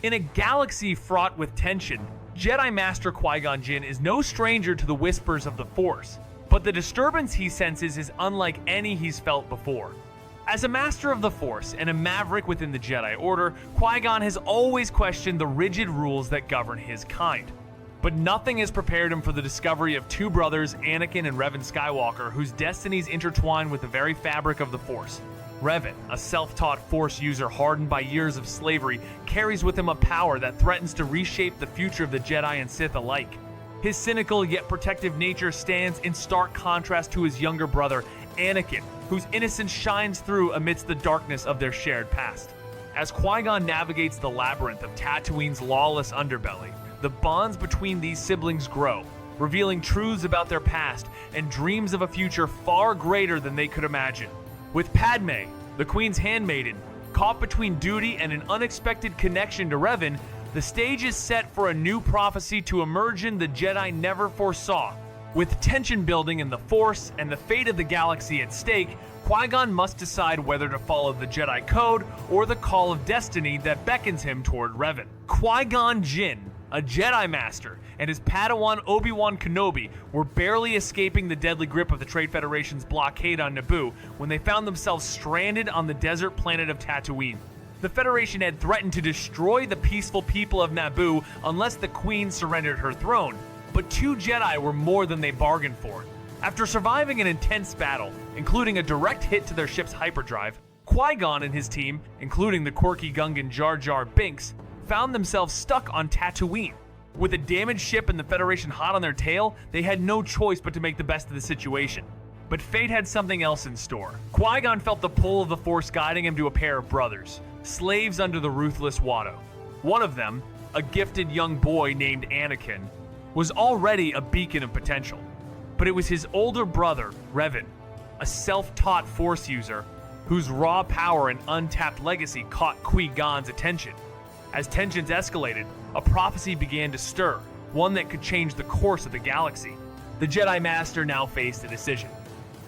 In a galaxy fraught with tension, Jedi Master Qui-Gon Jinn is no stranger to the whispers of the Force, but the disturbance he senses is unlike any he's felt before. As a master of the Force and a maverick within the Jedi Order, Qui-Gon has always questioned the rigid rules that govern his kind. But nothing has prepared him for the discovery of two brothers, Anakin and Revan Skywalker, whose destinies intertwine with the very fabric of the Force. Revan, a self-taught Force user hardened by years of slavery, carries with him a power that threatens to reshape the future of the Jedi and Sith alike. His cynical yet protective nature stands in stark contrast to his younger brother, Anakin, whose innocence shines through amidst the darkness of their shared past. As Qui-Gon navigates the labyrinth of Tatooine's lawless underbelly, the bonds between these siblings grow, revealing truths about their past and dreams of a future far greater than they could imagine. With Padme, the Queen's handmaiden, caught between duty and an unexpected connection to Revan, the stage is set for a new prophecy to emerge in the Jedi never foresaw. With tension building in the Force and the fate of the galaxy at stake, Qui-Gon must decide whether to follow the Jedi Code or the call of destiny that beckons him toward Revan. Qui-Gon Jinn, a Jedi Master, and his Padawan Obi-Wan Kenobi were barely escaping the deadly grip of the Trade Federation's blockade on Naboo when they found themselves stranded on the desert planet of Tatooine. The Federation had threatened to destroy the peaceful people of Naboo unless the Queen surrendered her throne, but two Jedi were more than they bargained for. After surviving an intense battle, including a direct hit to their ship's hyperdrive, Qui-Gon and his team, including the quirky Gungan Jar Jar Binks, found themselves stuck on Tatooine. With a damaged ship and the Federation hot on their tail, they had no choice but to make the best of the situation. But fate had something else in store. Qui-Gon felt the pull of the Force guiding him to a pair of brothers, slaves under the ruthless Watto. One of them, a gifted young boy named Anakin, was already a beacon of potential. But it was his older brother, Revan, a self-taught Force user whose raw power and untapped legacy caught Qui-Gon's attention. As tensions escalated, a prophecy began to stir, one that could change the course of the galaxy. The Jedi Master now faced a decision.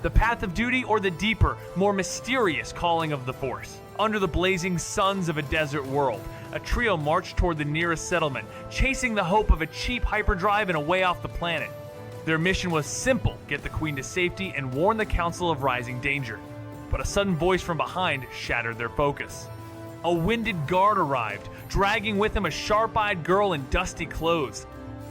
The path of duty or the deeper, more mysterious calling of the Force. Under the blazing suns of a desert world, a trio marched toward the nearest settlement, chasing the hope of a cheap hyperdrive and a way off the planet. Their mission was simple: get the Queen to safety and warn the Council of rising danger. But a sudden voice from behind shattered their focus. A winded guard arrived, dragging with him a sharp-eyed girl in dusty clothes.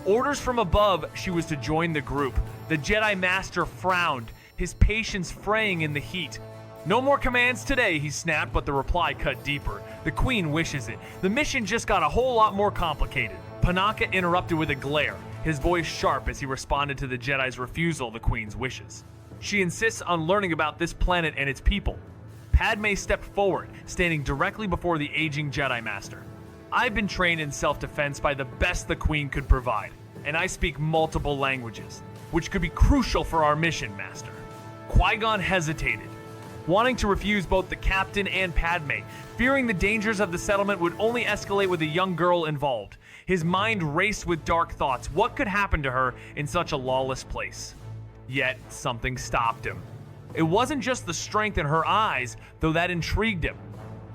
Orders from above, she was to join the group. The Jedi Master frowned, his patience fraying in the heat. "No more commands today," he snapped, but the reply cut deeper. "The Queen wishes it. The mission just got a whole lot more complicated." Panaka interrupted with a glare, his voice sharp as he responded to the Jedi's refusal of the Queen's wishes. "She insists on learning about this planet and its people." Padme stepped forward, standing directly before the aging Jedi Master. "I've been trained in self-defense by the best the Queen could provide, and I speak multiple languages, which could be crucial for our mission, Master." Qui-Gon hesitated, wanting to refuse both the captain and Padme, fearing the dangers of the settlement would only escalate with a young girl involved. His mind raced with dark thoughts. What could happen to her in such a lawless place? Yet something stopped him. It wasn't just the strength in her eyes, though that intrigued him.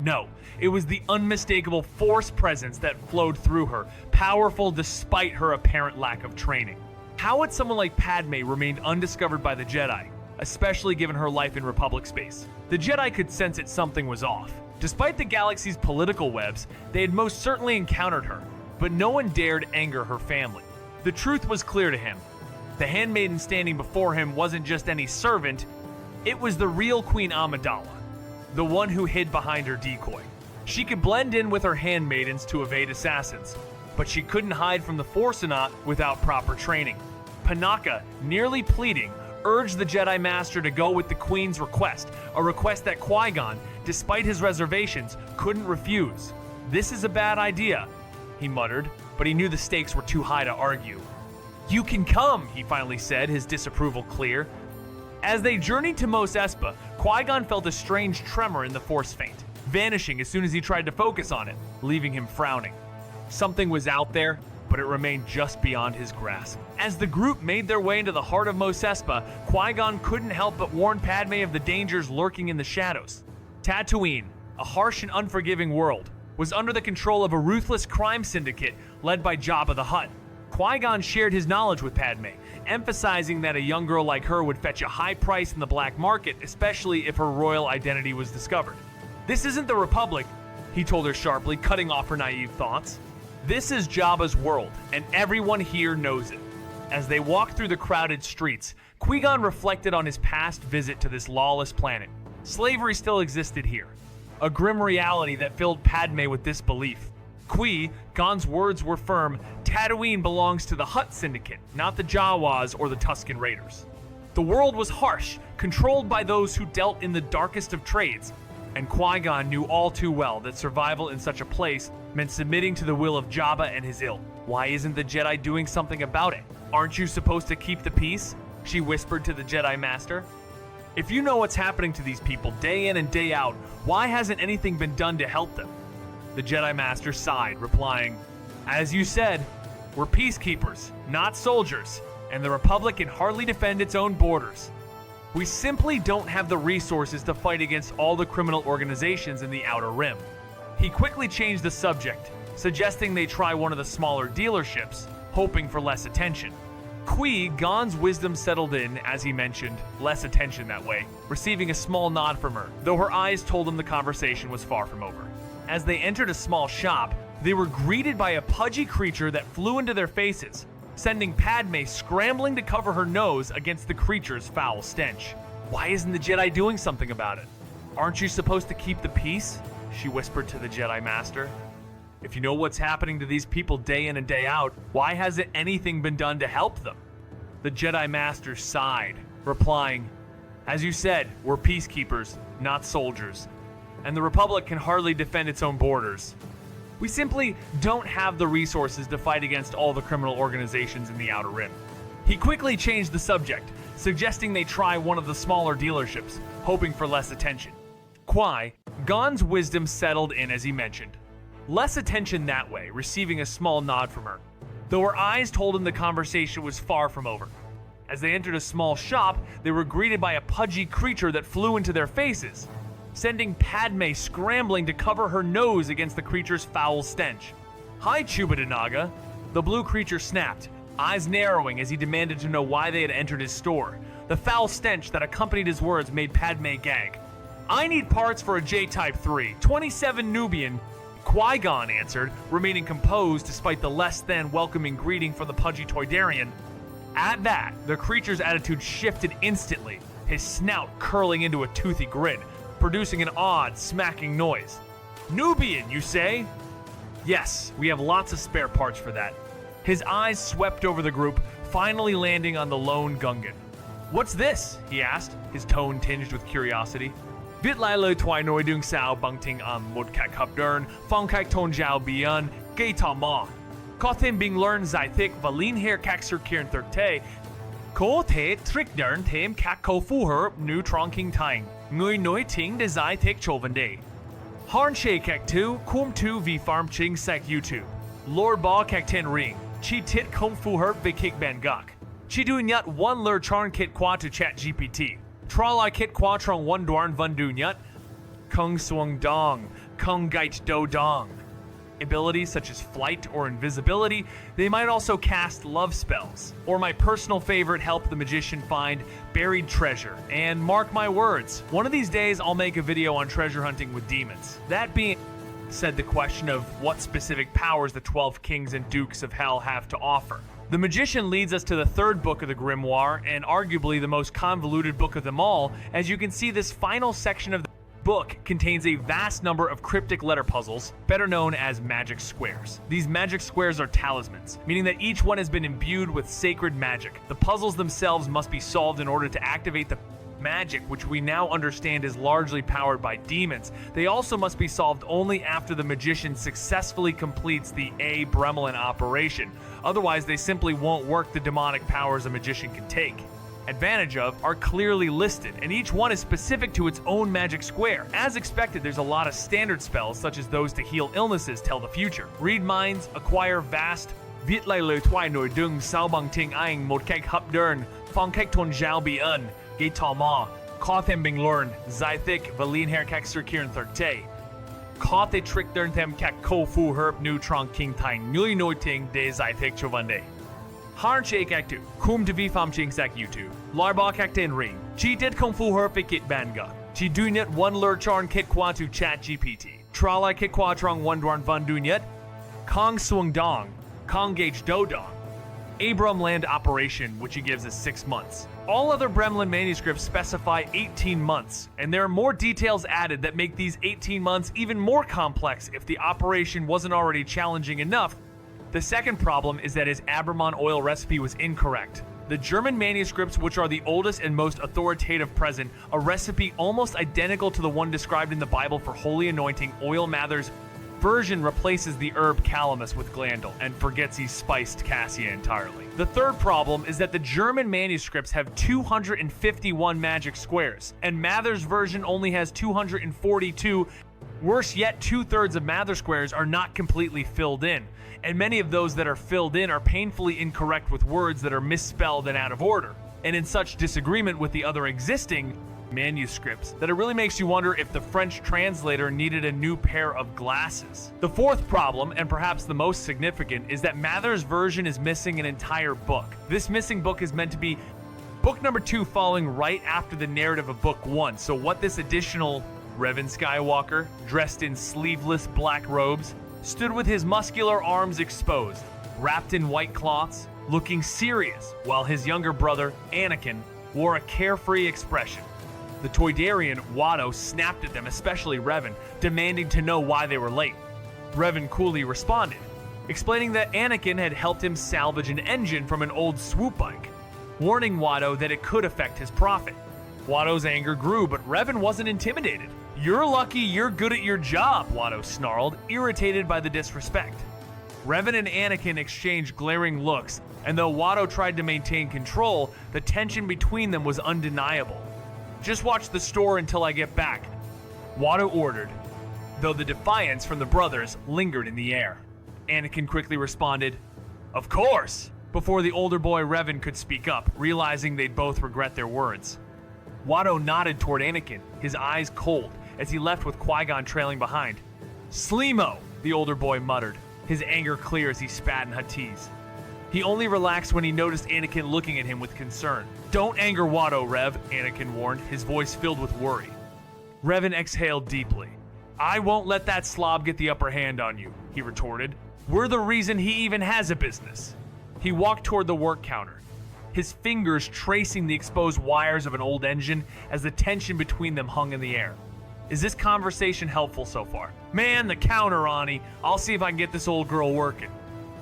No, it was the unmistakable Force presence that flowed through her, powerful despite her apparent lack of training. How had someone like Padme remained undiscovered by the Jedi, especially given her life in Republic space? The Jedi could sense that something was off. Despite the galaxy's political webs, they had most certainly encountered her, but no one dared anger her family. The truth was clear to him. The handmaiden standing before him wasn't just any servant, it was the real Queen Amidala, the one who hid behind her decoy. She could blend in with her handmaidens to evade assassins, but she couldn't hide from the Forcenaut without proper training. Panaka, nearly pleading, urged the Jedi Master to go with the Queen's request, a request that Qui-Gon, despite his reservations, couldn't refuse. "This is a bad idea," he muttered, but he knew the stakes were too high to argue. "You can come," he finally said, his disapproval clear. As they journeyed to Mos Espa, Qui-Gon felt a strange tremor in the Force feint, vanishing as soon as he tried to focus on it, leaving him frowning. Something was out there, but it remained just beyond his grasp. As the group made their way into the heart of Mos Espa, Qui-Gon couldn't help but warn Padme of the dangers lurking in the shadows. Tatooine, a harsh and unforgiving world, was under the control of a ruthless crime syndicate led by Jabba the Hutt. Qui-Gon shared his knowledge with Padme, emphasizing that a young girl like her would fetch a high price in the black market, especially if her royal identity was discovered. "This isn't the Republic," he told her sharply, cutting off her naive thoughts. "This is Jabba's world, and everyone here knows it." As they walked through the crowded streets, Qui-Gon reflected on his past visit to this lawless planet. Slavery still existed here, a grim reality that filled Padme with disbelief. Qui-Gon's words were firm: Tatooine belongs to the Hutt Syndicate, not the Jawas or the Tusken Raiders. The world was harsh, controlled by those who dealt in the darkest of trades, and Qui-Gon knew all too well that survival in such a place meant submitting to the will of Jabba and his ilk. "Why isn't the Jedi doing something about it? Aren't you supposed to keep the peace?" she whispered to the Jedi Master. "If you know what's happening to these people day in and day out, why hasn't anything been done to help them?" The Jedi Master sighed, replying, "As you said, we're peacekeepers, not soldiers, and the Republic can hardly defend its own borders. We simply don't have the resources to fight against all the criminal organizations in the Outer Rim." He quickly changed the subject, suggesting they try one of the smaller dealerships, hoping for less attention. Qui-Gon's wisdom settled in as he mentioned less attention that way, receiving a small nod from her, though her eyes told him the conversation was far from over. As they entered a small shop, they were greeted by a pudgy creature that flew into their faces, sending Padme scrambling to cover her nose against the creature's foul stench. "Why isn't the Jedi doing something about it? Aren't you supposed to keep the peace?" she whispered to the Jedi Master. "If you know what's happening to these people day in and day out, why hasn't anything been done to help them?" The Jedi Master sighed, replying, "As you said, we're peacekeepers, not soldiers, and the Republic can hardly defend its own borders. We simply don't have the resources to fight against all the criminal organizations in the Outer Rim." He quickly changed the subject, suggesting they try one of the smaller dealerships, hoping for less attention. Qui-Gon's wisdom settled in as he mentioned less attention that way, receiving a small nod from her, though her eyes told him the conversation was far from over. As they entered a small shop, they were greeted by a pudgy creature that flew into their faces, sending Padme scrambling to cover her nose against the creature's foul stench. "Hi, Chubadanaga," the blue creature snapped, eyes narrowing as he demanded to know why they had entered his store. The foul stench that accompanied his words made Padme gag. "I need parts for a J-Type 3, 27 Nubian," Qui-Gon answered, remaining composed despite the less than welcoming greeting from the pudgy Toydarian. At that, the creature's attitude shifted instantly, his snout curling into a toothy grin, producing an odd, smacking noise. "Nubian, you say?" "Yes, we have lots of spare parts for that." His eyes swept over the group, finally landing on the lone Gungan. "What's this?" he asked, his tone tinged with curiosity. "Vit lai le twai noi dung sao bang ting mod kak hup dern, fong kak ton jiao bian, gay ta ma. Kothin bing learn zai thik valin hair kak sir kiern thirte, ko te trick dern tem kak ko fu her nu trong king tang, ngui noi ting de zai thik chovan day. Harn she kak tu, kum tu vi farm ching sak YouTube. Lord ba kak ten ring, chi tit kung fu her vi kick ban guk. Chi du nyat one lur charn kit qua to chat GPT. Trala kit qua trong one dwarn vun du nyat. Kung swung dong, kung gait do dong. Abilities such as flight or invisibility, they might also cast love spells. Or my personal favorite, help the magician find buried treasure. And mark my words, one of these days I'll make a video on treasure hunting with demons. That being said, the question of what specific powers the 12 kings and dukes of hell have to offer. The magician leads us to the third book of the grimoire, and arguably the most convoluted book of them all. As you can see, this final section of the book contains a vast number of cryptic letter puzzles, better known as magic squares. These magic squares are talismans, meaning that each one has been imbued with sacred magic. The puzzles themselves must be solved in order to activate the magic, which we now understand is largely powered by demons. They also must be solved only after the magician successfully completes the A. Bremelin operation. Otherwise, they simply won't work the demonic powers a magician can take advantage of are clearly listed, and each one is specific to its own magic square. As expected, there's a lot of standard spells, such as those to heal illnesses, tell the future, read minds, acquire vast, viet lai le twai nor dung sao bang ting aing mod kek hup dern, fong kek ton jiao bi un, gay ta ma, kotham bing learn, zai thik, valin hair kek sir kiern thirte. caught they tricked their them kak kofu herb neutron king time nui noiting de zai picture one day. Harn shake actu, kum de vi fam ching sak YouTube. Larba kakten ring, chi did kung fu herb kit banga. Chi dunyet one lurcharn kit kwa to chat GPT. Trala kit kwa trong one dwarn van dunyet. Kong swung dong, Kong gauge do dong. Abram land operation, which he gives us 6 months. All other Bremlin manuscripts specify 18 months, and there are more details added that make these 18 months even more complex if the operation wasn't already challenging enough. The second problem is that his Abramon oil recipe was incorrect. The German manuscripts, which are the oldest and most authoritative present, a recipe almost identical to the one described in the Bible for holy anointing oil Mather's version replaces the herb calamus with glandul and forgets he spiced cassia entirely. The third problem is that the German manuscripts have 251 magic squares, and Mather's version only has 242. Worse yet, 2/3 of Mather squares are not completely filled in, and many of those that are filled in are painfully incorrect with words that are misspelled and out of order, and in such disagreement with the other existing manuscripts that it really makes you wonder if the French translator needed a new pair of glasses. The fourth problem, and perhaps the most significant, is that Mather's version is missing an entire book. This missing book is meant to be book number 2 following right after the narrative of book 1. So what this additional Revan Skywalker, dressed in sleeveless black robes, stood with his muscular arms exposed, wrapped in white cloths, looking serious, while his younger brother, Anakin, wore a carefree expression. The Toydarian, Watto, snapped at them, especially Revan, demanding to know why they were late. Revan coolly responded, explaining that Anakin had helped him salvage an engine from an old swoop bike, warning Watto that it could affect his profit. Watto's anger grew, but Revan wasn't intimidated. "You're lucky you're good at your job," Watto snarled, irritated by the disrespect. Revan and Anakin exchanged glaring looks, and though Watto tried to maintain control, the tension between them was undeniable. "Just watch the store until I get back," Watto ordered, though the defiance from the brothers lingered in the air. Anakin quickly responded, "Of course," before the older boy Revan could speak up, realizing they'd both regret their words. Watto nodded toward Anakin, his eyes cold, as he left with Qui-Gon trailing behind. "Sleemo," the older boy muttered, his anger clear as he spat in Huttese. He only relaxed when he noticed Anakin looking at him with concern. "Don't anger Watto, Rev," Anakin warned, his voice filled with worry. Revan exhaled deeply. "I won't let that slob get the upper hand on you," he retorted. "We're the reason he even has a business." He walked toward the work counter, his fingers tracing the exposed wires of an old engine as the tension between them hung in the air. "Is this conversation helpful so far?" "Man, the counter, Ani. I'll see if I can get this old girl working."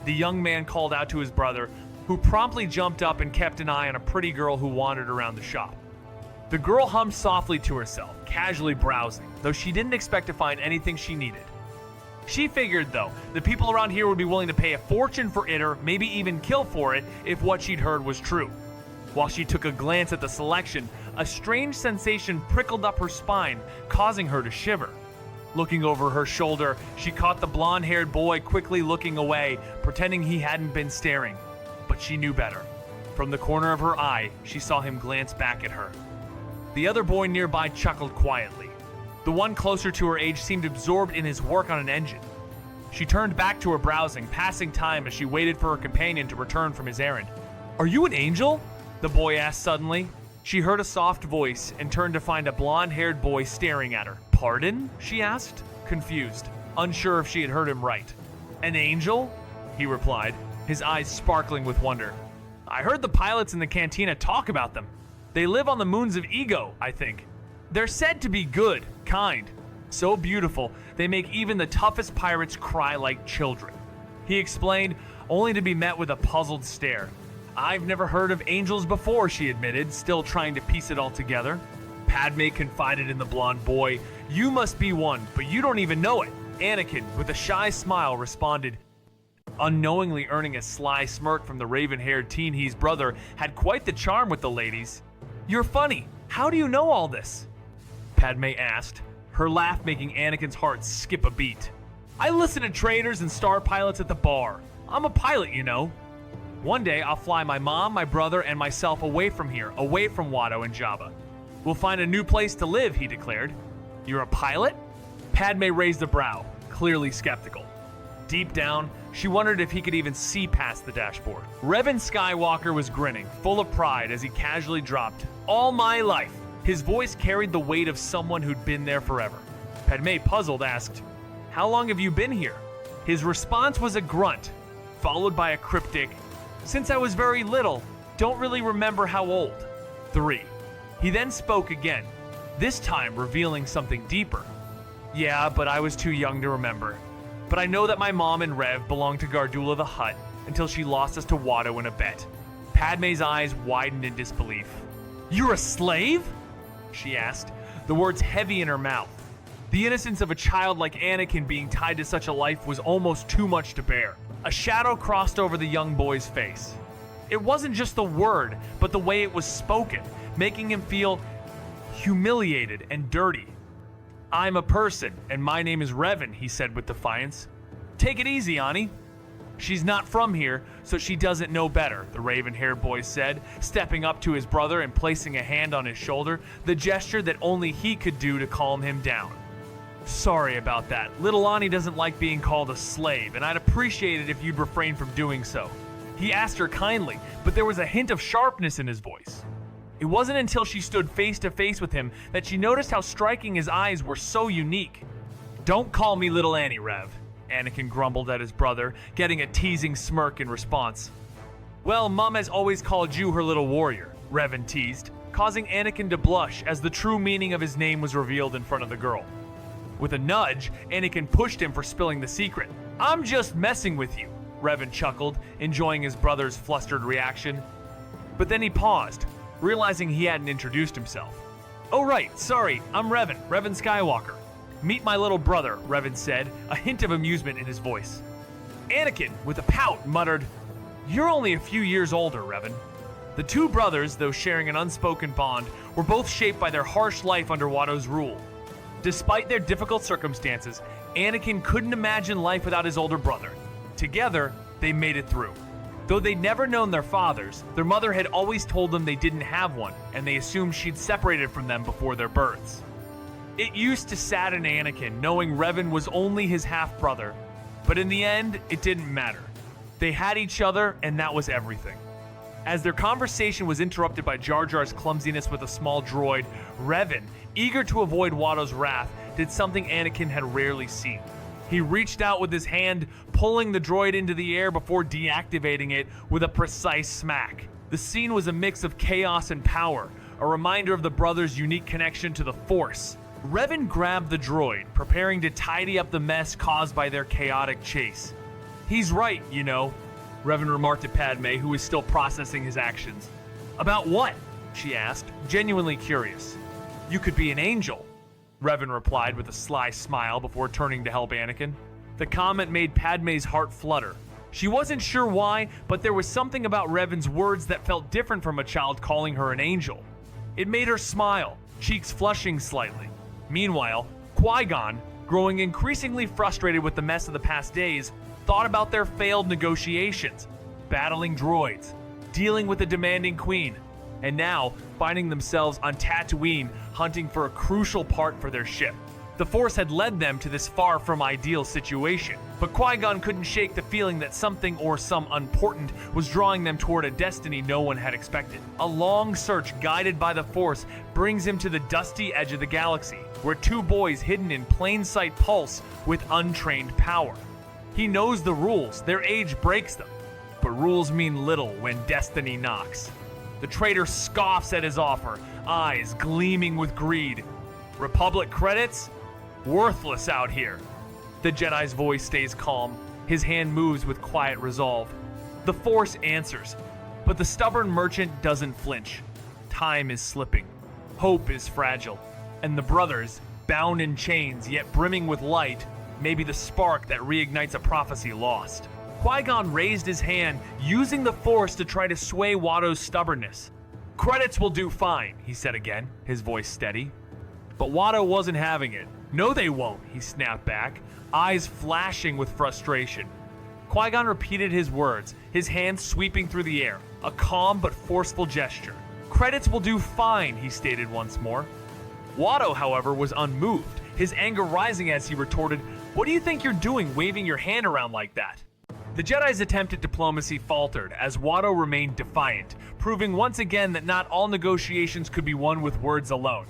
The young man called out to his brother, who promptly jumped up and kept an eye on a pretty girl who wandered around the shop. The girl hummed softly to herself, casually browsing, though she didn't expect to find anything she needed. She figured, though, the people around here would be willing to pay a fortune for it or maybe even kill for it if what she'd heard was true. While she took a glance at the selection, a strange sensation prickled up her spine, causing her to shiver. Looking over her shoulder, she caught the blonde-haired boy quickly looking away, pretending he hadn't been staring. But she knew better. From the corner of her eye, she saw him glance back at her. The other boy nearby chuckled quietly. The one closer to her age seemed absorbed in his work on an engine. She turned back to her browsing, passing time as she waited for her companion to return from his errand. "Are you an angel?" the boy asked suddenly. She heard a soft voice and turned to find a blonde-haired boy staring at her. "Pardon?" she asked, confused, unsure if she had heard him right. "An angel?" he replied, his eyes sparkling with wonder. "I heard the pilots in the cantina talk about them. They live on the moons of Ego, I think. They're said to be good, kind, so beautiful they make even the toughest pirates cry like children." He explained, only to be met with a puzzled stare. "I've never heard of angels before," she admitted, still trying to piece it all together. Padme confided in the blonde boy, "You must be one, but you don't even know it." Anakin, with a shy smile, responded, unknowingly earning a sly smirk from the raven-haired teen he's brother had quite the charm with the ladies. "You're funny. How do you know all this?" Padme asked, her laugh making Anakin's heart skip a beat. "I listen to traders and star pilots at the bar. I'm a pilot, you know. One day I'll fly my mom, my brother, and myself away from here, away from Watto and Jabba. We'll find a new place to live," he declared. "You're a pilot?" Padme raised a brow, clearly skeptical. Deep down, she wondered if he could even see past the dashboard. Revan Skywalker was grinning, full of pride as he casually dropped, "All my life." His voice carried the weight of someone who'd been there forever. Padme, puzzled, asked, "How long have you been here?" His response was a grunt, followed by a cryptic, "Since I was very little, don't really remember how old." 3. He then spoke again, this time revealing something deeper. "Yeah, but I was too young to remember. But I know that my mom and Rev belonged to Gardulla the Hutt until she lost us to Watto in a bet." Padme's eyes widened in disbelief. "You're a slave?" she asked, the words heavy in her mouth. The innocence of a child like Anakin being tied to such a life was almost too much to bear. A shadow crossed over the young boy's face. It wasn't just the word, but the way it was spoken, making him feel humiliated and dirty. "I'm a person, and my name is Revan," he said with defiance. "Take it easy, Ani." "She's not from here, so she doesn't know better," the raven-haired boy said, stepping up to his brother and placing a hand on his shoulder, the gesture that only he could do to calm him down. "Sorry about that. Little Ani doesn't like being called a slave, and I'd appreciate it if you'd refrain from doing so." He asked her kindly, but there was a hint of sharpness in his voice. It wasn't until she stood face to face with him that she noticed how striking his eyes were so unique. "Don't call me Little Annie, Rev," Anakin grumbled at his brother, getting a teasing smirk in response. "Well, Mom has always called you her little warrior," Revan teased, causing Anakin to blush as the true meaning of his name was revealed in front of the girl. With a nudge, Anakin pushed him for spilling the secret. "I'm just messing with you," Revan chuckled, enjoying his brother's flustered reaction. But then he paused, realizing he hadn't introduced himself. "Oh right, sorry, I'm Revan Skywalker. Meet my little brother," Revan said, a hint of amusement in his voice. Anakin, with a pout, muttered, "You're only a few years older, Revan." The two brothers, though sharing an unspoken bond, were both shaped by their harsh life under Watto's rule. Despite their difficult circumstances, Anakin couldn't imagine life without his older brother. Together, they made it through. Though they'd never known their fathers, their mother had always told them they didn't have one, and they assumed she'd separated from them before their births. It used to sadden Anakin knowing Revan was only his half-brother, but in the end, it didn't matter. They had each other, and that was everything. As their conversation was interrupted by Jar Jar's clumsiness with a small droid, Revan, eager to avoid Watto's wrath, did something Anakin had rarely seen. He reached out with his hand, pulling the droid into the air before deactivating it with a precise smack. The scene was a mix of chaos and power, a reminder of the brothers' unique connection to the Force. Revan grabbed the droid, preparing to tidy up the mess caused by their chaotic chase. "He's right, you know," Revan remarked to Padme, who was still processing his actions. "About what?" she asked, genuinely curious. "You could be an angel," Revan replied with a sly smile before turning to help Anakin. The comment made Padme's heart flutter. She wasn't sure why, but there was something about Revan's words that felt different from a child calling her an angel. It made her smile, cheeks flushing slightly. Meanwhile, Qui-Gon, growing increasingly frustrated with the mess of the past days, thought about their failed negotiations, battling droids, dealing with a demanding queen, and now finding themselves on Tatooine hunting for a crucial part for their ship. The Force had led them to this far from ideal situation, but Qui-Gon couldn't shake the feeling that something or some important was drawing them toward a destiny no one had expected. A long search guided by the Force brings him to the dusty edge of the galaxy, where two boys hidden in plain sight pulse with untrained power. He knows the rules, their age breaks them, but rules mean little when destiny knocks. The traitor scoffs at his offer, eyes gleaming with greed. Republic credits? Worthless out here. The Jedi's voice stays calm. His hand moves with quiet resolve. The Force answers, but the stubborn merchant doesn't flinch. Time is slipping. Hope is fragile. And the brothers, bound in chains yet brimming with light, may be the spark that reignites a prophecy lost. Qui-Gon raised his hand, using the Force to try to sway Watto's stubbornness. "Credits will do fine," he said again, his voice steady. But Watto wasn't having it. "No, they won't," he snapped back, eyes flashing with frustration. Qui-Gon repeated his words, his hand sweeping through the air, a calm but forceful gesture. "Credits will do fine," he stated once more. Watto, however, was unmoved, his anger rising as he retorted, "What do you think you're doing waving your hand around like that?" The Jedi's attempt at diplomacy faltered as Watto remained defiant, proving once again that not all negotiations could be won with words alone.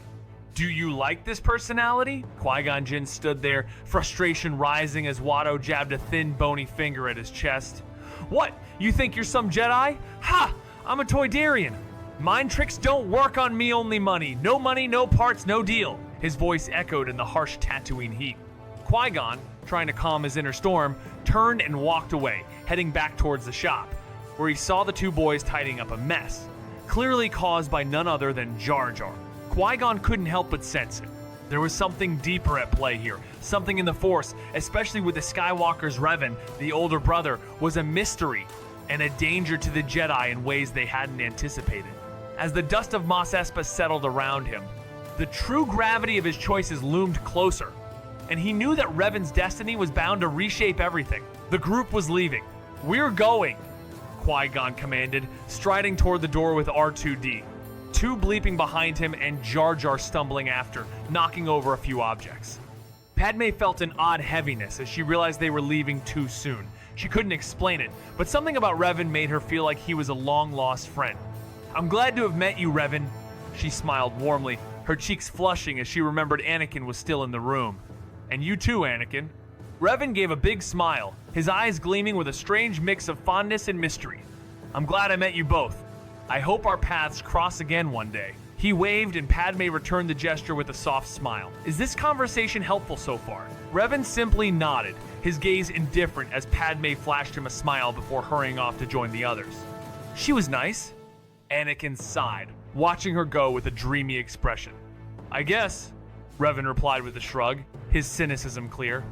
"Do you like this personality?" Qui-Gon Jinn stood there, frustration rising as Watto jabbed a thin, bony finger at his chest. "What? You think you're some Jedi? Ha! I'm a Toydarian. Mind tricks don't work on me, only money. No money, no parts, no deal." His voice echoed in the harsh Tatooine heat. Qui-Gon, trying to calm his inner storm, turned and walked away, heading back towards the shop, where he saw the two boys tidying up a mess, clearly caused by none other than Jar Jar. Qui-Gon couldn't help but sense it. There was something deeper at play here. Something in the Force, especially with the Skywalker's Revan, the older brother, was a mystery and a danger to the Jedi in ways they hadn't anticipated. As the dust of Mos Espa settled around him, the true gravity of his choices loomed closer, and he knew that Revan's destiny was bound to reshape everything. The group was leaving. "We're going," Qui-Gon commanded, striding toward the door with R2-D. 2 bleeping behind him and Jar Jar stumbling after, knocking over a few objects. Padme felt an odd heaviness as she realized they were leaving too soon. She couldn't explain it, but something about Revan made her feel like he was a long-lost friend. "I'm glad to have met you, Revan." She smiled warmly, her cheeks flushing as she remembered Anakin was still in the room. "And you too, Anakin." Revan gave a big smile, his eyes gleaming with a strange mix of fondness and mystery. "I'm glad I met you both. I hope our paths cross again one day." He waved and Padme returned the gesture with a soft smile. "Is this conversation helpful so far?" Revan simply nodded, his gaze indifferent as Padme flashed him a smile before hurrying off to join the others. "She was nice." Anakin sighed, watching her go with a dreamy expression. "I guess," Revan replied with a shrug, his cynicism clear.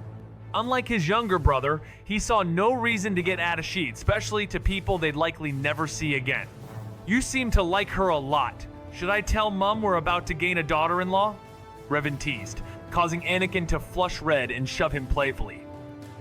Unlike his younger brother, he saw no reason to get Adashid, especially to people they'd likely never see again. "You seem to like her a lot. Should I tell Mum we're about to gain a daughter-in-law?" Revan teased, causing Anakin to flush red and shove him playfully.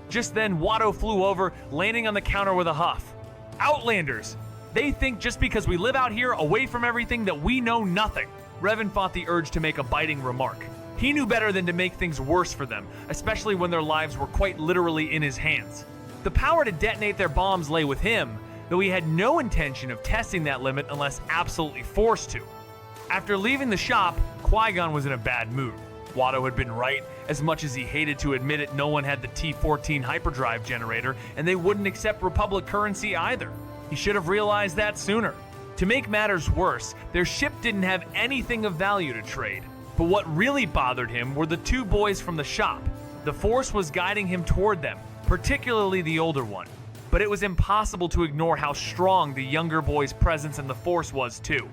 Just then, Watto flew over, landing on the counter with a huff. "Outlanders! They think just because we live out here away from everything that we know nothing." Revan fought the urge to make a biting remark. He knew better than to make things worse for them, especially when their lives were quite literally in his hands. The power to detonate their bombs lay with him, though he had no intention of testing that limit unless absolutely forced to. After leaving the shop, Qui-Gon was in a bad mood. Watto had been right. As much as he hated to admit it, no one had the T-14 hyperdrive generator, and they wouldn't accept Republic currency either. He should have realized that sooner. To make matters worse, their ship didn't have anything of value to trade. But what really bothered him were the 2 boys from the shop. The Force was guiding him toward them, particularly the older one. But it was impossible to ignore how strong the younger boy's presence in the Force was too.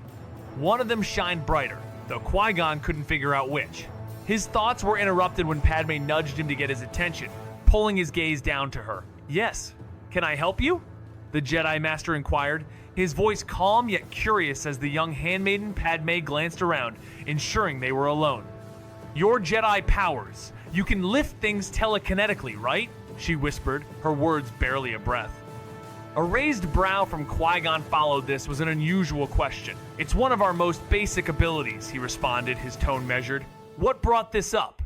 One of them shined brighter, though Qui-Gon couldn't figure out which. His thoughts were interrupted when Padme nudged him to get his attention, pulling his gaze down to her. "Yes, can I help you?" the Jedi Master inquired, his voice calm yet curious as the young handmaiden Padme glanced around, ensuring they were alone. "Your Jedi powers. You can lift things telekinetically, right?" she whispered, her words barely a breath. A raised brow from Qui-Gon followed this was an unusual question. "It's one of our most basic abilities," he responded, his tone measured. "What brought this up?"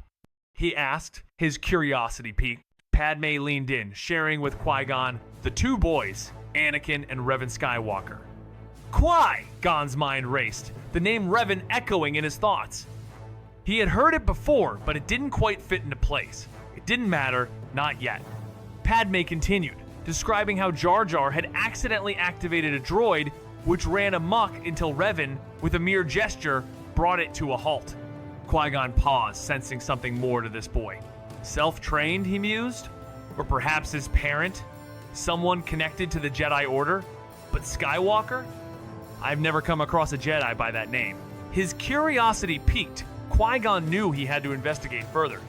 he asked, his curiosity piqued. Padme leaned in, sharing with Qui-Gon the 2 boys, Anakin and Revan Skywalker. Qui-Gon's mind raced, the name Revan echoing in his thoughts. He had heard it before, but it didn't quite fit into place. It didn't matter, not yet. Padme continued, describing how Jar Jar had accidentally activated a droid, which ran amok until Revan, with a mere gesture, brought it to a halt. Qui-Gon paused, sensing something more to this boy. Self-trained, he mused? Or perhaps his parent? Someone connected to the Jedi Order? But Skywalker? I've never come across a Jedi by that name. His curiosity piqued. Qui-Gon knew he had to investigate further.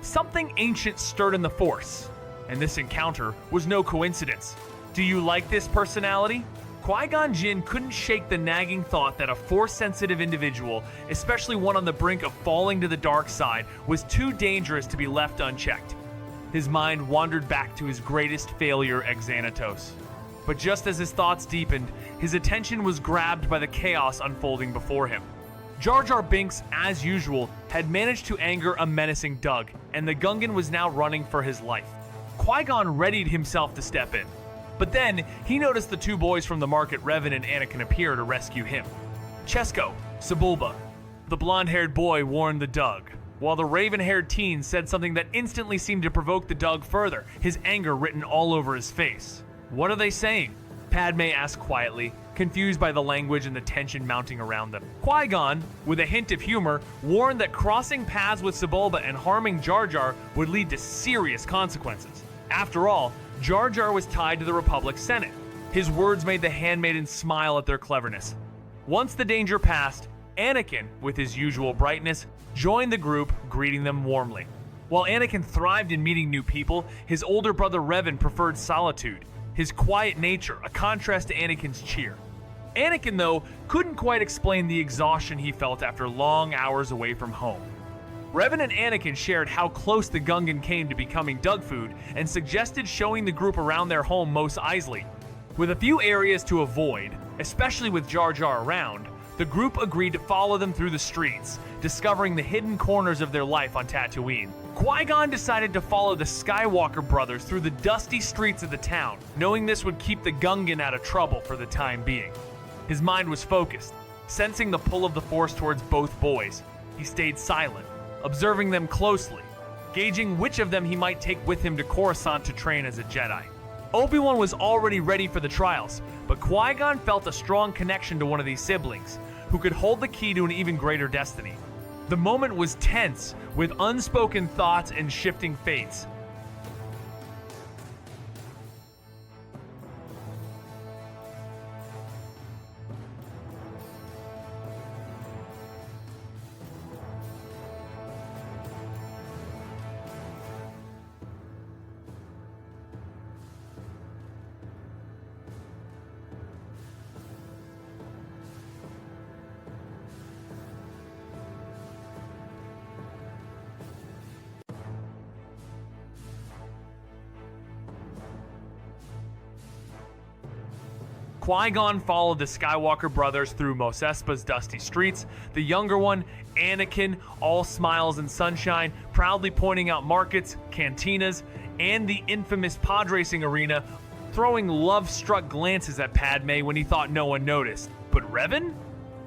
Something ancient stirred in the Force, and this encounter was no coincidence. Do you like this personality? Qui-Gon Jinn couldn't shake the nagging thought that a Force-sensitive individual, especially one on the brink of falling to the dark side, was too dangerous to be left unchecked. His mind wandered back to his greatest failure at Xanatos. But just as his thoughts deepened, his attention was grabbed by the chaos unfolding before him. Jar Jar Binks, as usual, had managed to anger a menacing Doug, and the Gungan was now running for his life. Qui-Gon readied himself to step in, but then he noticed the two boys from the market, Revan and Anakin, appear to rescue him. Chesko, Sebulba, the blonde-haired boy, warned the Doug, while the raven-haired teen said something that instantly seemed to provoke the Doug further, his anger written all over his face. "What are they saying?" Padme asked quietly, confused by the language and the tension mounting around them. Qui-Gon, with a hint of humor, warned that crossing paths with Sebulba and harming Jar Jar would lead to serious consequences. After all, Jar Jar was tied to the Republic's Senate. His words made the handmaidens smile at their cleverness. Once the danger passed, Anakin, with his usual brightness, joined the group, greeting them warmly. While Anakin thrived in meeting new people, his older brother Revan preferred solitude, his quiet nature, a contrast to Anakin's cheer. Anakin, though, couldn't quite explain the exhaustion he felt after long hours away from home. Revan and Anakin shared how close the Gungan came to becoming Doug food and suggested showing the group around their home Mos Eisley. With a few areas to avoid, especially with Jar Jar around, the group agreed to follow them through the streets, discovering the hidden corners of their life on Tatooine. Qui-Gon decided to follow the Skywalker brothers through the dusty streets of the town, knowing this would keep the Gungan out of trouble for the time being. His mind was focused, sensing the pull of the Force towards both boys. He stayed silent, observing them closely, gauging which of them he might take with him to Coruscant to train as a Jedi. Obi-Wan was already ready for the trials, but Qui-Gon felt a strong connection to one of these siblings, who could hold the key to an even greater destiny. The moment was tense, with unspoken thoughts and shifting fates. Qui-Gon followed the Skywalker brothers through Mos Espa's dusty streets, the younger one, Anakin, all smiles and sunshine, proudly pointing out markets, cantinas, and the infamous pod racing arena, throwing love-struck glances at Padme when he thought no one noticed. But Revan?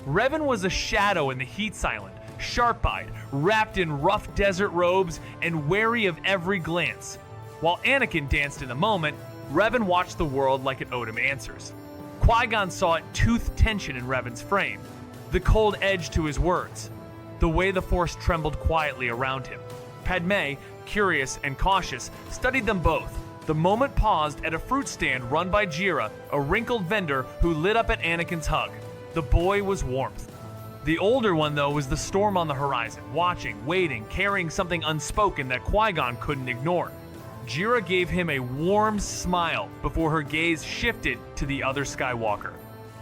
Revan was a shadow in the Heat Island, sharp-eyed, wrapped in rough desert robes, and wary of every glance. While Anakin danced in the moment, Revan watched the world like it owed him answers. Qui-Gon saw it toothed tension in Revan's frame, the cold edge to his words, the way the Force trembled quietly around him. Padme, curious and cautious, studied them both. The moment paused at a fruit stand run by Jira, a wrinkled vendor who lit up at Anakin's hug. The boy was warmth. The older one, though, was the storm on the horizon, watching, waiting, carrying something unspoken that Qui-Gon couldn't ignore. Jira gave him a warm smile before her gaze shifted to the other Skywalker.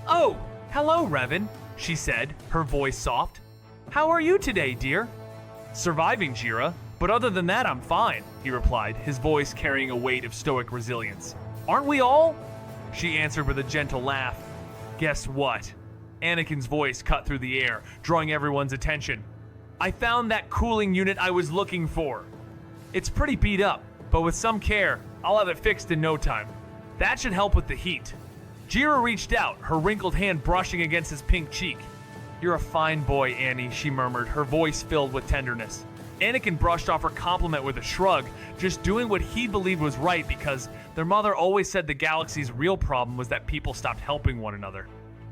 "Oh, hello, Revan," she said, her voice soft. "How are you today, dear?" "Surviving, Jira, but other than that, I'm fine," he replied, his voice carrying a weight of stoic resilience. "Aren't we all?" She answered with a gentle laugh. "Guess what?" Anakin's voice cut through the air, drawing everyone's attention. "I found that cooling unit I was looking for. It's pretty beat up, but with some care, I'll have it fixed in no time. That should help with the heat." Jira reached out, her wrinkled hand brushing against his pink cheek. "You're a fine boy, Annie," she murmured, her voice filled with tenderness. Anakin brushed off her compliment with a shrug, just doing what he believed was right because their mother always said the galaxy's real problem was that people stopped helping one another.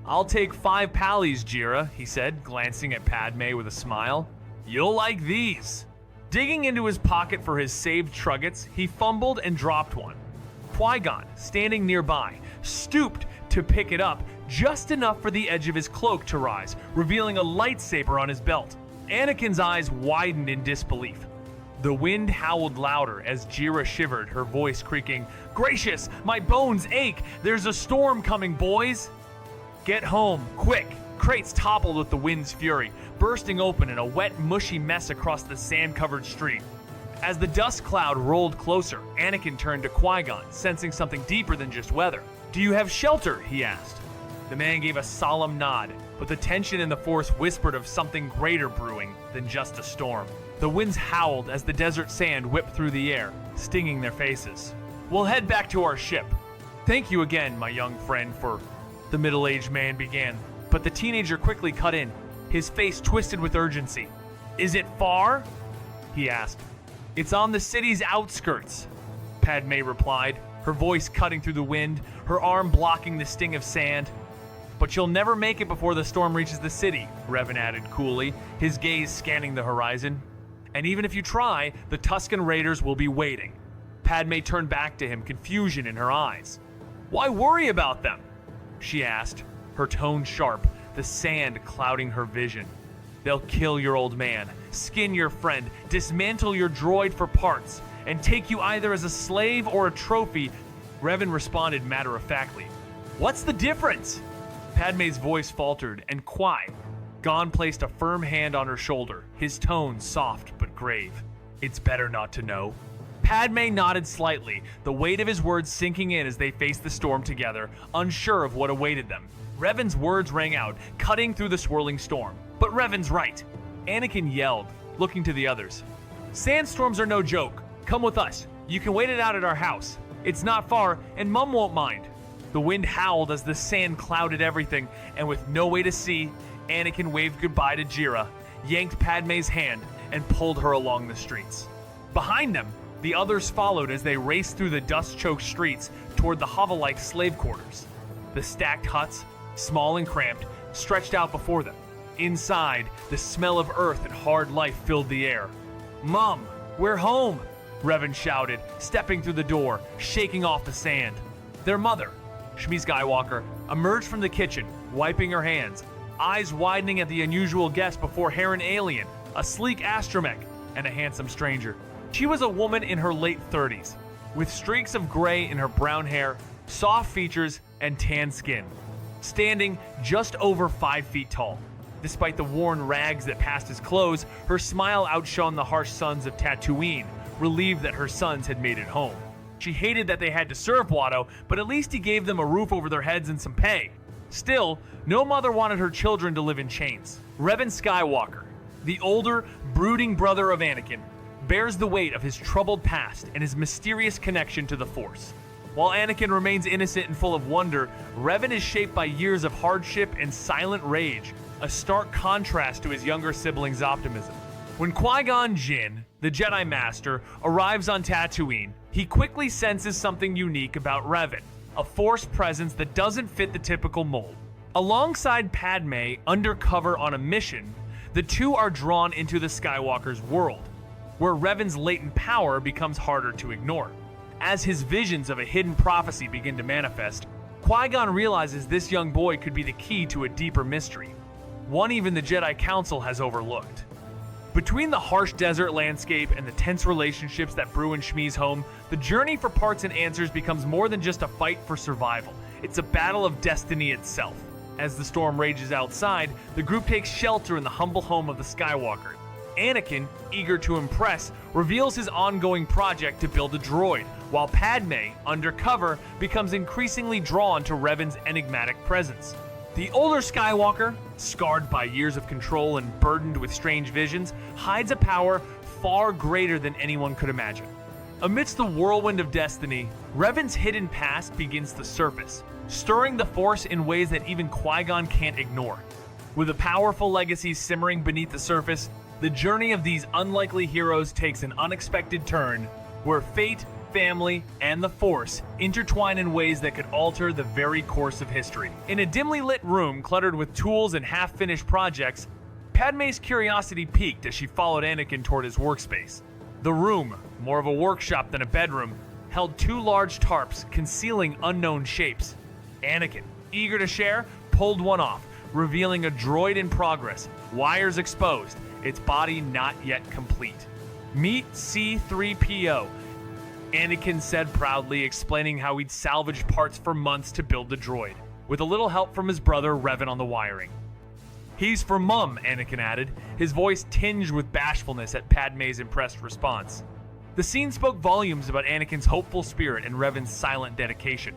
"I'll take 5 pallies, Jira," he said, glancing at Padme with a smile. "You'll like these." Digging into his pocket for his saved truggets, he fumbled and dropped one. Qui-Gon, standing nearby, stooped to pick it up just enough for the edge of his cloak to rise, revealing a lightsaber on his belt. Anakin's eyes widened in disbelief. The wind howled louder as Jira shivered, her voice creaking, "Gracious, my bones ache! There's a storm coming, boys!" "Get home, quick!" Crates toppled with the wind's fury, bursting open in a wet, mushy mess across the sand-covered street. As the dust cloud rolled closer, Anakin turned to Qui-Gon, sensing something deeper than just weather. "Do you have shelter?" he asked. The man gave a solemn nod, but the tension in the force whispered of something greater brewing than just a storm. The winds howled as the desert sand whipped through the air, stinging their faces. "We'll head back to our ship. Thank you again, my young friend, for..." the middle-aged man began, but the teenager quickly cut in, his face twisted with urgency. "Is it far?" he asked. "It's on the city's outskirts," Padme replied, her voice cutting through the wind, her arm blocking the sting of sand. "But you'll never make it before the storm reaches the city," Revan added coolly, his gaze scanning the horizon. "And even if you try, the Tusken Raiders will be waiting." Padme turned back to him, confusion in her eyes. "Why worry about them?" she asked, her tone sharp, the sand clouding her vision. "They'll kill your old man, skin your friend, dismantle your droid for parts, and take you either as a slave or a trophy." Revan responded matter-of-factly. "What's the difference?" Padme's voice faltered, and Qui-Gon placed a firm hand on her shoulder, his tone soft but grave. "It's better not to know." Padme nodded slightly, the weight of his words sinking in as they faced the storm together, unsure of what awaited them. Revan's words rang out, cutting through the swirling storm. "But Revan's right!" Anakin yelled, looking to the others. "Sandstorms are no joke. Come with us. You can wait it out at our house. It's not far, and Mum won't mind." The wind howled as the sand clouded everything, and with no way to see, Anakin waved goodbye to Jira, yanked Padme's hand, and pulled her along the streets. Behind them, the others followed as they raced through the dust-choked streets toward the hovel-like slave quarters. The stacked huts, small and cramped, stretched out before them. Inside, the smell of earth and hard life filled the air. "Mom, we're home!" Revan shouted, stepping through the door, shaking off the sand. Their mother, Shmi Skywalker, emerged from the kitchen, wiping her hands, eyes widening at the unusual guest before her an alien, a sleek astromech, and a handsome stranger. She was a woman in her late 30s, with streaks of gray in her brown hair, soft features, and tan skin, standing just over 5 feet tall. Despite the worn rags that passed as clothes, her smile outshone the harsh suns of Tatooine, relieved that her sons had made it home. She hated that they had to serve Watto, but at least he gave them a roof over their heads and some pay. Still, no mother wanted her children to live in chains. Revan Skywalker, the older, brooding brother of Anakin, bears the weight of his troubled past and his mysterious connection to the Force. While Anakin remains innocent and full of wonder, Revan is shaped by years of hardship and silent rage, a stark contrast to his younger siblings' optimism. When Qui-Gon Jinn, the Jedi Master, arrives on Tatooine, he quickly senses something unique about Revan, a Force presence that doesn't fit the typical mold. Alongside Padme, undercover on a mission, the two are drawn into the Skywalker's world, where Revan's latent power becomes harder to ignore. As his visions of a hidden prophecy begin to manifest, Qui-Gon realizes this young boy could be the key to a deeper mystery, one even the Jedi Council has overlooked. Between the harsh desert landscape and the tense relationships that brew in Shmi's home, the journey for parts and answers becomes more than just a fight for survival. It's a battle of destiny itself. As the storm rages outside, the group takes shelter in the humble home of the Skywalker. Anakin, eager to impress, reveals his ongoing project to build a droid, while Padme, undercover, becomes increasingly drawn to Revan's enigmatic presence. The older Skywalker, scarred by years of control and burdened with strange visions, hides a power far greater than anyone could imagine. Amidst the whirlwind of destiny, Revan's hidden past begins to surface, stirring the Force in ways that even Qui-Gon can't ignore. With a powerful legacy simmering beneath the surface, the journey of these unlikely heroes takes an unexpected turn, where fate, family, and the Force intertwine in ways that could alter the very course of history. In a dimly lit room cluttered with tools and half-finished projects, Padme's curiosity peaked as she followed Anakin toward his workspace. The room, more of a workshop than a bedroom, held 2 large tarps concealing unknown shapes. Anakin, eager to share, pulled one off, revealing a droid in progress, wires exposed, its body not yet complete. "Meet C-3PO," Anakin said proudly, explaining how he'd salvaged parts for months to build the droid, with a little help from his brother Revan on the wiring. "He's for Mum," Anakin added, his voice tinged with bashfulness at Padme's impressed response. The scene spoke volumes about Anakin's hopeful spirit and Revan's silent dedication.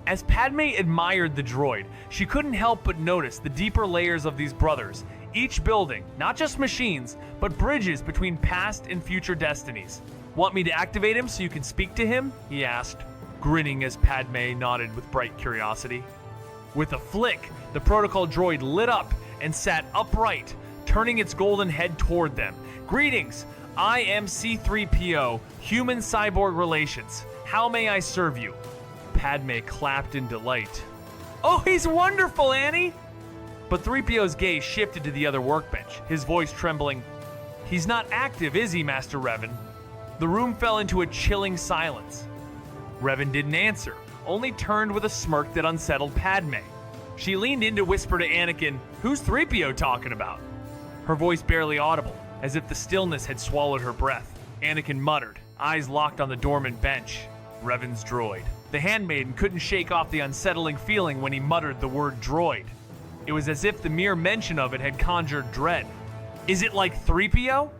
As Padme admired the droid, she couldn't help but notice the deeper layers of these brothers, each building not just machines, but bridges between past and future destinies. "Want me to activate him so you can speak to him?" he asked, grinning as Padme nodded with bright curiosity. With a flick, the protocol droid lit up and sat upright, turning its golden head toward them. "Greetings, I am C-3PO, human-cyborg relations. How may I serve you?" Padme clapped in delight. "Oh, he's wonderful, Annie!" But 3PO's gaze shifted to the other workbench, his voice trembling. "He's not active, is he, Master Revan?" The room fell into a chilling silence. Revan didn't answer, only turned with a smirk that unsettled Padme. She leaned in to whisper to Anakin, "Who's 3PO talking about?" Her voice barely audible, as if the stillness had swallowed her breath. Anakin muttered, eyes locked on the dormant bench. "Revan's droid." The handmaiden couldn't shake off the unsettling feeling when he muttered the word droid. It was as if the mere mention of it had conjured dread. "Is it like 3PO?"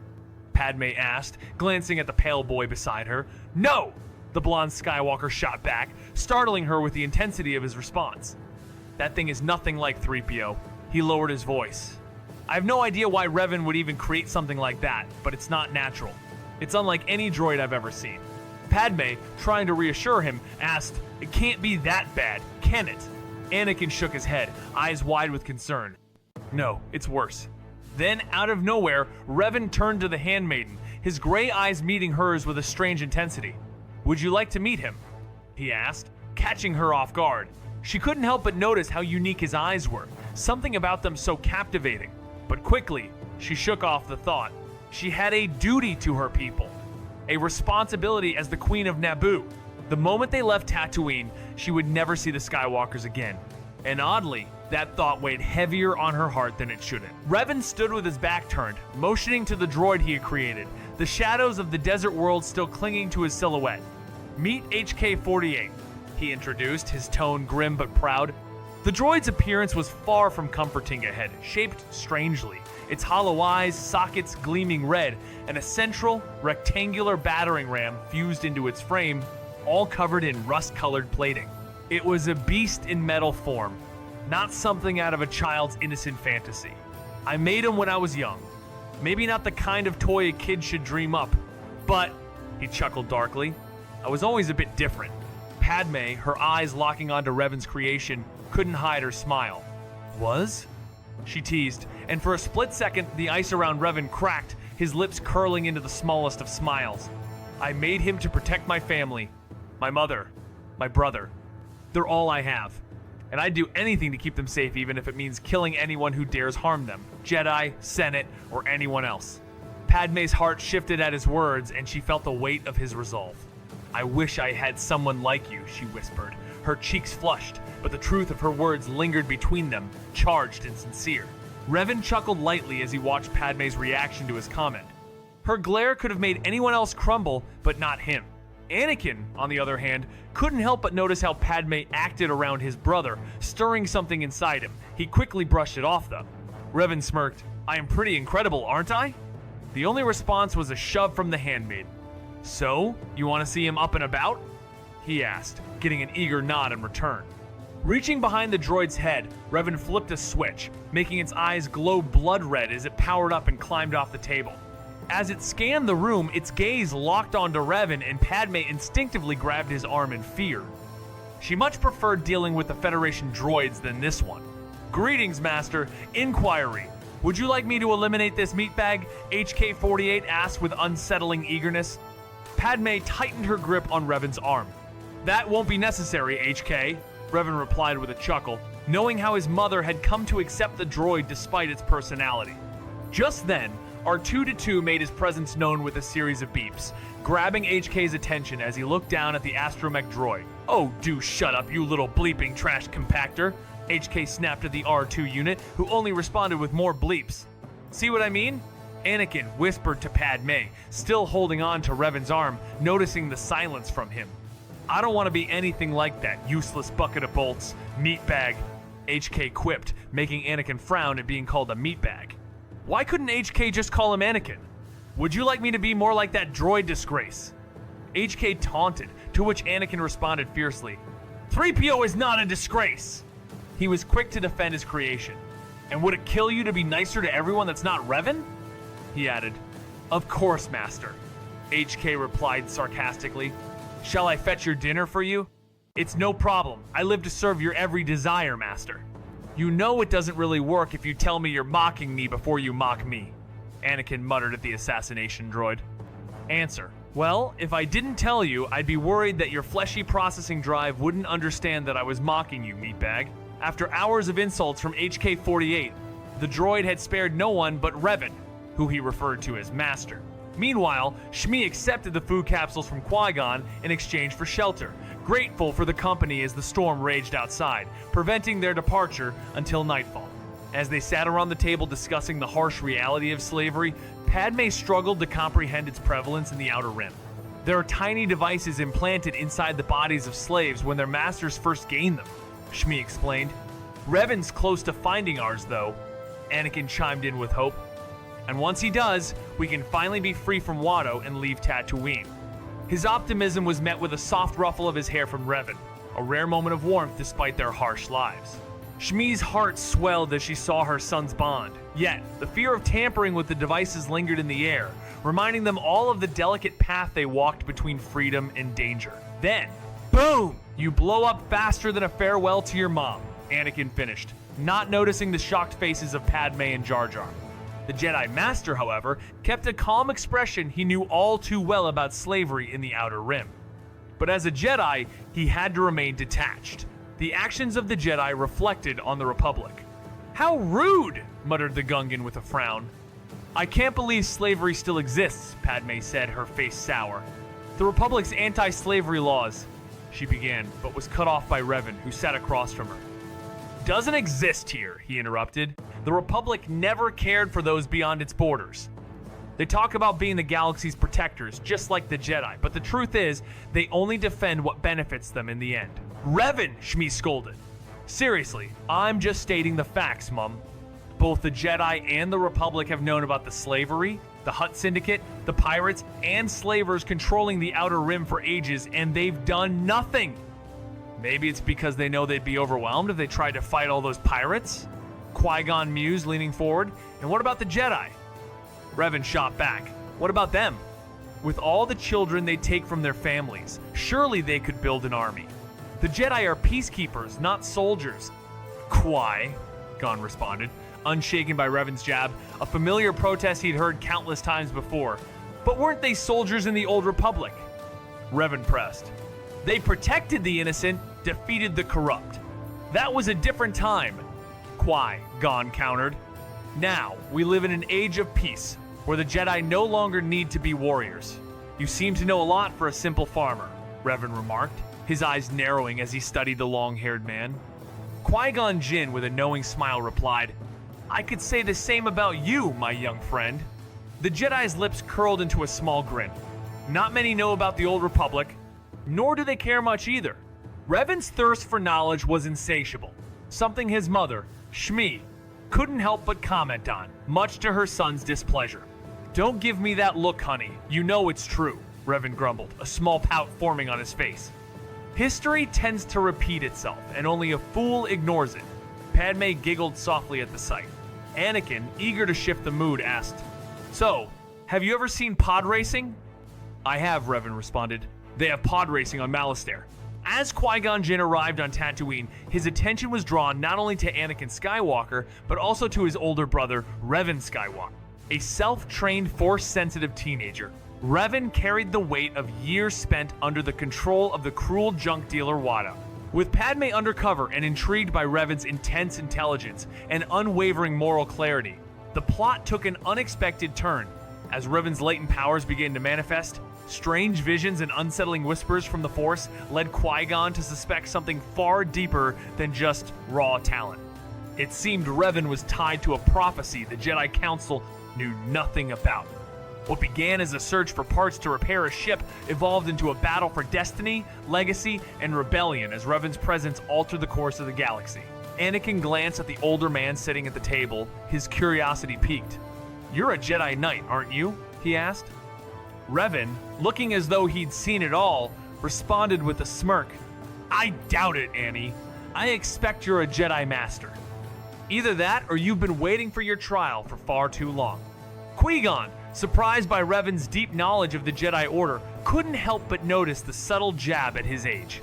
Padme asked, glancing at the pale boy beside her. "No!" the blonde Skywalker shot back, startling her with the intensity of his response. "That thing is nothing like 3PO. He lowered his voice. "I have no idea why Revan would even create something like that, but it's not natural. It's unlike any droid I've ever seen." Padme, trying to reassure him, asked, "It can't be that bad, can it?" Anakin shook his head, eyes wide with concern. "No, it's worse." Then, out of nowhere, Revan turned to the handmaiden, his gray eyes meeting hers with a strange intensity. "Would you like to meet him?" he asked, catching her off guard. She couldn't help but notice how unique his eyes were, something about them so captivating. But quickly, she shook off the thought. She had a duty to her people, a responsibility as the Queen of Naboo. The moment they left Tatooine, she would never see the Skywalkers again. And oddly, that thought weighed heavier on her heart than it shouldn't. Revan stood with his back turned, motioning to the droid he had created, the shadows of the desert world still clinging to his silhouette. "Meet HK-48, he introduced, his tone grim but proud. The droid's appearance was far from comforting ahead, shaped strangely, its hollow eyes, sockets gleaming red, and a central, rectangular battering ram fused into its frame, all covered in rust-colored plating. It was a beast in metal form, not something out of a child's innocent fantasy. I made him when I was young. Maybe not the kind of toy a kid should dream up, but," he chuckled darkly, "I was always a bit different." Padme, her eyes locking onto Revan's creation, couldn't hide her smile. "Was?" she teased, and for a split second, the ice around Revan cracked, his lips curling into the smallest of smiles. "I made him to protect my family, my mother, my brother. They're all I have. And I'd do anything to keep them safe, even if it means killing anyone who dares harm them, Jedi, Senate, or anyone else." Padme's heart shifted at his words, and she felt the weight of his resolve. "I wish I had someone like you," she whispered. Her cheeks flushed, but the truth of her words lingered between them, charged and sincere. Revan chuckled lightly as he watched Padme's reaction to his comment. Her glare could have made anyone else crumble, but not him. Anakin, on the other hand, couldn't help but notice how Padme acted around his brother, stirring something inside him. He quickly brushed it off, though. Revan smirked. "I am pretty incredible, aren't I?" The only response was a shove from the handmaiden. "So, you want to see him up and about?" he asked, getting an eager nod in return. Reaching behind the droid's head, Revan flipped a switch, making its eyes glow blood red as it powered up and climbed off the table. As it scanned the room, its gaze locked onto Revan, and Padme instinctively grabbed his arm in fear. She much preferred dealing with the Federation droids than this one. "Greetings, Master. Inquiry. Would you like me to eliminate this meatbag?" HK-48 asked with unsettling eagerness. Padme tightened her grip on Revan's arm. "That won't be necessary, HK," Revan replied with a chuckle, knowing how his mother had come to accept the droid despite its personality. Just then, R2-D2 made his presence known with a series of beeps, grabbing HK's attention as he looked down at the astromech droid. "Oh, do shut up, you little bleeping trash compactor," HK snapped at the R2 unit, who only responded with more bleeps. "See what I mean?" Anakin whispered to Padme, still holding on to Revan's arm, noticing the silence from him. "I don't want to be anything like that useless bucket of bolts, meatbag," HK quipped, making Anakin frown at being called a meatbag. Why couldn't HK just call him Anakin? "Would you like me to be more like that droid disgrace?" HK taunted, to which Anakin responded fiercely. 3PO is not a disgrace. He was quick to defend his creation. And would it kill you to be nicer to everyone that's not Revan? He added. Of course, Master. HK replied sarcastically. Shall I fetch your dinner for you? It's no problem. I live to serve your every desire, Master. You know it doesn't really work if you tell me you're mocking me before you mock me, Anakin muttered at the assassination droid. Answer. Well, if I didn't tell you, I'd be worried that your fleshy processing drive wouldn't understand that I was mocking you, meatbag. After hours of insults from HK-48, the droid had spared no one but Revan, who he referred to as Master. Meanwhile, Shmi accepted the food capsules from Qui-Gon in exchange for shelter, grateful for the company as the storm raged outside, preventing their departure until nightfall. As they sat around the table discussing the harsh reality of slavery, Padme struggled to comprehend its prevalence in the Outer Rim. There are tiny devices implanted inside the bodies of slaves when their masters first gain them, Shmi explained. Revan's close to finding ours, though, Anakin chimed in with hope. And once he does, we can finally be free from Watto and leave Tatooine. His optimism was met with a soft ruffle of his hair from Revan, a rare moment of warmth despite their harsh lives. Shmi's heart swelled as she saw her son's bond. Yet, the fear of tampering with the devices lingered in the air, reminding them all of the delicate path they walked between freedom and danger. Then, boom! You blow up faster than a farewell to your mom, Anakin finished, not noticing the shocked faces of Padme and Jar Jar. The Jedi Master, however, kept a calm expression he knew all too well about slavery in the Outer Rim. But as a Jedi, he had to remain detached. The actions of the Jedi reflected on the Republic. How rude, muttered the Gungan with a frown. I can't believe slavery still exists, Padme said, her face sour. The Republic's anti-slavery laws, she began, but was cut off by Revan, who sat across from her. Doesn't exist here, he interrupted. The Republic never cared for those beyond its borders. They talk about being the galaxy's protectors, just like the Jedi, but the truth is, they only defend what benefits them in the end. Revan, Shmi scolded. Seriously, I'm just stating the facts, Mum. Both the Jedi and the Republic have known about the slavery, the Hutt Syndicate, the pirates, and slavers controlling the Outer Rim for ages, and they've done nothing. Maybe it's because they know they'd be overwhelmed if they tried to fight all those pirates? Qui-Gon mused, leaning forward. And what about the Jedi? Revan shot back. What about them? With all the children they take from their families, surely they could build an army. The Jedi are peacekeepers, not soldiers. Qui-Gon responded, unshaken by Revan's jab, a familiar protest he'd heard countless times before. But weren't they soldiers in the Old Republic? Revan pressed. They protected the innocent, defeated the corrupt. That was a different time, Qui-Gon countered. Now, we live in an age of peace, where the Jedi no longer need to be warriors. You seem to know a lot for a simple farmer, Revan remarked, his eyes narrowing as he studied the long-haired man. Qui-Gon Jinn, with a knowing smile, replied, I could say the same about you, my young friend. The Jedi's lips curled into a small grin. Not many know about the Old Republic, nor do they care much either. Revan's thirst for knowledge was insatiable, something his mother, Shmi, couldn't help but comment on, much to her son's displeasure. Don't give me that look, honey. You know it's true, Revan grumbled, a small pout forming on his face. History tends to repeat itself, and only a fool ignores it. Padme giggled softly at the sight. Anakin, eager to shift the mood, asked, So, have you ever seen pod racing? I have, Revan responded. They have pod racing on Malastare. As Qui-Gon Jinn arrived on Tatooine, his attention was drawn not only to Anakin Skywalker, but also to his older brother, Revan Skywalker. A self-trained, Force-sensitive teenager, Revan carried the weight of years spent under the control of the cruel junk dealer Watto. With Padme undercover and intrigued by Revan's intense intelligence and unwavering moral clarity, the plot took an unexpected turn. As Revan's latent powers began to manifest, strange visions and unsettling whispers from the Force led Qui-Gon to suspect something far deeper than just raw talent. It seemed Revan was tied to a prophecy the Jedi Council knew nothing about. What began as a search for parts to repair a ship evolved into a battle for destiny, legacy, and rebellion as Revan's presence altered the course of the galaxy. Anakin glanced at the older man sitting at the table, his curiosity piqued. You're a Jedi Knight, aren't you? He asked. Revan, looking as though he'd seen it all, responded with a smirk. I doubt it, Annie. I expect you're a Jedi Master. Either that or you've been waiting for your trial for far too long. Qui-Gon, surprised by Revan's deep knowledge of the Jedi Order, couldn't help but notice the subtle jab at his age.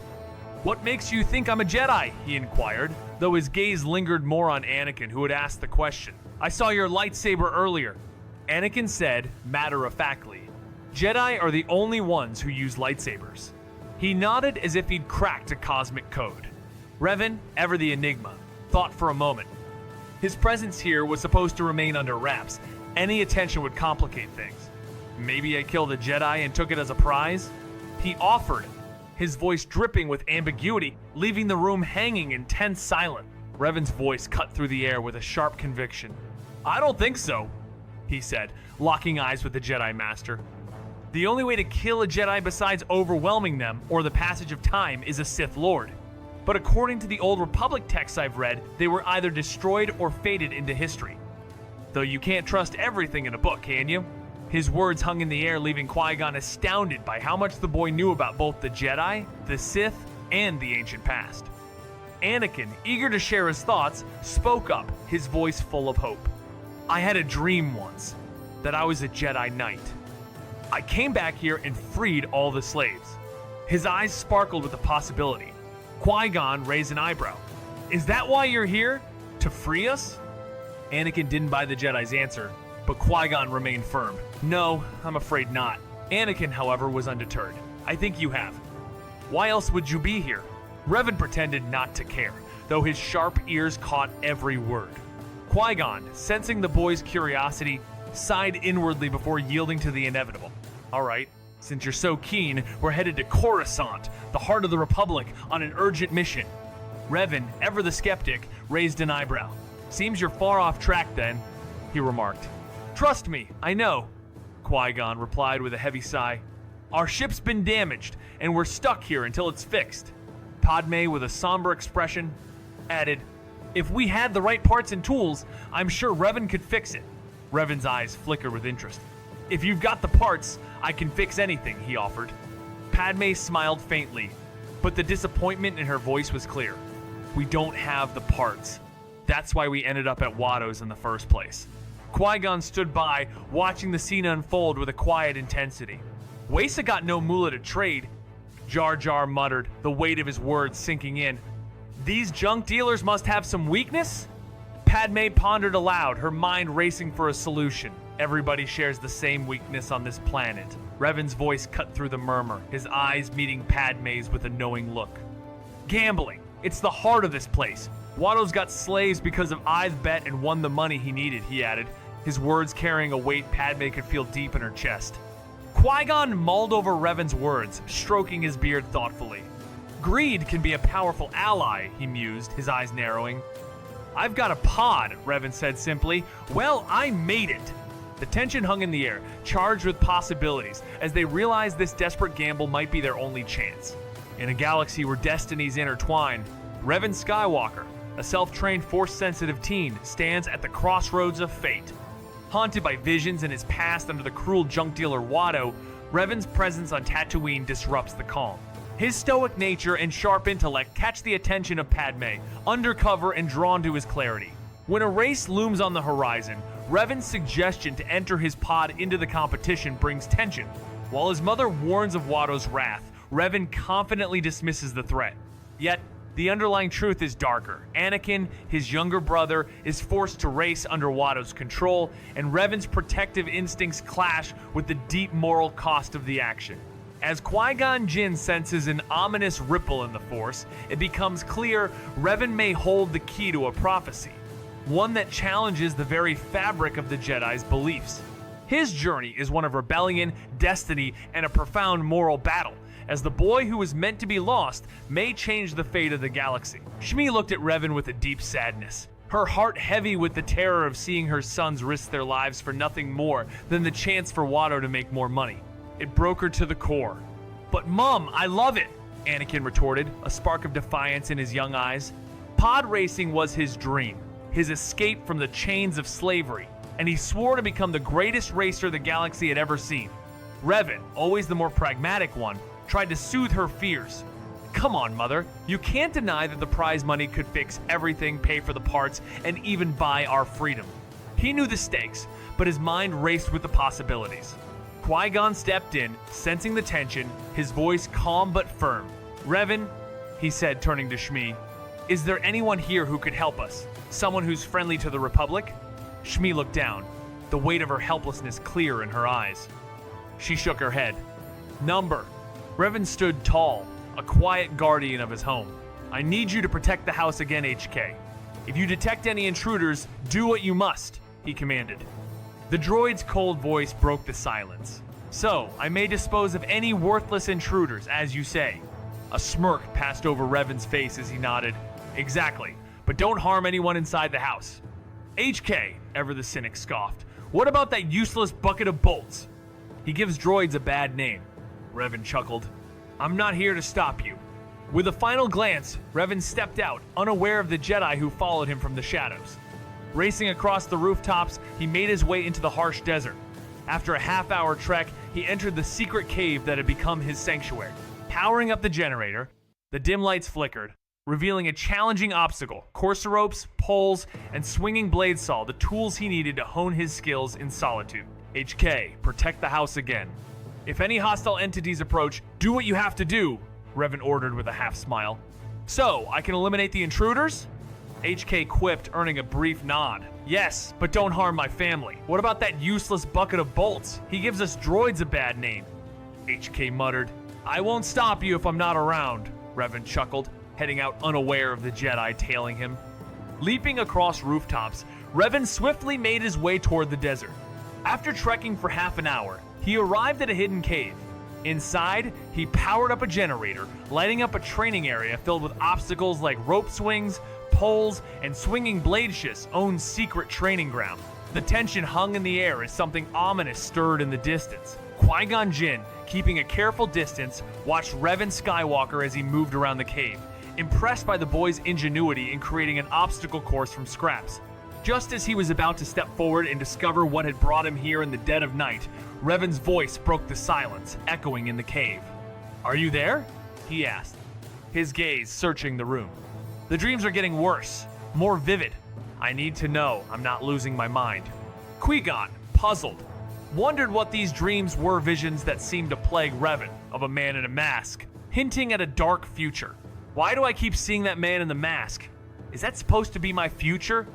What makes you think I'm a Jedi? He inquired, though his gaze lingered more on Anakin, who had asked the question. I saw your lightsaber earlier. Anakin said, matter-of-factly, Jedi are the only ones who use lightsabers. He nodded as if he'd cracked a cosmic code. Revan, ever the enigma, thought for a moment. His presence here was supposed to remain under wraps. Any attention would complicate things. Maybe I killed a Jedi and took it as a prize? He offered, his voice dripping with ambiguity, leaving the room hanging in tense silence. Revan's voice cut through the air with a sharp conviction. I don't think so, he said, locking eyes with the Jedi Master. The only way to kill a Jedi besides overwhelming them or the passage of time is a Sith Lord. But according to the Old Republic texts I've read, they were either destroyed or faded into history. Though you can't trust everything in a book, can you? His words hung in the air, leaving Qui-Gon astounded by how much the boy knew about both the Jedi, the Sith, and the ancient past. Anakin, eager to share his thoughts, spoke up, his voice full of hope. I had a dream once, that I was a Jedi Knight. I came back here and freed all the slaves. His eyes sparkled with the possibility. Qui-Gon raised an eyebrow. Is that why you're here? To free us? Anakin didn't buy the Jedi's answer, but Qui-Gon remained firm. No, I'm afraid not. Anakin, however, was undeterred. I think you have. Why else would you be here? Revan pretended not to care, though his sharp ears caught every word. Qui-Gon, sensing the boy's curiosity, sighed inwardly before yielding to the inevitable. All right, since you're so keen, we're headed to Coruscant, the heart of the Republic, on an urgent mission. Revan, ever the skeptic, raised an eyebrow. Seems you're far off track then, he remarked. Trust me, I know, Qui-Gon replied with a heavy sigh. Our ship's been damaged, and we're stuck here until it's fixed. Padme, with a somber expression, added, if we had the right parts and tools, I'm sure Revan could fix it. Revan's eyes flickered with interest. If you've got the parts, I can fix anything, he offered. Padme smiled faintly, but the disappointment in her voice was clear. We don't have the parts. That's why we ended up at Watto's in the first place. Qui-Gon stood by, watching the scene unfold with a quiet intensity. Waisa got no moolah to trade, Jar Jar muttered, the weight of his words sinking in. These junk dealers must have some weakness? Padme pondered aloud, her mind racing for a solution. Everybody shares the same weakness on this planet. Revan's voice cut through the murmur, his eyes meeting Padme's with a knowing look. Gambling. It's the heart of this place. Watto's got slaves because of I've bet and won the money he needed, he added, his words carrying a weight Padme could feel deep in her chest. Qui-Gon mulled over Revan's words, stroking his beard thoughtfully. Greed can be a powerful ally, he mused, his eyes narrowing. I've got a pod, Revan said simply. Well, I made it. The tension hung in the air, charged with possibilities, as they realized this desperate gamble might be their only chance. In a galaxy where destinies intertwine, Revan Skywalker, a self-trained Force-sensitive teen, stands at the crossroads of fate. Haunted by visions in his past under the cruel junk dealer Watto, Revan's presence on Tatooine disrupts the calm. His stoic nature and sharp intellect catch the attention of Padme, undercover and drawn to his clarity. When a race looms on the horizon, Revan's suggestion to enter his pod into the competition brings tension. While his mother warns of Watto's wrath, Revan confidently dismisses the threat. Yet, the underlying truth is darker. Anakin, his younger brother, is forced to race under Watto's control, and Revan's protective instincts clash with the deep moral cost of the action. As Qui-Gon Jinn senses an ominous ripple in the Force, it becomes clear Revan may hold the key to a prophecy, one that challenges the very fabric of the Jedi's beliefs. His journey is one of rebellion, destiny, and a profound moral battle, as the boy who was meant to be lost may change the fate of the galaxy. Shmi looked at Revan with a deep sadness, her heart heavy with the terror of seeing her sons risk their lives for nothing more than the chance for Watto to make more money. It broke her to the core. But Mom, I love it, Anakin retorted, a spark of defiance in his young eyes. Pod racing was his dream, his escape from the chains of slavery, and he swore to become the greatest racer the galaxy had ever seen. Revan, always the more pragmatic one, tried to soothe her fears. Come on, Mother. You can't deny that the prize money could fix everything, pay for the parts, and even buy our freedom. He knew the stakes, but his mind raced with the possibilities. Qui-Gon stepped in, sensing the tension, his voice calm but firm. "Revan," he said, turning to Shmi, "is there anyone here who could help us? Someone who's friendly to the Republic?" Shmi looked down, the weight of her helplessness clear in her eyes. She shook her head. "Number." Revan stood tall, a quiet guardian of his home. "I need you to protect the house again, HK. If you detect any intruders, do what you must," he commanded. The droid's cold voice broke the silence. "So, I may dispose of any worthless intruders, as you say." A smirk passed over Revan's face as he nodded. "Exactly, but don't harm anyone inside the house." "HK," Ever the Cynic scoffed, "what about that useless bucket of bolts?" "He gives droids a bad name." Revan chuckled. "I'm not here to stop you." With a final glance, Revan stepped out, unaware of the Jedi who followed him from the shadows. Racing across the rooftops, he made his way into the harsh desert. After a half-hour trek, he entered the secret cave that had become his sanctuary. Powering up the generator, the dim lights flickered, revealing a challenging obstacle: courser ropes, poles, and swinging blade saw, the tools he needed to hone his skills in solitude. "HK, protect the house again. If any hostile entities approach, do what you have to do," Revan ordered with a half-smile. "So, I can eliminate the intruders?" HK quipped, earning a brief nod. "Yes, but don't harm my family. What about that useless bucket of bolts? He gives us droids a bad name." HK muttered. "I won't stop you if I'm not around," Revan chuckled, heading out unaware of the Jedi tailing him. Leaping across rooftops, Revan swiftly made his way toward the desert. After trekking for half an hour, he arrived at a hidden cave. Inside, he powered up a generator, lighting up a training area filled with obstacles like rope swings, poles, and swinging blade shifts, own secret training ground. The tension hung in the air as something ominous stirred in the distance. Qui-Gon Jinn, keeping a careful distance, watched Revan Skywalker as he moved around the cave, impressed by the boy's ingenuity in creating an obstacle course from scraps. Just as he was about to step forward and discover what had brought him here in the dead of night, Revan's voice broke the silence, echoing in the cave. "Are you there?" he asked, his gaze searching the room. "The dreams are getting worse, more vivid. I need to know I'm not losing my mind." Qui-Gon, puzzled, wondered what these dreams were, visions that seemed to plague Revan, of a man in a mask, hinting at a dark future. "Why do I keep seeing that man in the mask? Is that supposed to be my future?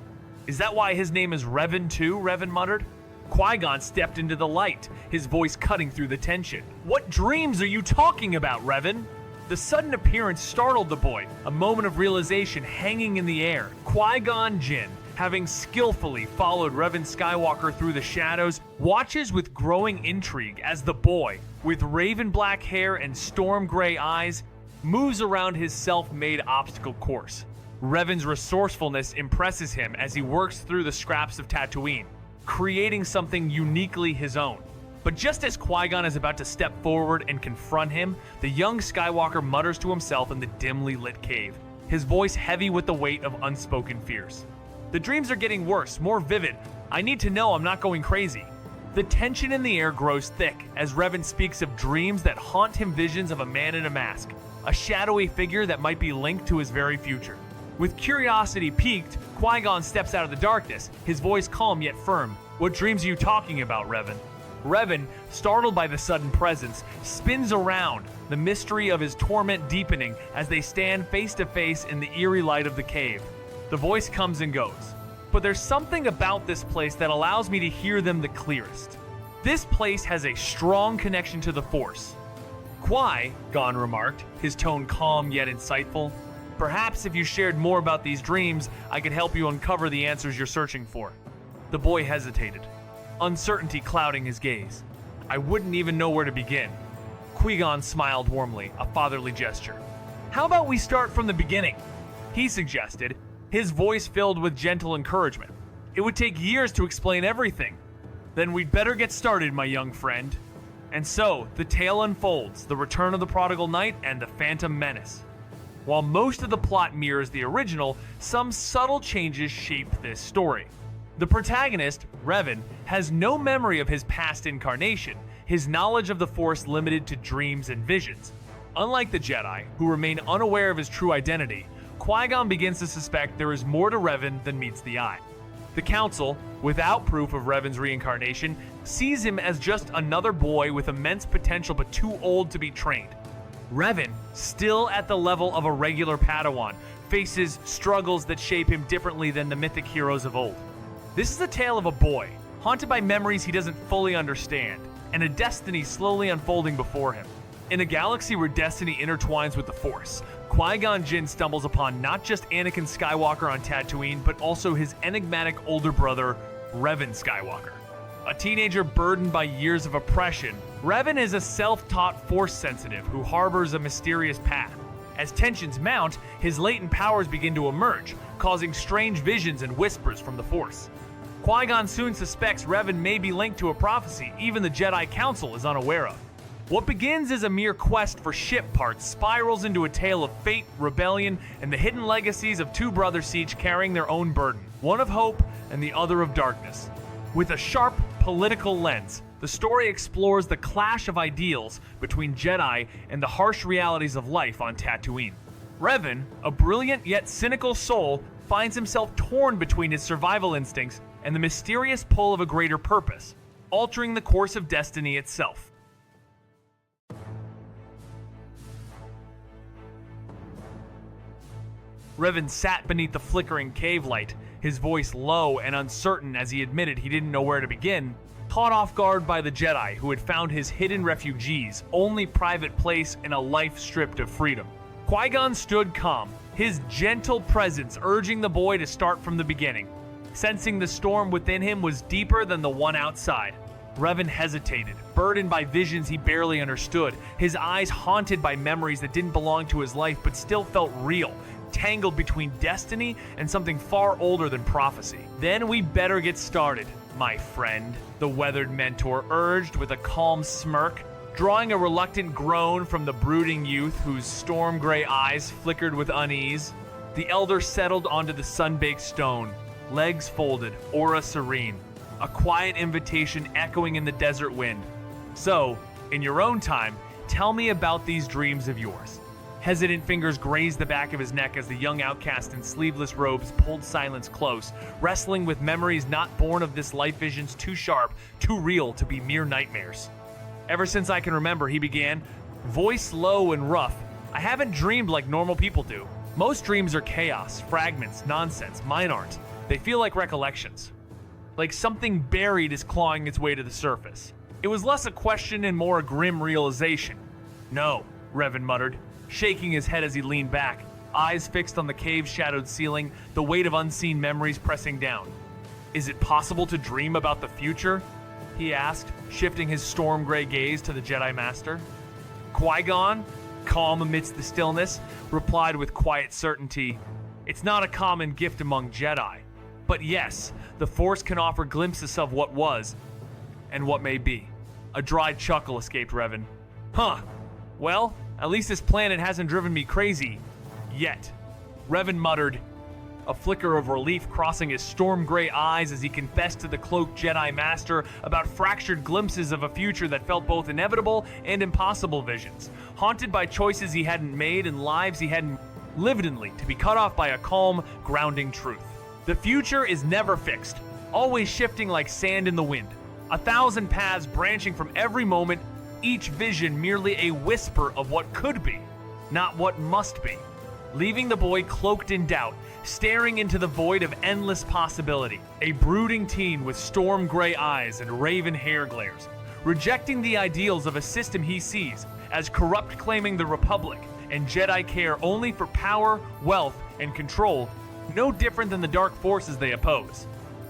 Is that why his name is Revan too?" Revan muttered. Qui-Gon stepped into the light, his voice cutting through the tension. "What dreams are you talking about, Revan?" The sudden appearance startled the boy, a moment of realization hanging in the air. Qui-Gon Jinn, having skillfully followed Revan Skywalker through the shadows, watches with growing intrigue as the boy, with raven black hair and storm gray eyes, moves around his self-made obstacle course. Revan's resourcefulness impresses him as he works through the scraps of Tatooine, creating something uniquely his own. But just as Qui-Gon is about to step forward and confront him, the young Skywalker mutters to himself in the dimly lit cave, his voice heavy with the weight of unspoken fears. "The dreams are getting worse, more vivid. I need to know I'm not going crazy." The tension in the air grows thick as Revan speaks of dreams that haunt him, visions of a man in a mask, a shadowy figure that might be linked to his very future. With curiosity piqued, Qui-Gon steps out of the darkness, his voice calm yet firm. "What dreams are you talking about, Revan?" Revan, startled by the sudden presence, spins around, the mystery of his torment deepening as they stand face to face in the eerie light of the cave. The voice comes and goes, but there's something about this place that allows me to hear them the clearest. This place has a strong connection to the Force. Qui-Gon remarked, his tone calm yet insightful. "Perhaps if you shared more about these dreams, I could help you uncover the answers you're searching for." The boy hesitated, uncertainty clouding his gaze. "I wouldn't even know where to begin." Qui-Gon smiled warmly, a fatherly gesture. "How about we start from the beginning?" he suggested, his voice filled with gentle encouragement. "It would take years to explain everything." "Then we'd better get started, my young friend." And so, the tale unfolds, the return of the Prodigal Knight and the Phantom Menace. While most of the plot mirrors the original, some subtle changes shape this story. The protagonist, Revan, has no memory of his past incarnation, his knowledge of the Force limited to dreams and visions. Unlike the Jedi, who remain unaware of his true identity, Qui-Gon begins to suspect there is more to Revan than meets the eye. The Council, without proof of Revan's reincarnation, sees him as just another boy with immense potential but too old to be trained. Revan, still at the level of a regular Padawan, faces struggles that shape him differently than the mythic heroes of old. This is a tale of a boy, haunted by memories he doesn't fully understand, and a destiny slowly unfolding before him. In a galaxy where destiny intertwines with the Force, Qui-Gon Jinn stumbles upon not just Anakin Skywalker on Tatooine, but also his enigmatic older brother, Revan Skywalker. A teenager burdened by years of oppression, Revan is a self-taught Force sensitive who harbors a mysterious path. As tensions mount, his latent powers begin to emerge, causing strange visions and whispers from the Force. Qui-Gon soon suspects Revan may be linked to a prophecy even the Jedi Council is unaware of. What begins as a mere quest for ship parts spirals into a tale of fate, rebellion, and the hidden legacies of two brothers each carrying their own burden, one of hope and the other of darkness. With a sharp political lens, the story explores the clash of ideals between Jedi and the harsh realities of life on Tatooine. Revan, a brilliant yet cynical soul, finds himself torn between his survival instincts and the mysterious pull of a greater purpose, altering the course of destiny itself. Revan sat beneath the flickering cave light, his voice low and uncertain as he admitted he didn't know where to begin, caught off guard by the Jedi who had found his hidden refugee's only private place in a life stripped of freedom. Qui-Gon stood calm, his gentle presence urging the boy to start from the beginning. Sensing the storm within him was deeper than the one outside, Revan hesitated, burdened by visions he barely understood, his eyes haunted by memories that didn't belong to his life but still felt real, tangled between destiny and something far older than prophecy. "Then we better get started, my friend," the weathered mentor urged with a calm smirk, drawing a reluctant groan from the brooding youth whose storm gray eyes flickered with unease. The elder settled onto the sun-baked stone, legs folded, aura serene, a quiet invitation echoing in the desert wind. "So, in your own time, tell me about these dreams of yours." Hesitant fingers grazed the back of his neck as the young outcast in sleeveless robes pulled silence close, wrestling with memories not born of this life visions too sharp, too real to be mere nightmares. "Ever since I can remember," he began, voice low and rough, "I haven't dreamed like normal people do. Most dreams are chaos, fragments, nonsense. Mine aren't. They feel like recollections. Like something buried is clawing its way to the surface." It was less a question and more a grim realization. "No," Revan muttered, shaking his head as he leaned back, eyes fixed on the cave-shadowed ceiling, the weight of unseen memories pressing down. "Is it possible to dream about the future?" he asked, shifting his storm-gray gaze to the Jedi Master. Qui-Gon, calm amidst the stillness, replied with quiet certainty, "It's not a common gift among Jedi. But yes, the Force can offer glimpses of what was, and what may be." A dry chuckle escaped Revan. "Huh. Well, at least this planet hasn't driven me crazy. Yet." Revan muttered, a flicker of relief crossing his storm-gray eyes as he confessed to the cloaked Jedi Master about fractured glimpses of a future that felt both inevitable and impossible visions, haunted by choices he hadn't made and lives he hadn't lived inly, to be cut off by a calm, grounding truth. The future is never fixed, always shifting like sand in the wind. 1,000 paths branching from every moment, each vision merely a whisper of what could be, not what must be. Leaving the boy cloaked in doubt, staring into the void of endless possibility, a brooding teen with storm-gray eyes and raven hair glares, rejecting the ideals of a system he sees as corrupt, claiming the Republic and Jedi care only for power, wealth, and control, no different than the dark forces they oppose.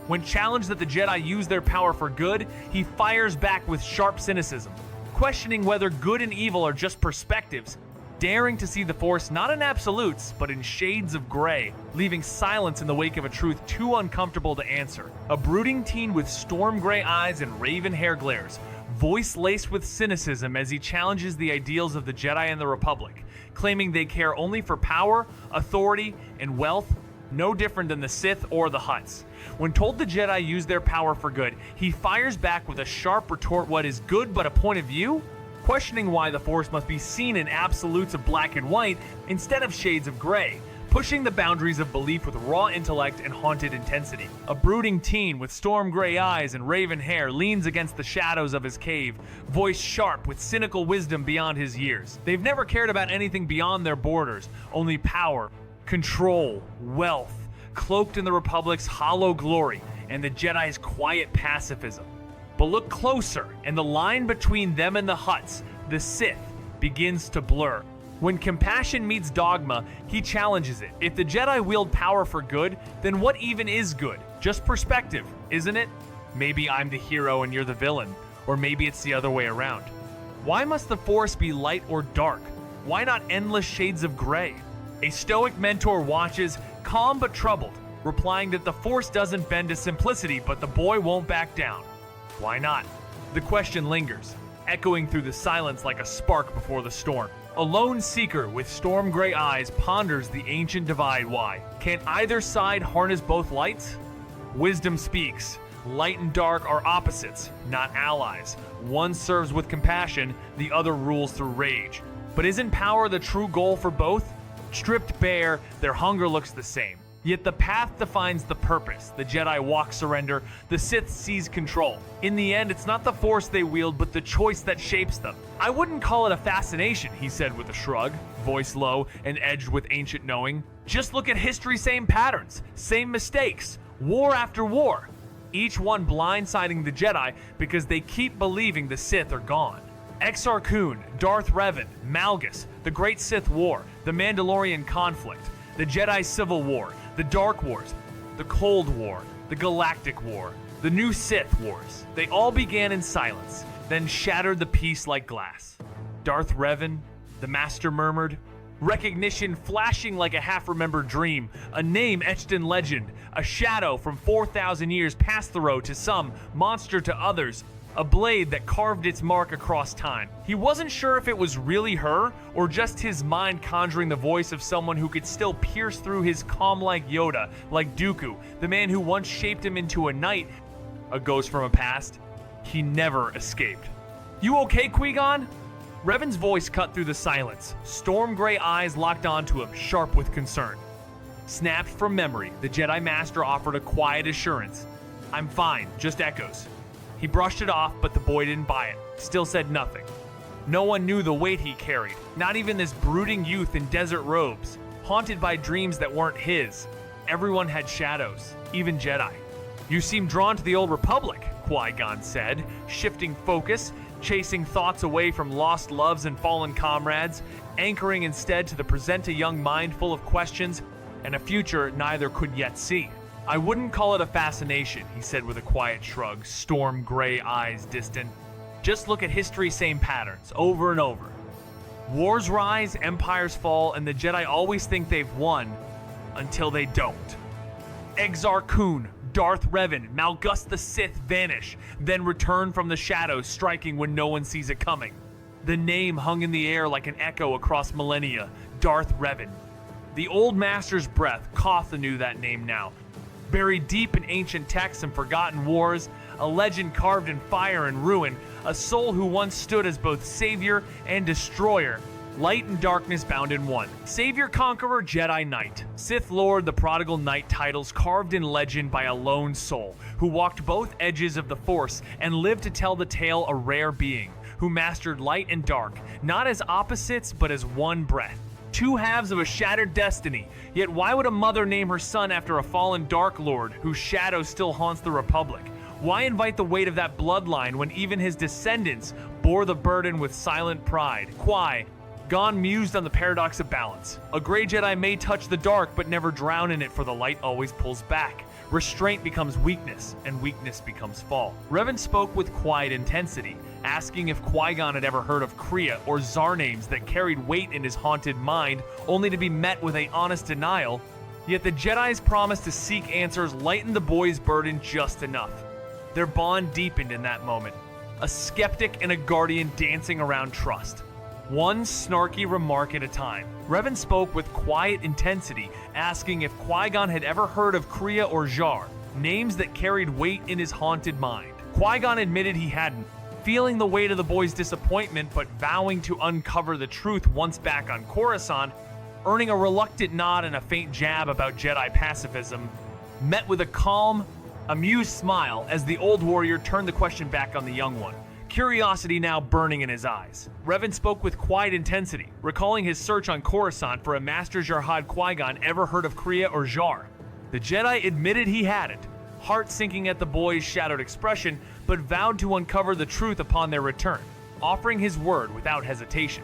When challenged that the Jedi use their power for good, he fires back with sharp cynicism, questioning whether good and evil are just perspectives, daring to see the Force not in absolutes, but in shades of gray, leaving silence in the wake of a truth too uncomfortable to answer. A brooding teen with storm-gray eyes and raven hair glares, voice laced with cynicism as he challenges the ideals of the Jedi and the Republic, claiming they care only for power, authority, and wealth, no different than the Sith or the Hutts. When told the Jedi use their power for good, he fires back with a sharp retort. What is good but a point of view? questioning why the Force must be seen in absolutes of black and white instead of shades of gray, pushing the boundaries of belief with raw intellect and haunted intensity. A brooding teen with storm gray eyes and raven hair leans against the shadows of his cave, voice sharp with cynical wisdom beyond his years. They've never cared about anything beyond their borders, only power, control, wealth, cloaked in the Republic's hollow glory and the Jedi's quiet pacifism. But look closer, and the line between them and the Hutts, the Sith, begins to blur. When compassion meets dogma, he challenges it. If the Jedi wield power for good, then what even is good? Just perspective, isn't it? Maybe I'm the hero and you're the villain, or maybe it's the other way around. Why must the Force be light or dark? Why not endless shades of gray? A stoic mentor watches, calm but troubled, replying that the Force doesn't bend to simplicity, but the boy won't back down. Why not? The question lingers, echoing through the silence like a spark before the storm. A lone seeker with storm gray eyes ponders the ancient divide. Why? Can either side harness both lights? Wisdom speaks. Light and dark are opposites, not allies. One serves with compassion, the other rules through rage. But isn't power the true goal for both? Stripped bare, their hunger looks the same. Yet the path defines the purpose. The Jedi walk surrender, the Sith seize control. In the end, it's not the Force they wield, but the choice that shapes them. I wouldn't call it a fascination, he said with a shrug, voice low and edged with ancient knowing. Just look at history's same patterns, same mistakes, war after war. Each one blindsiding the Jedi because they keep believing the Sith are gone. Exar Kun, Darth Revan, Malgus, the Great Sith War, the Mandalorian conflict, the Jedi Civil War, the Dark Wars, the Cold War, the Galactic War, the New Sith Wars. They all began in silence, then shattered the peace like glass. Darth Revan, the Master murmured, recognition flashing like a half-remembered dream, a name etched in legend, a shadow from 4,000 years past the road to some, monster to others, a blade that carved its mark across time. He wasn't sure if it was really her, or just his mind conjuring the voice of someone who could still pierce through his calm like Yoda, like Dooku, the man who once shaped him into a knight, a ghost from a past he never escaped. You okay, Qui-Gon? Revan's voice cut through the silence, storm gray eyes locked onto him, sharp with concern. Snapped from memory, the Jedi Master offered a quiet assurance. I'm fine, just echoes. He brushed it off, but the boy didn't buy it, still said nothing. No one knew the weight he carried, not even this brooding youth in desert robes, haunted by dreams that weren't his. Everyone had shadows, even Jedi. You seem drawn to the old Republic, Qui-Gon said, shifting focus, chasing thoughts away from lost loves and fallen comrades, anchoring instead to the present a young mind full of questions and a future neither could yet see. I wouldn't call it a fascination, he said with a quiet shrug, storm gray eyes distant. Just look at history's same patterns, over and over. Wars rise, empires fall, and the Jedi always think they've won, until they don't. Exar Kun, Darth Revan, Malgus the Sith vanish, then return from the shadows, striking when no one sees it coming. The name hung in the air like an echo across millennia, Darth Revan. The old master's breath, Kotha knew that name now. Buried deep in ancient texts and forgotten wars, a legend carved in fire and ruin, a soul who once stood as both savior and destroyer, light and darkness bound in one. Savior Conqueror, Jedi Knight, Sith Lord, the Prodigal Knight titles carved in legend by a lone soul, who walked both edges of the Force and lived to tell the tale a rare being, who mastered light and dark, not as opposites but as one breath. Two halves of a shattered destiny, yet why would a mother name her son after a fallen Dark Lord whose shadow still haunts the Republic? Why invite the weight of that bloodline when even his descendants bore the burden with silent pride? Qui-Gon mused on the paradox of balance. A gray Jedi may touch the dark but never drown in it, for the light always pulls back. Restraint becomes weakness, and weakness becomes fall. Revan spoke with quiet intensity, asking if Qui-Gon had ever heard of Kriya or Tsar names that carried weight in his haunted mind, only to be met with an honest denial. Yet the Jedi's promise to seek answers lightened the boy's burden just enough. Their bond deepened in that moment, a skeptic and a guardian dancing around trust. One snarky remark at a time. Revan spoke with quiet intensity, asking if Qui-Gon had ever heard of Kriya or Jar, names that carried weight in his haunted mind. Qui-Gon admitted he hadn't, Feeling the weight of the boy's disappointment, but vowing to uncover the truth once back on Coruscant, earning a reluctant nod and a faint jab about Jedi pacifism, met with a calm, amused smile as the old warrior turned the question back on the young one, curiosity now burning in his eyes. Revan spoke with quiet intensity, recalling his search on Coruscant for a Master Jarhad Qui-Gon ever heard of Kriya or Jar. The Jedi admitted he hadn't, heart sinking at the boy's shadowed expression, but vowed to uncover the truth upon their return, offering his word without hesitation.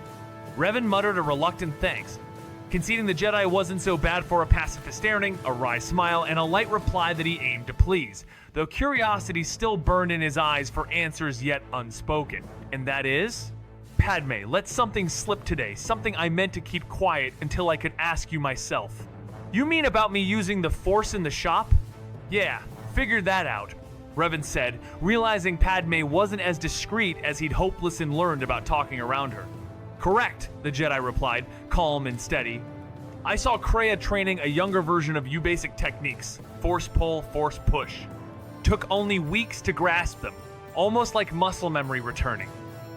Revan muttered a reluctant thanks, conceding the Jedi wasn't so bad for a pacifist earning, a wry smile, and a light reply that he aimed to please, though curiosity still burned in his eyes for answers yet unspoken. And that is? Padme, let something slip today, something I meant to keep quiet until I could ask you myself. You mean about me using the Force in the shop? Yeah, figured that out, Revan said, realizing Padme wasn't as discreet as he'd hopeless and learned about talking around her. Correct, the Jedi replied, calm and steady. I saw Kreia training a younger version of you basic techniques, force pull, force push. Took only weeks to grasp them, almost like muscle memory returning,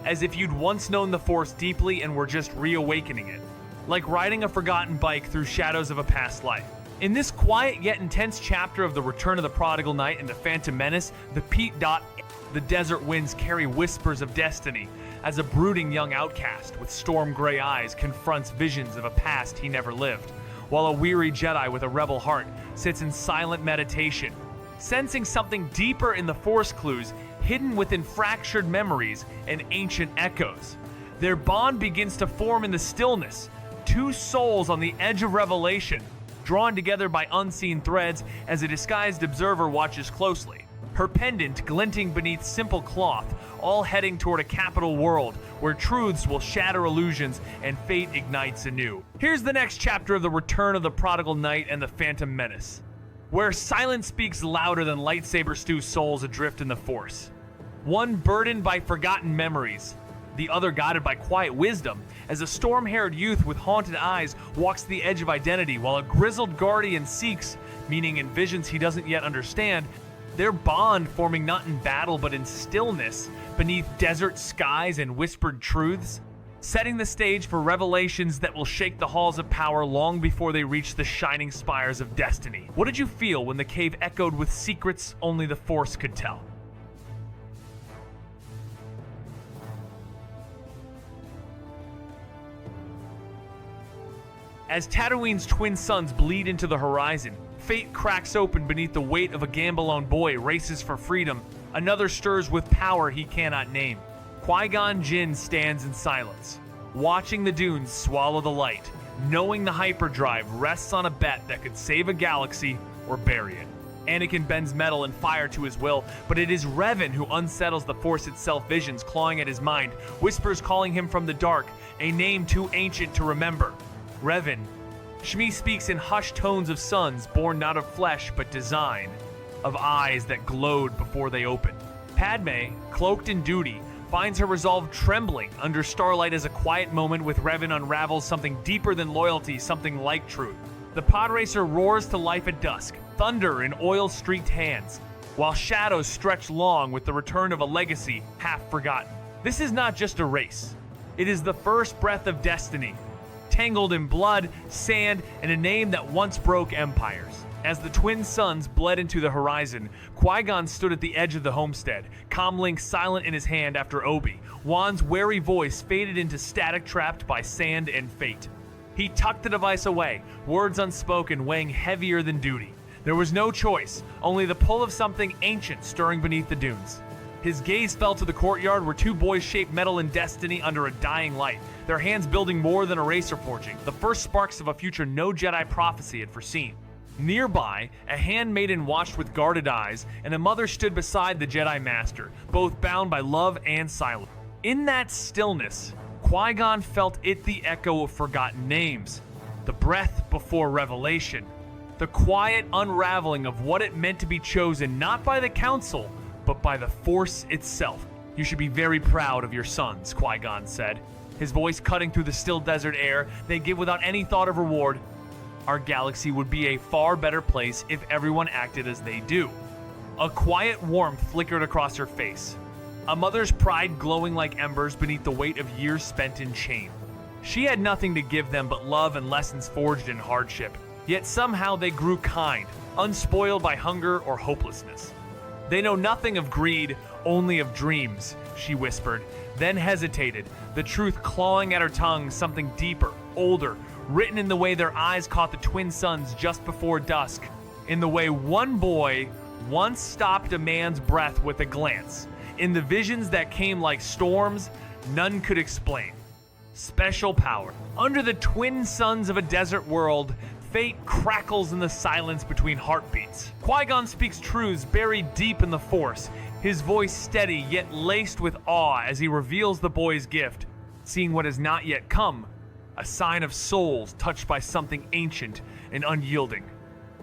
as if you'd once known the Force deeply and were just reawakening it, like riding a forgotten bike through shadows of a past life. In this quiet yet intense chapter of the Return of the Prodigal Knight and the Phantom Menace, the desert winds carry whispers of destiny, as a brooding young outcast with storm-gray eyes confronts visions of a past he never lived, while a weary Jedi with a rebel heart sits in silent meditation, sensing something deeper in the Force clues hidden within fractured memories and ancient echoes. Their bond begins to form in the stillness, two souls on the edge of revelation, drawn together by unseen threads as a disguised observer watches closely, her pendant glinting beneath simple cloth, all heading toward a capital world where truths will shatter illusions and fate ignites anew. Here's the next chapter of the Return of the Prodigal Knight and the Phantom Menace, where silence speaks louder than lightsaber stew souls adrift in the Force. One burdened by forgotten memories, the other guided by quiet wisdom, as a storm-haired youth with haunted eyes walks the edge of identity while a grizzled guardian seeks meaning in visions he doesn't yet understand, their bond forming not in battle but in stillness beneath desert skies and whispered truths, setting the stage for revelations that will shake the halls of power long before they reach the shining spires of destiny. What did you feel when the cave echoed with secrets only the Force could tell? As Tatooine's twin suns bleed into the horizon, fate cracks open beneath the weight of a Gambalone boy races for freedom. Another stirs with power he cannot name. Qui-Gon Jinn stands in silence, watching the dunes swallow the light, knowing the hyperdrive rests on a bet that could save a galaxy or bury it. Anakin bends metal and fire to his will, but it is Revan who unsettles the Force itself, visions clawing at his mind, whispers calling him from the dark, a name too ancient to remember. Revan. Shmi speaks in hushed tones of sons born not of flesh but design, of eyes that glowed before they opened. Padme, cloaked in duty, finds her resolve trembling under starlight as a quiet moment with Revan unravels something deeper than loyalty, something like truth. The pod racer roars to life at dusk, thunder in oil-streaked hands, while shadows stretch long with the return of a legacy half forgotten. This is not just a race. It is the first breath of destiny, tangled in blood, sand, and a name that once broke empires. As the twin suns bled into the horizon, Qui-Gon stood at the edge of the homestead, comlink silent in his hand after Obi. Wan's wary voice faded into static trapped by sand and fate. He tucked the device away, words unspoken weighing heavier than duty. There was no choice, only the pull of something ancient stirring beneath the dunes. His gaze fell to the courtyard where two boys shaped metal in destiny under a dying light, their hands building more than a racer forging, the first sparks of a future no Jedi prophecy had foreseen. Nearby, a handmaiden watched with guarded eyes, and a mother stood beside the Jedi Master, both bound by love and silence. In that stillness, Qui-Gon felt it the echo of forgotten names, the breath before revelation, the quiet unraveling of what it meant to be chosen not by the Council, but by the Force itself. You should be very proud of your sons, Qui-Gon said, his voice cutting through the still desert air. They give without any thought of reward. Our galaxy would be a far better place if everyone acted as they do. A quiet warmth flickered across her face. a mother's pride glowing like embers beneath the weight of years spent in chain. She had nothing to give them but love and lessons forged in hardship, yet somehow they grew kind, unspoiled by hunger or hopelessness. They know nothing of greed, only of dreams, she whispered, then hesitated, the truth clawing at her tongue, something deeper, older, written in the way their eyes caught the twin suns just before dusk, in the way one boy once stopped a man's breath with a glance, in the visions that came like storms none could explain. Special power. Under the twin suns of a desert world, fate crackles in the silence between heartbeats. Qui-Gon speaks truths buried deep in the Force, his voice steady yet laced with awe as he reveals the boy's gift, seeing what has not yet come, a sign of souls touched by something ancient and unyielding.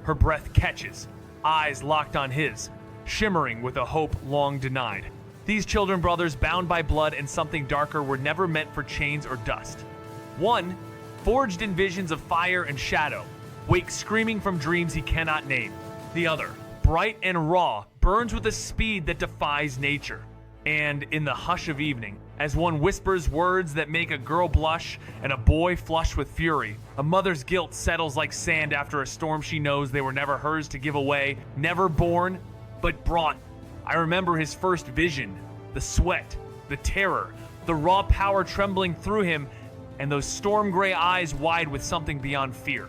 Her breath catches, eyes locked on his, shimmering with a hope long denied. These children brothers bound by blood and something darker were never meant for chains or dust. One, forged in visions of fire and shadow, wakes screaming from dreams he cannot name. The other, bright and raw, burns with a speed that defies nature. And in the hush of evening, as one whispers words that make a girl blush and a boy flush with fury, a mother's guilt settles like sand after a storm she knows they were never hers to give away, never born, but brought. I remember his first vision, the sweat, the terror, the raw power trembling through him, and those storm gray eyes wide with something beyond fear.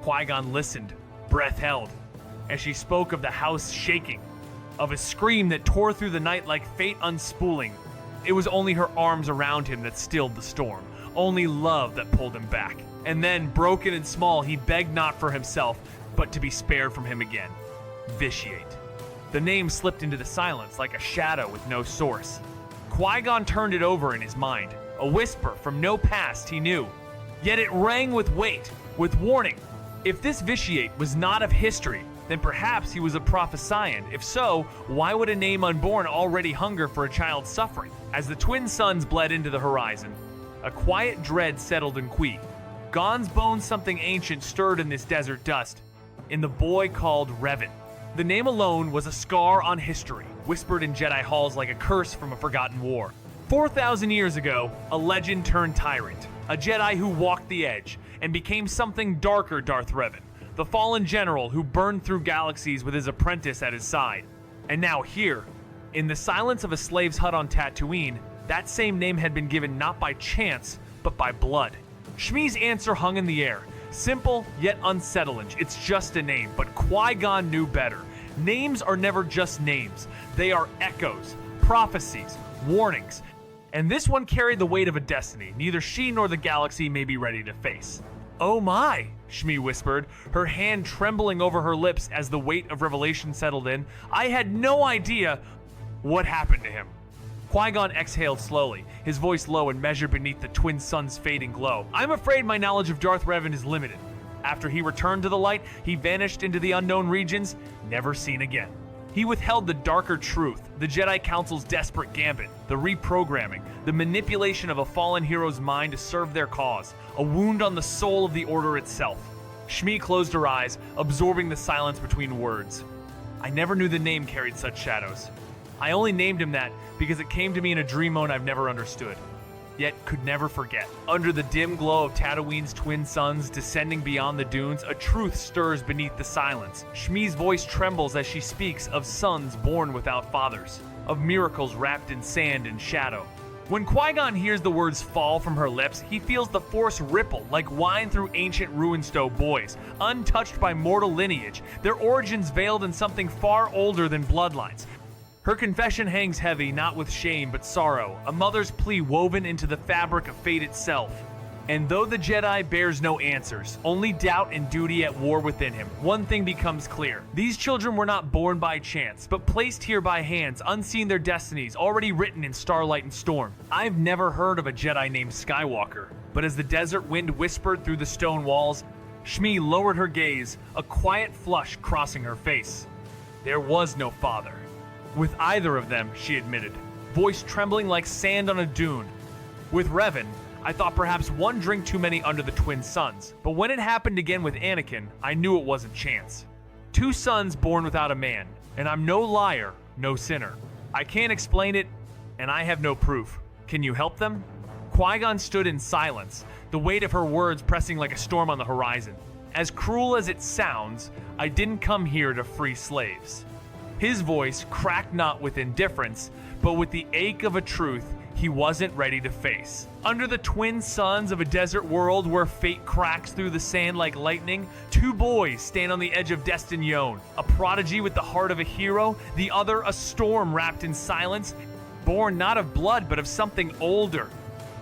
Qui-Gon listened, breath held, as she spoke of the house shaking, of a scream that tore through the night like fate unspooling. It was only her arms around him that stilled the storm, only love that pulled him back. And then, broken and small, he begged not for himself, but to be spared from him again. Vitiate. The name slipped into the silence like a shadow with no source. Qui-Gon turned it over in his mind, a whisper from no past he knew. Yet it rang with weight, with warning. If this vitiate was not of history, then perhaps he was a prophesiant. If so, why would a name unborn already hunger for a child's suffering? As the twin suns bled into the horizon, a quiet dread settled in Qui. Gon's bones something ancient stirred in this desert dust, in the boy called Revan. The name alone was a scar on history, whispered in Jedi halls like a curse from a forgotten war. 4,000 years ago, a legend turned tyrant, a Jedi who walked the edge, and became something darker Darth Revan, the fallen general who burned through galaxies with his apprentice at his side. And now here, in the silence of a slave's hut on Tatooine, that same name had been given not by chance, but by blood. Shmi's answer hung in the air, simple yet unsettling. It's just a name, but Qui-Gon knew better. Names are never just names. They are echoes, prophecies, warnings. And this one carried the weight of a destiny neither she nor the galaxy may be ready to face. "Oh my," Shmi whispered, her hand trembling over her lips as the weight of revelation settled in. "I had no idea what happened to him." Qui-Gon exhaled slowly, his voice low and measured beneath the twin sun's fading glow. "I'm afraid my knowledge of Darth Revan is limited. After he returned to the light, he vanished into the unknown regions, never seen again. He withheld the darker truth, the Jedi Council's desperate gambit, the reprogramming, the manipulation of a fallen hero's mind to serve their cause, a wound on the soul of the Order itself." Shmi closed her eyes, absorbing the silence between words. "I never knew the name carried such shadows. I only named him that because it came to me in a dream mode I've never understood, yet could never forget. Under the dim glow of Tatooine's twin suns descending beyond the dunes, a truth stirs beneath the silence. Shmi's voice trembles as she speaks of sons born without fathers, of miracles wrapped in sand and shadow. When Qui-Gon hears the words fall from her lips, he feels the Force ripple like wine through ancient ruin-stone boys, untouched by mortal lineage, their origins veiled in something far older than bloodlines. Her confession hangs heavy, not with shame but sorrow, a mother's plea woven into the fabric of fate itself. And though the Jedi bears no answers, only doubt and duty at war within him, one thing becomes clear. These children were not born by chance, but placed here by hands, unseen their destinies, already written in starlight and storm. I've never heard of a Jedi named Skywalker, but as the desert wind whispered through the stone walls, Shmi lowered her gaze, a quiet flush crossing her face. There was no father. With either of them, she admitted, voice trembling like sand on a dune. With Revan, I thought perhaps one drink too many under the twin suns, but when it happened again with Anakin, I knew it wasn't chance. 2 sons born without a man, and I'm no liar, no sinner. I can't explain it, and I have no proof. Can you help them?" Qui-Gon stood in silence, the weight of her words pressing like a storm on the horizon. "As cruel as it sounds, I didn't come here to free slaves." His voice cracked not with indifference, but with the ache of a truth he wasn't ready to face. Under the twin suns of a desert world where fate cracks through the sand like lightning, two boys stand on the edge of Destinion, a prodigy with the heart of a hero, the other a storm wrapped in silence, born not of blood but of something older,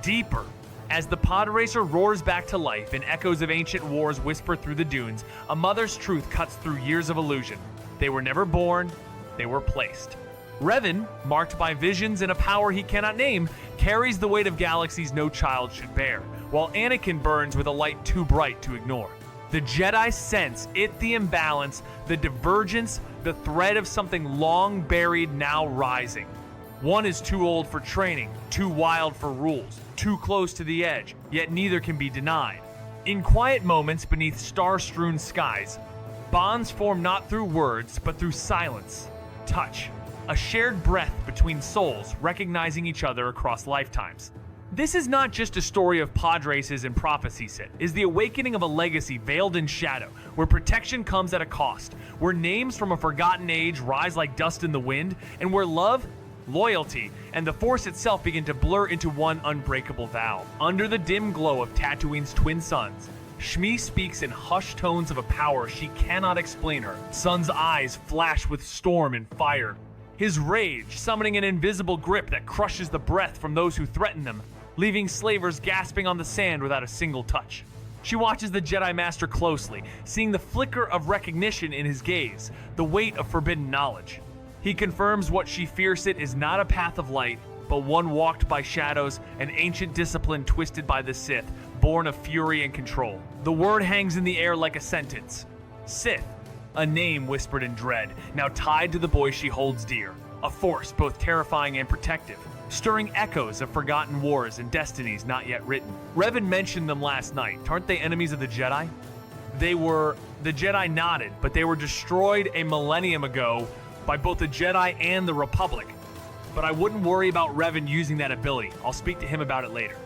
deeper. As the pod racer roars back to life and echoes of ancient wars whisper through the dunes, a mother's truth cuts through years of illusion. They were never born, they were placed. Revan, marked by visions and a power he cannot name, carries the weight of galaxies no child should bear, while Anakin burns with a light too bright to ignore. The Jedi sense the imbalance, the divergence, the thread of something long buried now rising. One is too old for training, too wild for rules, too close to the edge, yet neither can be denied. In quiet moments beneath star-strewn skies, bonds form not through words, but through silence, touch, a shared breath between souls recognizing each other across lifetimes. This is not just a story of pod races and prophecy, Sid. It is the awakening of a legacy veiled in shadow, where protection comes at a cost, where names from a forgotten age rise like dust in the wind, and where love, loyalty, and the Force itself begin to blur into one unbreakable vow. Under the dim glow of Tatooine's twin suns, Shmi speaks in hushed tones of a power she cannot explain her. Sun's eyes flash with storm and fire, his rage summoning an invisible grip that crushes the breath from those who threaten them, leaving slavers gasping on the sand without a single touch. She watches the Jedi Master closely, seeing the flicker of recognition in his gaze, the weight of forbidden knowledge. He confirms what she fears it is not a path of light, but one walked by shadows, an ancient discipline twisted by the Sith, born of fury and control. The word hangs in the air like a sentence. Sith. A name whispered in dread, now tied to the boy she holds dear. A force both terrifying and protective, stirring echoes of forgotten wars and destinies not yet written. Revan mentioned them last night. Aren't they enemies of the Jedi? The Jedi nodded, but they were destroyed a millennium ago by both the Jedi and the Republic. But I wouldn't worry about Revan using that ability. I'll speak to him about it later.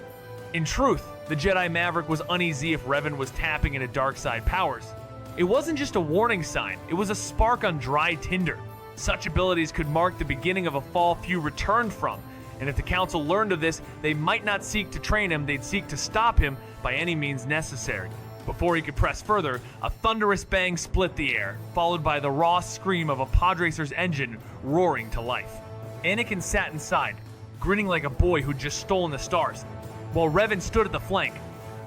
In truth, the Jedi Maverick was uneasy if Revan was tapping into dark side powers. It wasn't just a warning sign, it was a spark on dry tinder. Such abilities could mark the beginning of a fall few returned from, and if the Council learned of this, they might not seek to train him, they'd seek to stop him by any means necessary. Before he could press further, a thunderous bang split the air, followed by the raw scream of a pod racer's engine roaring to life. Anakin sat inside, grinning like a boy who'd just stolen the stars, while Revan stood at the flank,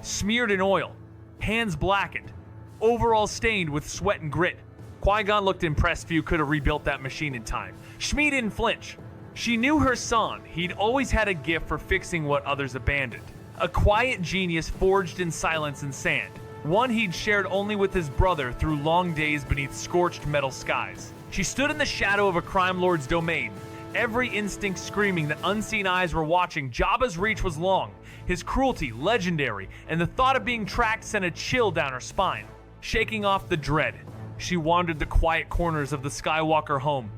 smeared in oil, hands blackened, overall stained with sweat and grit. Qui-Gon looked impressed few could have rebuilt that machine in time. Shmi didn't flinch. She knew her son. He'd always had a gift for fixing what others abandoned. A quiet genius forged in silence and sand. One he'd shared only with his brother through long days beneath scorched metal skies. She stood in the shadow of a crime lord's domain, every instinct screaming that unseen eyes were watching. Jabba's reach was long, his cruelty legendary, and the thought of being tracked sent a chill down her spine. Shaking off the dread, she wandered the quiet corners of the Skywalker home,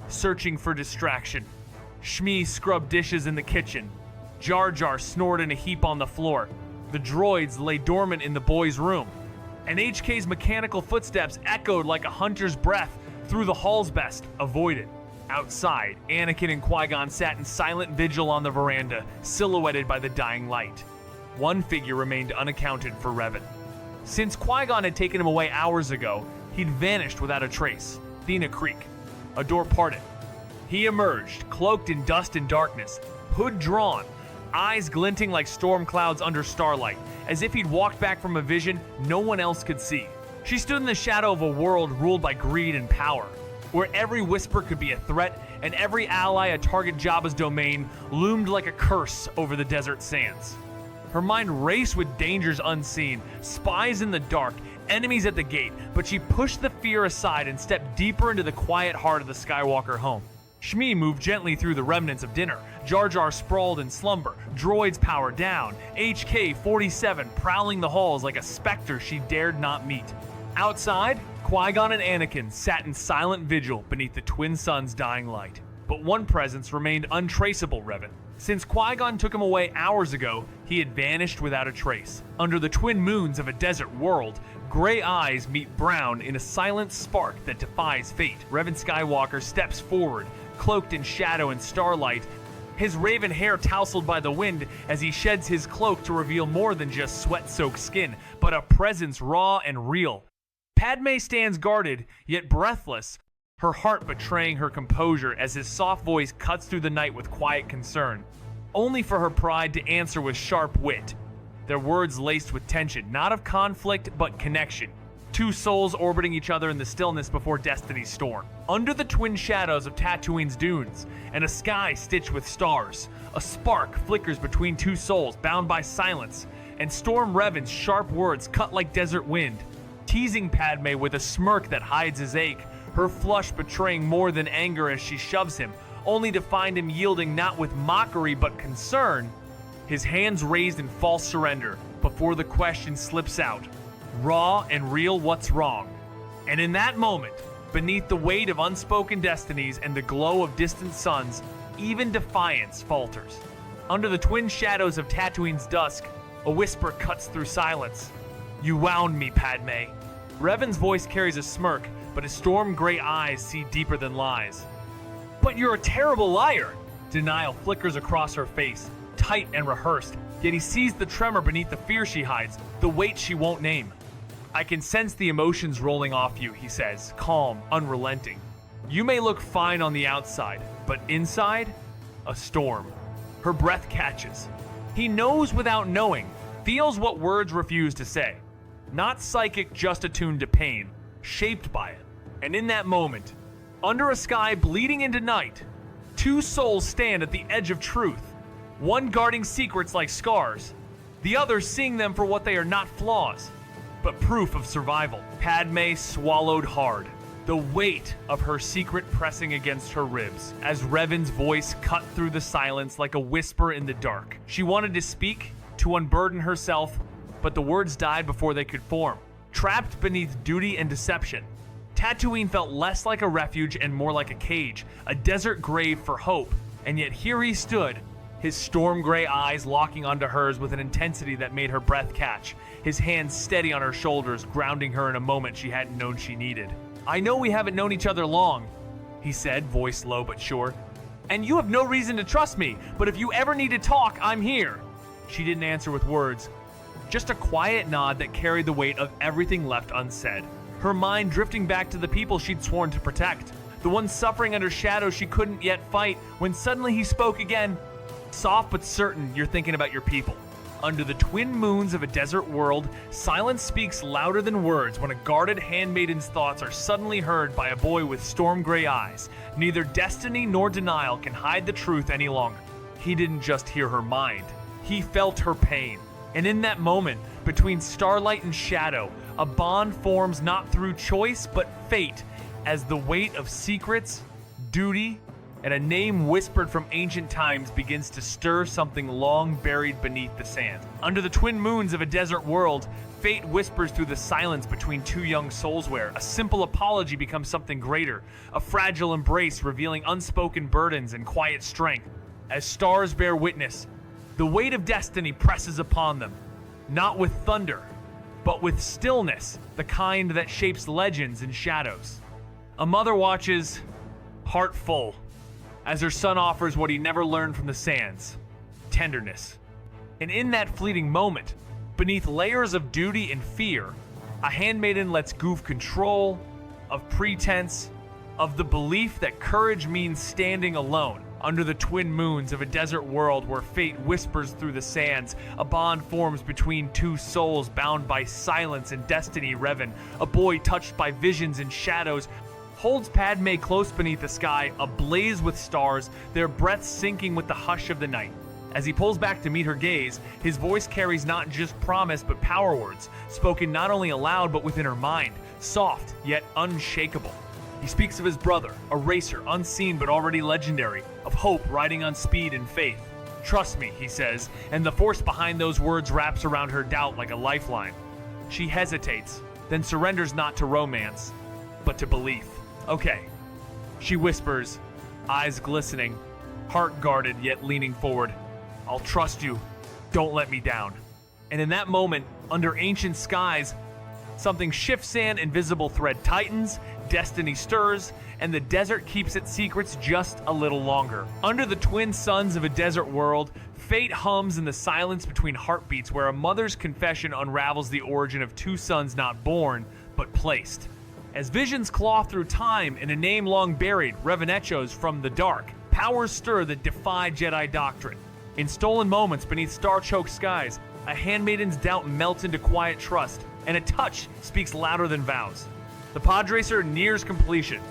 searching for distraction. Shmi scrubbed dishes in the kitchen. Jar Jar snored in a heap on the floor. The droids lay dormant in the boys' room. And HK's mechanical footsteps echoed like a hunter's breath through the hall's best avoided. Outside, Anakin and Qui-Gon sat in silent vigil on the veranda, silhouetted by the dying light. One figure remained unaccounted for Revan. Since Qui-Gon had taken him away hours ago, he'd vanished without a trace. Thena Creek. A door parted. He emerged, cloaked in dust and darkness, hood drawn, eyes glinting like storm clouds under starlight, as if he'd walked back from a vision no one else could see. She stood in the shadow of a world ruled by greed and power, where every whisper could be a threat and every ally a target. Jabba's domain loomed like a curse over the desert sands. Her mind raced with dangers unseen, spies in the dark, enemies at the gate, but she pushed the fear aside and stepped deeper into the quiet heart of the Skywalker home. Shmi moved gently through the remnants of dinner. Jar Jar sprawled in slumber, droids powered down, HK-47 prowling the halls like a specter she dared not meet. Outside, Qui-Gon and Anakin sat in silent vigil beneath the twin suns' dying light. but one presence remained untraceable, Revan. Since Qui-Gon took him away hours ago, he had vanished without a trace. Under the twin moons of a desert world, gray eyes meet brown in a silent spark that defies fate. Revan Skywalker steps forward, cloaked in shadow and starlight, his raven hair tousled by the wind as he sheds his cloak to reveal more than just sweat-soaked skin, but a presence raw and real. Padme stands guarded, yet breathless, her heart betraying her composure as his soft voice cuts through the night with quiet concern, only for her pride to answer with sharp wit. Their words laced with tension, not of conflict, but connection. Two souls orbiting each other in the stillness before destiny's storm. Under the twin shadows of Tatooine's dunes, and a sky stitched with stars, a spark flickers between two souls bound by silence, and Storm Revan's sharp words cut like desert wind, teasing Padme with a smirk that hides his ache, her flush betraying more than anger as she shoves him, only to find him yielding not with mockery but concern, his hands raised in false surrender before the question slips out. Raw and real, what's wrong? And in that moment, beneath the weight of unspoken destinies and the glow of distant suns, even defiance falters. Under the twin shadows of Tatooine's dusk, a whisper cuts through silence. You wound me, Padme. Revan's voice carries a smirk, but his storm-gray eyes see deeper than lies. But you're a terrible liar! Denial flickers across her face, tight and rehearsed, yet he sees the tremor beneath the fear she hides, the weight she won't name. I can sense the emotions rolling off you, he says, calm, unrelenting. You may look fine on the outside, but inside, a storm. Her breath catches. He knows without knowing, feels what words refuse to say. Not psychic, just attuned to pain, shaped by it. And in that moment, under a sky bleeding into night, two souls stand at the edge of truth. One guarding secrets like scars, the other seeing them for what they are, not flaws, but proof of survival. Padme swallowed hard, the weight of her secret pressing against her ribs, as Revan's voice cut through the silence like a whisper in the dark. She wanted to speak, to unburden herself, but the words died before they could form. Trapped beneath duty and deception, Tatooine felt less like a refuge and more like a cage, a desert grave for hope, and yet here he stood, his storm-gray eyes locking onto hers with an intensity that made her breath catch, his hands steady on her shoulders, grounding her in a moment she hadn't known she needed. I know we haven't known each other long, he said, voice low but sure, and you have no reason to trust me, but if you ever need to talk, I'm here. She didn't answer with words, just a quiet nod that carried the weight of everything left unsaid. Her mind drifting back to the people she'd sworn to protect, the ones suffering under shadows she couldn't yet fight, when suddenly he spoke again. Soft but certain, you're thinking about your people. Under the twin moons of a desert world, silence speaks louder than words when a guarded handmaiden's thoughts are suddenly heard by a boy with storm-gray eyes. Neither destiny nor denial can hide the truth any longer. He didn't just hear her mind, he felt her pain. And in that moment, between starlight and shadow, a bond forms not through choice but fate, as the weight of secrets, duty, and a name whispered from ancient times begins to stir something long buried beneath the sand. Under the twin moons of a desert world, fate whispers through the silence between two young souls where a simple apology becomes something greater, a fragile embrace revealing unspoken burdens and quiet strength. As stars bear witness, the weight of destiny presses upon them, not with thunder, but with stillness, the kind that shapes legends in shadows. A mother watches, heart full, as her son offers what he never learned from the sands, tenderness. And in that fleeting moment, beneath layers of duty and fear, a handmaiden lets go of control, of pretense, of the belief that courage means standing alone. Under the twin moons of a desert world where fate whispers through the sands, a bond forms between two souls bound by silence and destiny. Revan, a boy touched by visions and shadows, holds Padme close beneath the sky, ablaze with stars, their breaths sinking with the hush of the night. As he pulls back to meet her gaze, his voice carries not just promise but power words, spoken not only aloud but within her mind, soft yet unshakable. He speaks of his brother, a racer unseen but already legendary, of hope riding on speed and faith. Trust me, he says, and the force behind those words wraps around her doubt like a lifeline. She hesitates, then surrenders not to romance, but to belief. Okay, she whispers, eyes glistening, heart guarded yet leaning forward. "I'll trust you. Don't let me down." And in that moment, under ancient skies, something shifts. An invisible thread tightens, destiny stirs, and the desert keeps its secrets just a little longer. Under the twin suns of a desert world, fate hums in the silence between heartbeats, where a mother's confession unravels the origin of two sons not born, but placed. As visions claw through time and a name long buried, Revan echoes from the dark, powers stir that defy Jedi doctrine. In stolen moments beneath star-choked skies, a handmaiden's doubt melts into quiet trust, and a touch speaks louder than vows. The pod racer nears completion.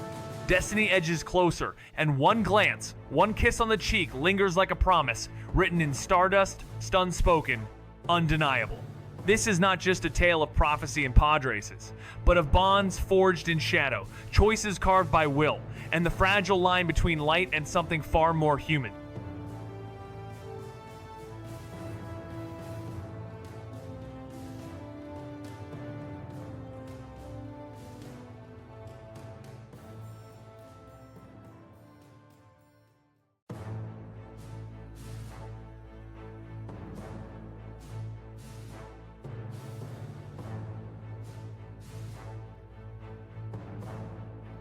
Destiny edges closer, and one glance, one kiss on the cheek lingers like a promise, written in stardust, unspoken, undeniable. This is not just a tale of prophecy and pod races, but of bonds forged in shadow, choices carved by will, and the fragile line between light and something far more human.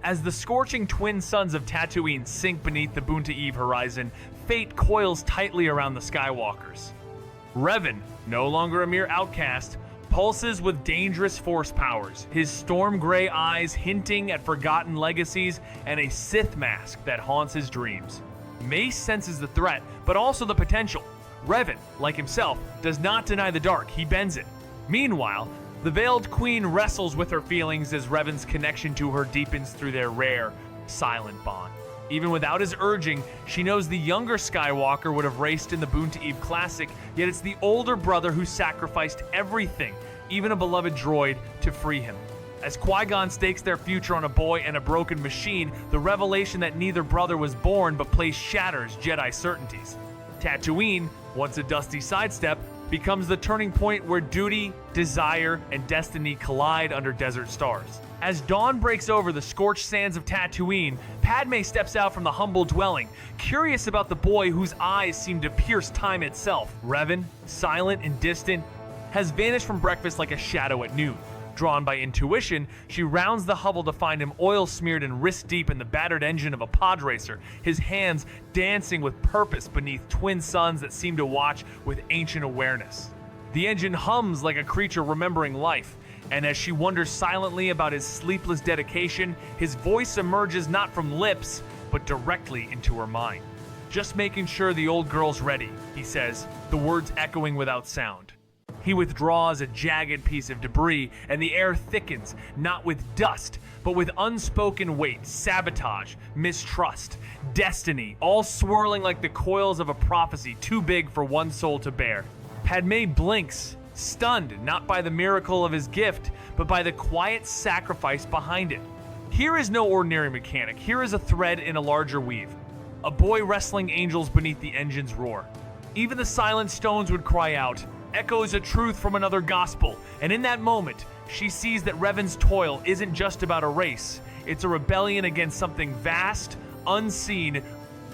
As the scorching twin suns of Tatooine sink beneath the Boonta Eve horizon, fate coils tightly around the Skywalkers. Revan, no longer a mere outcast, pulses with dangerous force powers, his storm gray eyes hinting at forgotten legacies and a Sith mask that haunts his dreams. Mace senses the threat, but also the potential. Revan, like himself, does not deny the dark, he bends it. Meanwhile, the Veiled Queen wrestles with her feelings as Revan's connection to her deepens through their rare, silent bond. Even without his urging, she knows the younger Skywalker would have raced in the Boonta Eve Classic, yet it's the older brother who sacrificed everything, even a beloved droid, to free him. As Qui-Gon stakes their future on a boy and a broken machine, the revelation that neither brother was born but placed shatters Jedi certainties. Tatooine, once a dusty sidestep, becomes the turning point where duty, desire, and destiny collide under desert stars. As dawn breaks over the scorched sands of Tatooine, Padme steps out from the humble dwelling, curious about the boy whose eyes seem to pierce time itself. Revan, silent and distant, has vanished from breakfast like a shadow at noon. Drawn by intuition, she rounds the hovel to find him oil-smeared and wrist-deep in the battered engine of a pod racer, his hands dancing with purpose beneath twin suns that seem to watch with ancient awareness. The engine hums like a creature remembering life, and as she wonders silently about his sleepless dedication, his voice emerges not from lips, but directly into her mind. "Just making sure the old girl's ready," he says, the words echoing without sound. He withdraws a jagged piece of debris, and the air thickens, not with dust, but with unspoken weight, sabotage, mistrust, destiny, all swirling like the coils of a prophecy too big for one soul to bear. Padme blinks, stunned not by the miracle of his gift, but by the quiet sacrifice behind it. Here is no ordinary mechanic. Here is a thread in a larger weave. A boy wrestling angels beneath the engine's roar. Even the silent stones would cry out, echoes a truth from another gospel, and in that moment, she sees that Revan's toil isn't just about a race. It's a rebellion against something vast, unseen,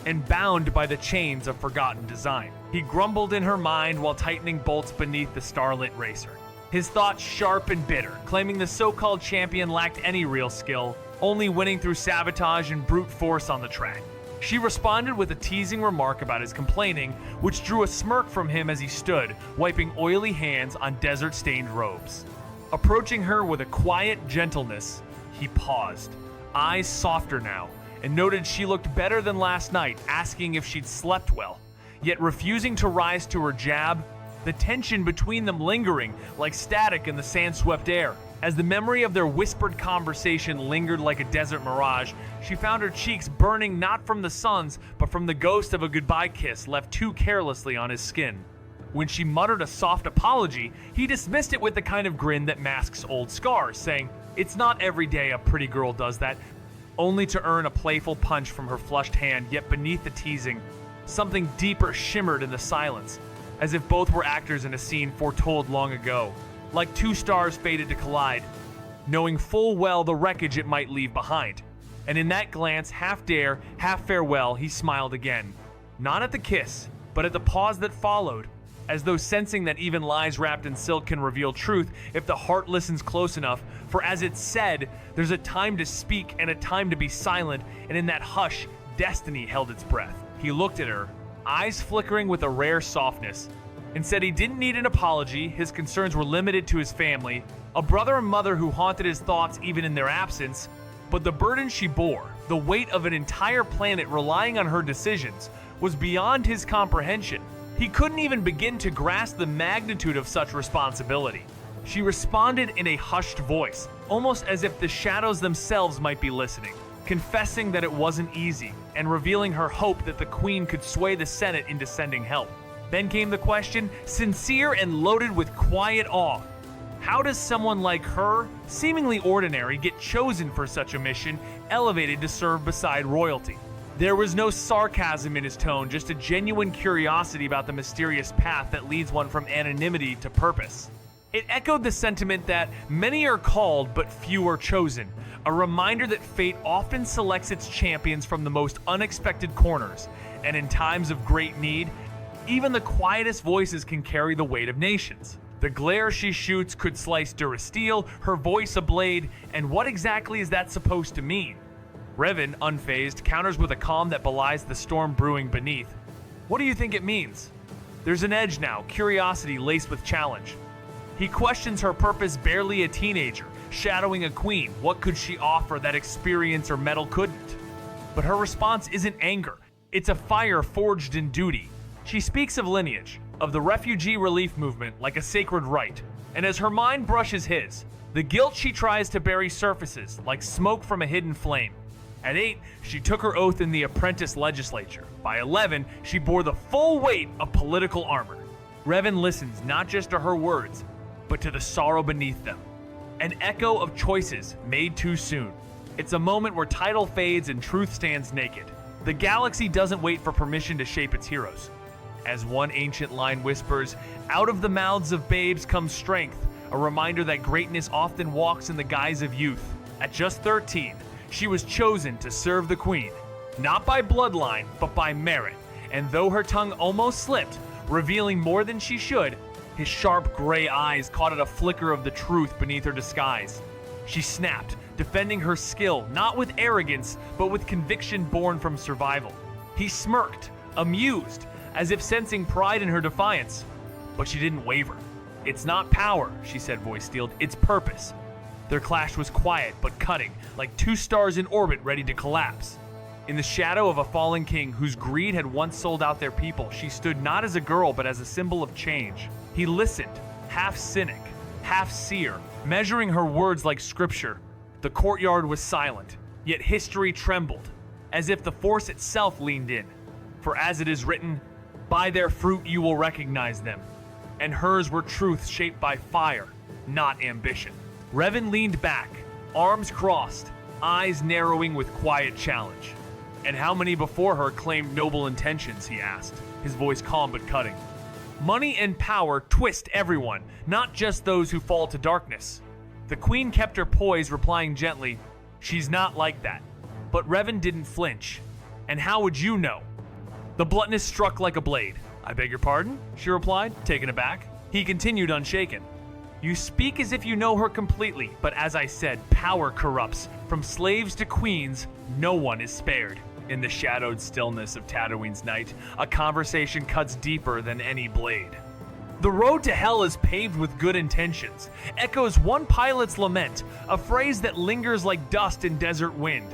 and bound by the chains of forgotten design. He grumbled in her mind while tightening bolts beneath the starlit racer. His thoughts sharp and bitter, claiming the so-called champion lacked any real skill, only winning through sabotage and brute force on the track. She responded with a teasing remark about his complaining, which drew a smirk from him as he stood, wiping oily hands on desert-stained robes. Approaching her with a quiet gentleness, he paused, eyes softer now, and noted she looked better than last night, asking if she'd slept well, yet refusing to rise to her jab, the tension between them lingering like static in the sand-swept air. As the memory of their whispered conversation lingered like a desert mirage, she found her cheeks burning not from the suns, but from the ghost of a goodbye kiss left too carelessly on his skin. When she muttered a soft apology, he dismissed it with the kind of grin that masks old scars, saying, "It's not every day a pretty girl does that," only to earn a playful punch from her flushed hand, yet beneath the teasing, something deeper shimmered in the silence, as if both were actors in a scene foretold long ago. Like two stars fated to collide, knowing full well the wreckage it might leave behind. And in that glance, half dare, half farewell, he smiled again. Not at the kiss, but at the pause that followed, as though sensing that even lies wrapped in silk can reveal truth if the heart listens close enough. For as it said, there's a time to speak and a time to be silent, and in that hush, destiny held its breath. He looked at her, eyes flickering with a rare softness, and said he didn't need an apology. His concerns were limited to his family, a brother and mother who haunted his thoughts even in their absence. But the burden she bore, the weight of an entire planet relying on her decisions, was beyond his comprehension. He couldn't even begin to grasp the magnitude of such responsibility. She responded in a hushed voice, almost as if the shadows themselves might be listening, confessing that it wasn't easy, and revealing her hope that the Queen could sway the Senate into sending help. Then came the question, sincere and loaded with quiet awe. How does someone like her, seemingly ordinary, get chosen for such a mission, elevated to serve beside royalty? There was no sarcasm in his tone, just a genuine curiosity about the mysterious path that leads one from anonymity to purpose. It echoed the sentiment that many are called but few are chosen, a reminder that fate often selects its champions from the most unexpected corners, and in times of great need, even the quietest voices can carry the weight of nations. The glare she shoots could slice durasteel, her voice a blade, and what exactly is that supposed to mean? Revan, unfazed, counters with a calm that belies the storm brewing beneath. What do you think it means? There's an edge now, curiosity laced with challenge. He questions her purpose, barely a teenager, shadowing a queen. What could she offer that experience or metal couldn't? But her response isn't anger. It's a fire forged in duty. She speaks of lineage, of the refugee relief movement like a sacred rite, and as her mind brushes his, the guilt she tries to bury surfaces like smoke from a hidden flame. At 8, she took her oath in the apprentice legislature. By 11, she bore the full weight of political armor. Revan listens not just to her words, but to the sorrow beneath them. An echo of choices made too soon. It's a moment where title fades and truth stands naked. The galaxy doesn't wait for permission to shape its heroes. As one ancient line whispers, out of the mouths of babes comes strength, a reminder that greatness often walks in the guise of youth. At just 13, she was chosen to serve the Queen, not by bloodline, but by merit. And though her tongue almost slipped, revealing more than she should, his sharp gray eyes caught at a flicker of the truth beneath her disguise. She snapped, defending her skill, not with arrogance, but with conviction born from survival. He smirked, amused, as if sensing pride in her defiance. But she didn't waver. It's not power, she said, voice steeled, it's purpose. Their clash was quiet but cutting, like two stars in orbit ready to collapse. In the shadow of a fallen king whose greed had once sold out their people, she stood not as a girl but as a symbol of change. He listened, half cynic, half seer, measuring her words like scripture. The courtyard was silent, yet history trembled, as if the force itself leaned in. For as it is written, by their fruit you will recognize them. And hers were truths shaped by fire, not ambition. Revan leaned back, arms crossed, eyes narrowing with quiet challenge. And how many before her claimed noble intentions, he asked, his voice calm but cutting. Money and power twist everyone, not just those who fall to darkness. The Queen kept her poise, replying gently, she's not like that. But Revan didn't flinch. And how would you know? The bluntness struck like a blade. I beg your pardon? She replied, taken aback. He continued unshaken. You speak as if you know her completely, but as I said, power corrupts. From slaves to queens, no one is spared. In the shadowed stillness of Tatooine's night, a conversation cuts deeper than any blade. The road to hell is paved with good intentions, echoes one pilot's lament, a phrase that lingers like dust in desert wind.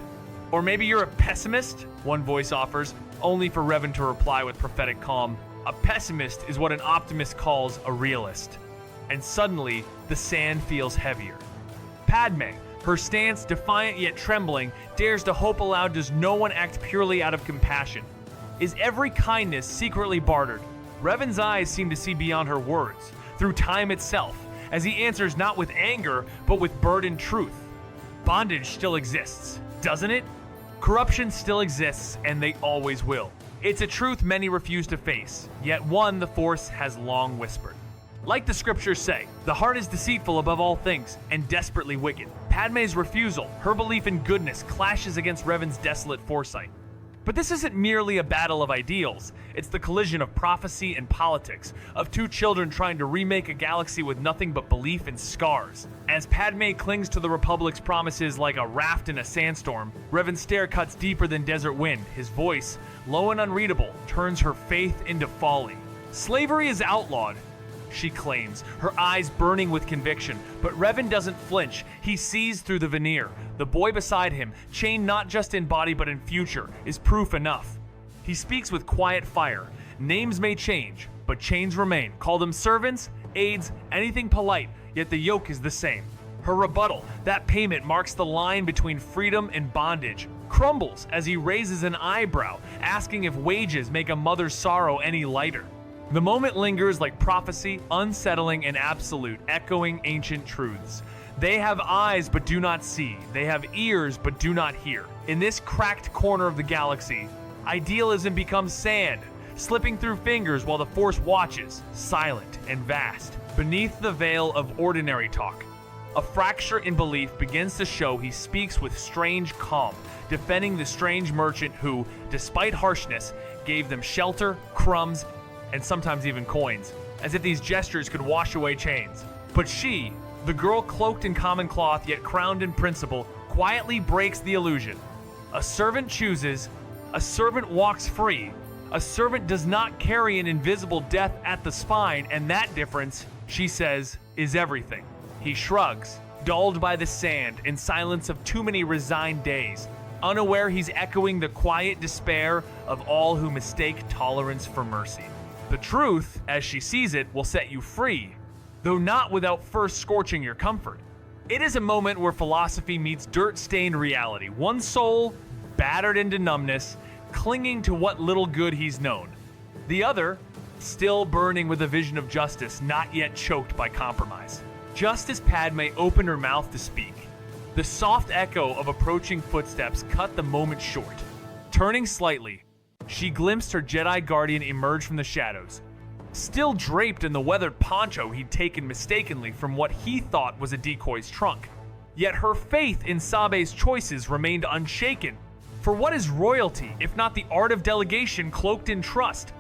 Or maybe you're a pessimist, one voice offers, only for Revan to reply with prophetic calm. A pessimist is what an optimist calls a realist. And suddenly, the sand feels heavier. Padme, her stance defiant yet trembling, dares to hope aloud. Does no one act purely out of compassion? Is every kindness secretly bartered? Revan's eyes seem to see beyond her words, through time itself, as he answers not with anger, but with burdened truth. Bondage still exists, doesn't it? Corruption still exists, and they always will. It's a truth many refuse to face, yet one the Force has long whispered. Like the scriptures say, the heart is deceitful above all things and desperately wicked. Padme's refusal, her belief in goodness, clashes against Revan's desolate foresight. But this isn't merely a battle of ideals. It's the collision of prophecy and politics, of two children trying to remake a galaxy with nothing but belief and scars. As Padme clings to the Republic's promises like a raft in a sandstorm, Revan's stare cuts deeper than desert wind. His voice, low and unreadable, turns her faith into folly. Slavery is outlawed, she claims, her eyes burning with conviction. But Revan doesn't flinch. He sees through the veneer. The boy beside him, chained not just in body but in future, is proof enough. He speaks with quiet fire. Names may change, but chains remain. Call them servants, aides, anything polite, yet the yoke is the same. Her rebuttal, that payment marks the line between freedom and bondage, crumbles as he raises an eyebrow, asking if wages make a mother's sorrow any lighter. The moment lingers like prophecy, unsettling and absolute, echoing ancient truths. They have eyes but do not see. They have ears but do not hear. In this cracked corner of the galaxy, idealism becomes sand, slipping through fingers while the Force watches, silent and vast, beneath the veil of ordinary talk. A fracture in belief begins to show. He speaks with strange calm, defending the strange merchant who, despite harshness, gave them shelter, crumbs, and sometimes even coins, as if these gestures could wash away chains. But she, the girl cloaked in common cloth yet crowned in principle, quietly breaks the illusion. A servant chooses, a servant walks free, a servant does not carry an invisible death at the spine, and that difference, she says, is everything. He shrugs, dulled by the sand and silence of too many resigned days, unaware he's echoing the quiet despair of all who mistake tolerance for mercy. The truth, as she sees it, will set you free, though not without first scorching your comfort. It is a moment where philosophy meets dirt-stained reality. One soul, battered into numbness, clinging to what little good he's known. The other, still burning with a vision of justice not yet choked by compromise. Just as Padme opened her mouth to speak, the soft echo of approaching footsteps cut the moment short. Turning slightly, she glimpsed her Jedi Guardian emerge from the shadows, still draped in the weathered poncho he'd taken mistakenly from what he thought was a decoy's trunk. Yet her faith in Sabe's choices remained unshaken. For what is royalty if not the art of delegation cloaked in trust?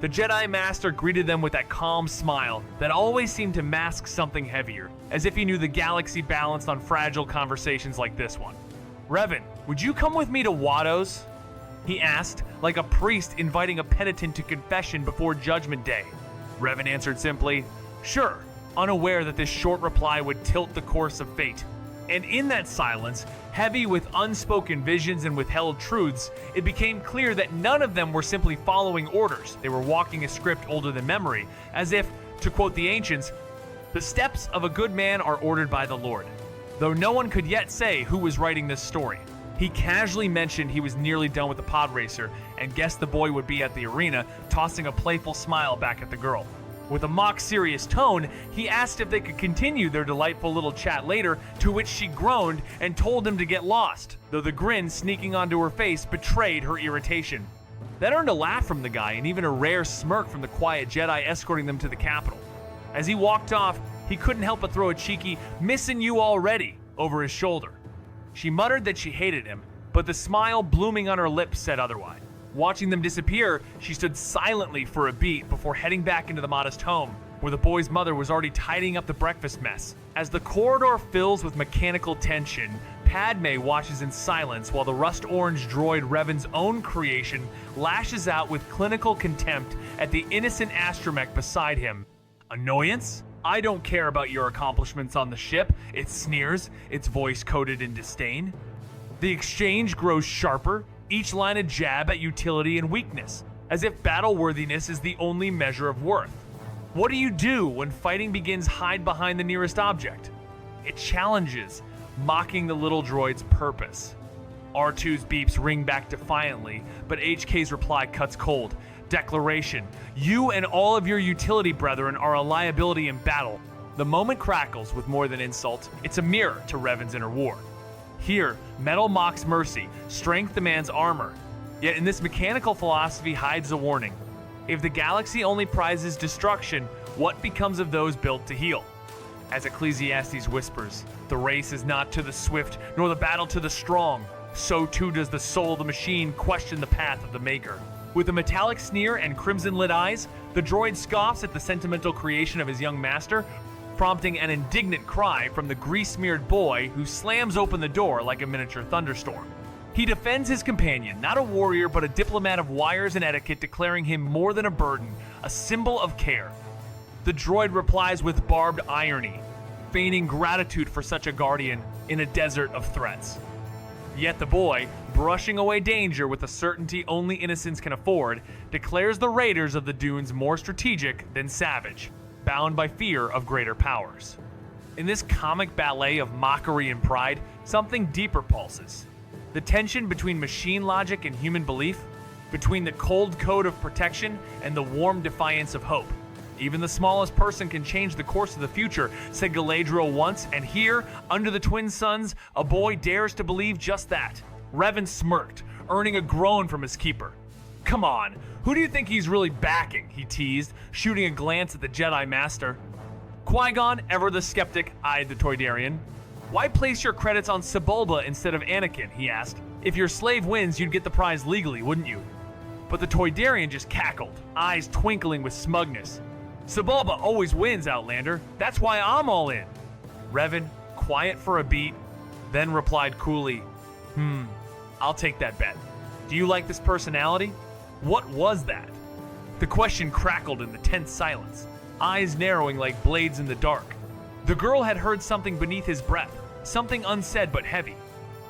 The Jedi Master greeted them with that calm smile that always seemed to mask something heavier, as if he knew the galaxy balanced on fragile conversations like this one. "Revan, would you come with me to Watto's?" he asked, like a priest inviting a penitent to confession before Judgment Day. Revan answered simply, "Sure," unaware that this short reply would tilt the course of fate. And in that silence, heavy with unspoken visions and withheld truths, it became clear that none of them were simply following orders. They were walking a script older than memory, as if, to quote the ancients, "The steps of a good man are ordered by the Lord." Though no one could yet say who was writing this story. He casually mentioned he was nearly done with the pod racer and guessed the boy would be at the arena, tossing a playful smile back at the girl. With a mock-serious tone, he asked if they could continue their delightful little chat later, to which she groaned and told him to get lost, though the grin sneaking onto her face betrayed her irritation. That earned a laugh from the guy and even a rare smirk from the quiet Jedi escorting them to the capital. As he walked off, he couldn't help but throw a cheeky "missin' you already" over his shoulder. She muttered that she hated him, but the smile blooming on her lips said otherwise. Watching them disappear, she stood silently for a beat before heading back into the modest home, where the boy's mother was already tidying up the breakfast mess. As the corridor fills with mechanical tension, Padme watches in silence while the rust-orange droid Revan's own creation lashes out with clinical contempt at the innocent astromech beside him. Annoyance? "I don't care about your accomplishments on the ship," it sneers, its voice coated in disdain. The exchange grows sharper, each line a jab at utility and weakness, as if battle-worthiness is the only measure of worth. What do you do when fighting begins hide behind the nearest object? It challenges, mocking the little droid's purpose. R2's beeps ring back defiantly, but HK's reply cuts cold. Declaration: "You and all of your utility brethren are a liability in battle." The moment crackles with more than insult. It's a mirror to Revan's inner war. Here, metal mocks mercy, strength demands armor. Yet in this mechanical philosophy hides a warning. If the galaxy only prizes destruction, what becomes of those built to heal? As Ecclesiastes whispers, the race is not to the swift, nor the battle to the strong. So too does the soul of the machine question the path of the maker. With a metallic sneer and crimson-lit eyes, the droid scoffs at the sentimental creation of his young master, prompting an indignant cry from the grease-smeared boy who slams open the door like a miniature thunderstorm. He defends his companion, not a warrior but a diplomat of wires and etiquette, declaring him more than a burden, a symbol of care. The droid replies with barbed irony, feigning gratitude for such a guardian in a desert of threats. Yet the boy, brushing away danger with a certainty only innocence can afford, declares the raiders of the dunes more strategic than savage, bound by fear of greater powers. In this comic ballet of mockery and pride, something deeper pulses. The tension between machine logic and human belief, between the cold code of protection and the warm defiance of hope. Even the smallest person can change the course of the future, said Galadriel once, and here, under the twin suns, a boy dares to believe just that. Revan smirked, earning a groan from his keeper. Come on, who do you think he's really backing? He teased, shooting a glance at the Jedi Master. Qui-Gon, ever the skeptic, eyed the Toydarian. Why place your credits on Sebulba instead of Anakin? He asked. If your slave wins, you'd get the prize legally, wouldn't you? But the Toydarian just cackled, eyes twinkling with smugness. Sebulba always wins, Outlander. That's why I'm all in. Revan, quiet for a beat, then replied coolly, I'll take that bet. Do you like this personality? What was that? The question crackled in the tense silence, eyes narrowing like blades in the dark. The girl had heard something beneath his breath, something unsaid but heavy.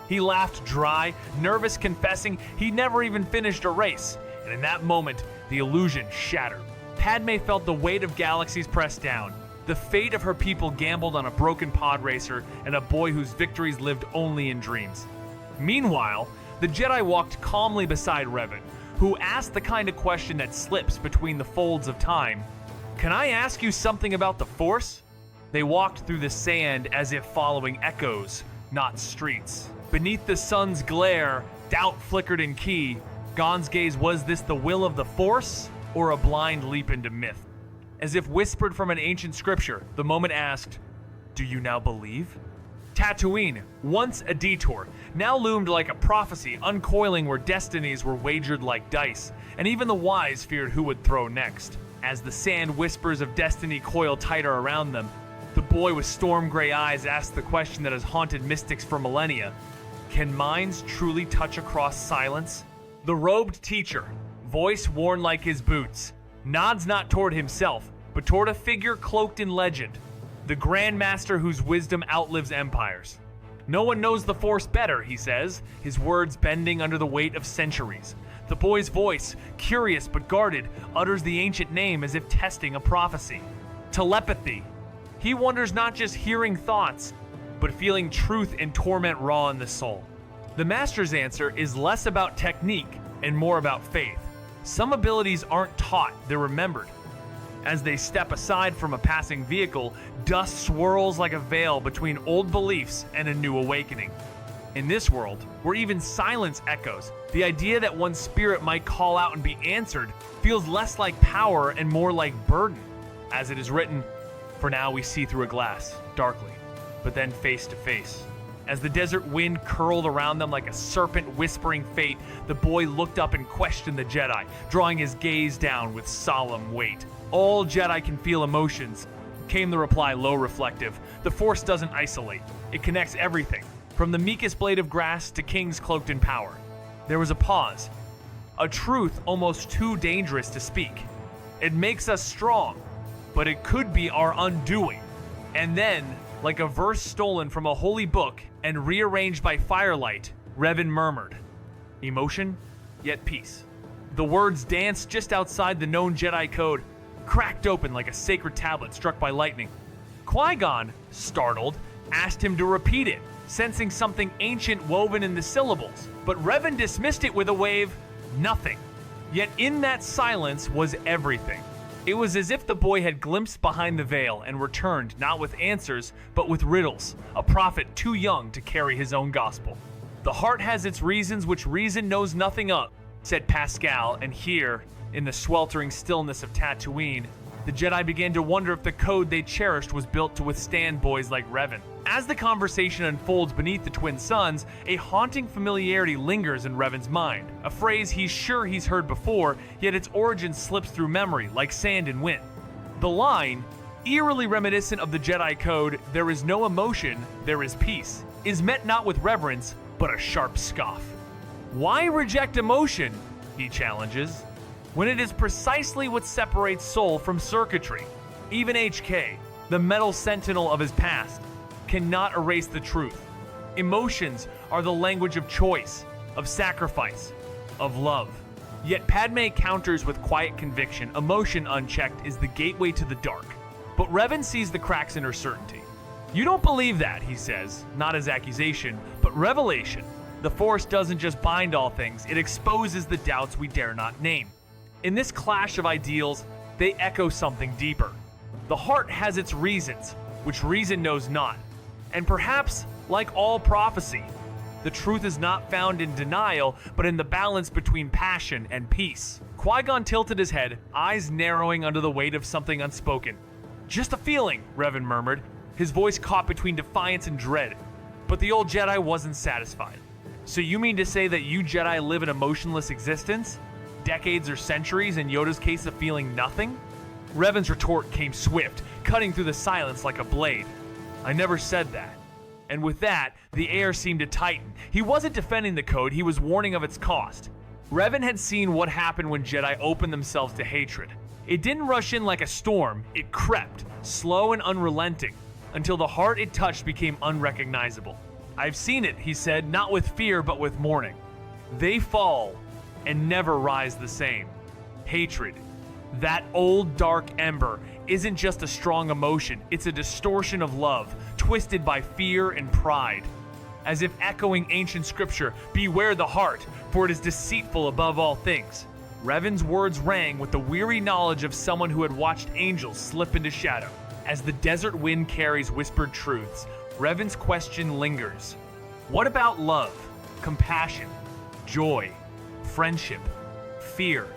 He laughed dry, nervous, confessing he'd never even finished a race, and in that moment, the illusion shattered. Padme felt the weight of galaxies pressed down, the fate of her people gambled on a broken pod racer and a boy whose victories lived only in dreams. Meanwhile, the Jedi walked calmly beside Revan, who asked the kind of question that slips between the folds of time. Can I ask you something about the Force? They walked through the sand as if following echoes, not streets. Beneath the sun's glare, doubt flickered in key. Gon's gaze, was this the will of the Force, or a blind leap into myth? As if whispered from an ancient scripture, the moment asked, do you now believe? Tatooine, once a detour, now loomed like a prophecy, uncoiling where destinies were wagered like dice, and even the wise feared who would throw next. As the sand whispers of destiny coiled tighter around them, the boy with storm-gray eyes asked the question that has haunted mystics for millennia. Can minds truly touch across silence? The robed teacher, voice worn like his boots, nods not toward himself, but toward a figure cloaked in legend, the Grand Master whose wisdom outlives empires. No one knows the Force better, he says, his words bending under the weight of centuries. The boy's voice, curious but guarded, utters the ancient name as if testing a prophecy. Telepathy. He wonders not just hearing thoughts, but feeling truth and torment raw in the soul. The Master's answer is less about technique and more about faith. Some abilities aren't taught, they're remembered. As they step aside from a passing vehicle, dust swirls like a veil between old beliefs and a new awakening. In this world, where even silence echoes, the idea that one's spirit might call out and be answered feels less like power and more like burden. As it is written, for now we see through a glass, darkly, but then face to face. As the desert wind curled around them like a serpent whispering fate, the boy looked up and questioned the Jedi, drawing his gaze down with solemn weight. All Jedi can feel emotions, came the reply, low reflective. The Force doesn't isolate. It connects everything, from the meekest blade of grass to kings cloaked in power. There was a pause, a truth almost too dangerous to speak. It makes us strong, but it could be our undoing. And then, like a verse stolen from a holy book and rearranged by firelight, Revan murmured, emotion, yet peace. The words danced just outside the known Jedi code, cracked open like a sacred tablet struck by lightning. Qui-Gon, startled, asked him to repeat it, sensing something ancient woven in the syllables. But Revan dismissed it with a wave, nothing. Yet in that silence was everything. It was as if the boy had glimpsed behind the veil and returned not with answers, but with riddles, a prophet too young to carry his own gospel. The heart has its reasons which reason knows nothing of, said Pascal, and here, In the sweltering stillness of Tatooine, the Jedi began to wonder if the code they cherished was built to withstand boys like Revan. As the conversation unfolds beneath the twin suns, a haunting familiarity lingers in Revan's mind, a phrase he's sure he's heard before, yet its origin slips through memory like sand and wind. The line, eerily reminiscent of the Jedi code, "There is no emotion, there is peace," is met not with reverence, but a sharp scoff. Why reject emotion, he challenges, when it is precisely what separates soul from circuitry? Even HK, the metal sentinel of his past, cannot erase the truth. Emotions are the language of choice, of sacrifice, of love. Yet Padme counters with quiet conviction, emotion unchecked is the gateway to the dark. But Revan sees the cracks in her certainty. "You don't believe that," he says, not as accusation, but revelation. The Force doesn't just bind all things, it exposes the doubts we dare not name. In this clash of ideals, they echo something deeper. The heart has its reasons, which reason knows not. And perhaps, like all prophecy, the truth is not found in denial, but in the balance between passion and peace. Qui-Gon tilted his head, eyes narrowing under the weight of something unspoken. "Just a feeling," Revan murmured, his voice caught between defiance and dread. But the old Jedi wasn't satisfied. "So you mean to say that you Jedi live an emotionless existence? Decades or centuries, in Yoda's case of feeling nothing?" Revan's retort came swift, cutting through the silence like a blade. "I never said that." And with that, the air seemed to tighten. He wasn't defending the code, he was warning of its cost. Revan had seen what happened when Jedi opened themselves to hatred. It didn't rush in like a storm, it crept, slow and unrelenting, until the heart it touched became unrecognizable. "I've seen it," he said, not with fear but with mourning. "They fall and never rise the same." Hatred, that old dark ember, isn't just a strong emotion, it's a distortion of love, twisted by fear and pride. As if echoing ancient scripture, "Beware the heart, for it is deceitful above all things." Revan's words rang with the weary knowledge of someone who had watched angels slip into shadow. As the desert wind carries whispered truths, Revan's question lingers. What about love, compassion, joy, friendship, fear?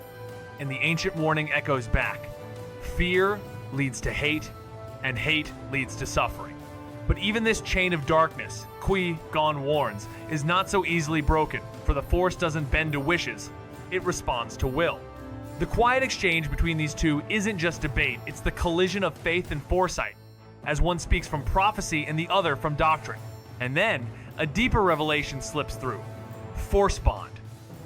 And the ancient warning echoes back. Fear leads to and hate leads to suffering. But even this chain of darkness, Qui-Gon warns, is not so easily broken, for the Force doesn't bend to wishes, it responds to will. The quiet exchange between these two isn't just debate, it's the collision of faith and foresight, as one speaks from prophecy and the other from doctrine. And then, a deeper revelation slips through. Force bond.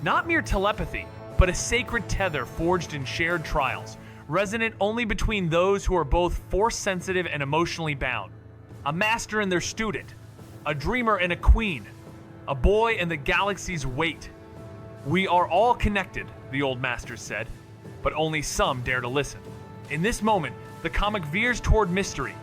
Not mere telepathy, but a sacred tether forged in shared trials, resonant only between those who are both force-sensitive and emotionally bound. A master and their student, a dreamer and a queen, a boy and the galaxy's weight. "We are all connected," the old master said, "but only some dare to listen." In this moment, the comic veers toward mystery.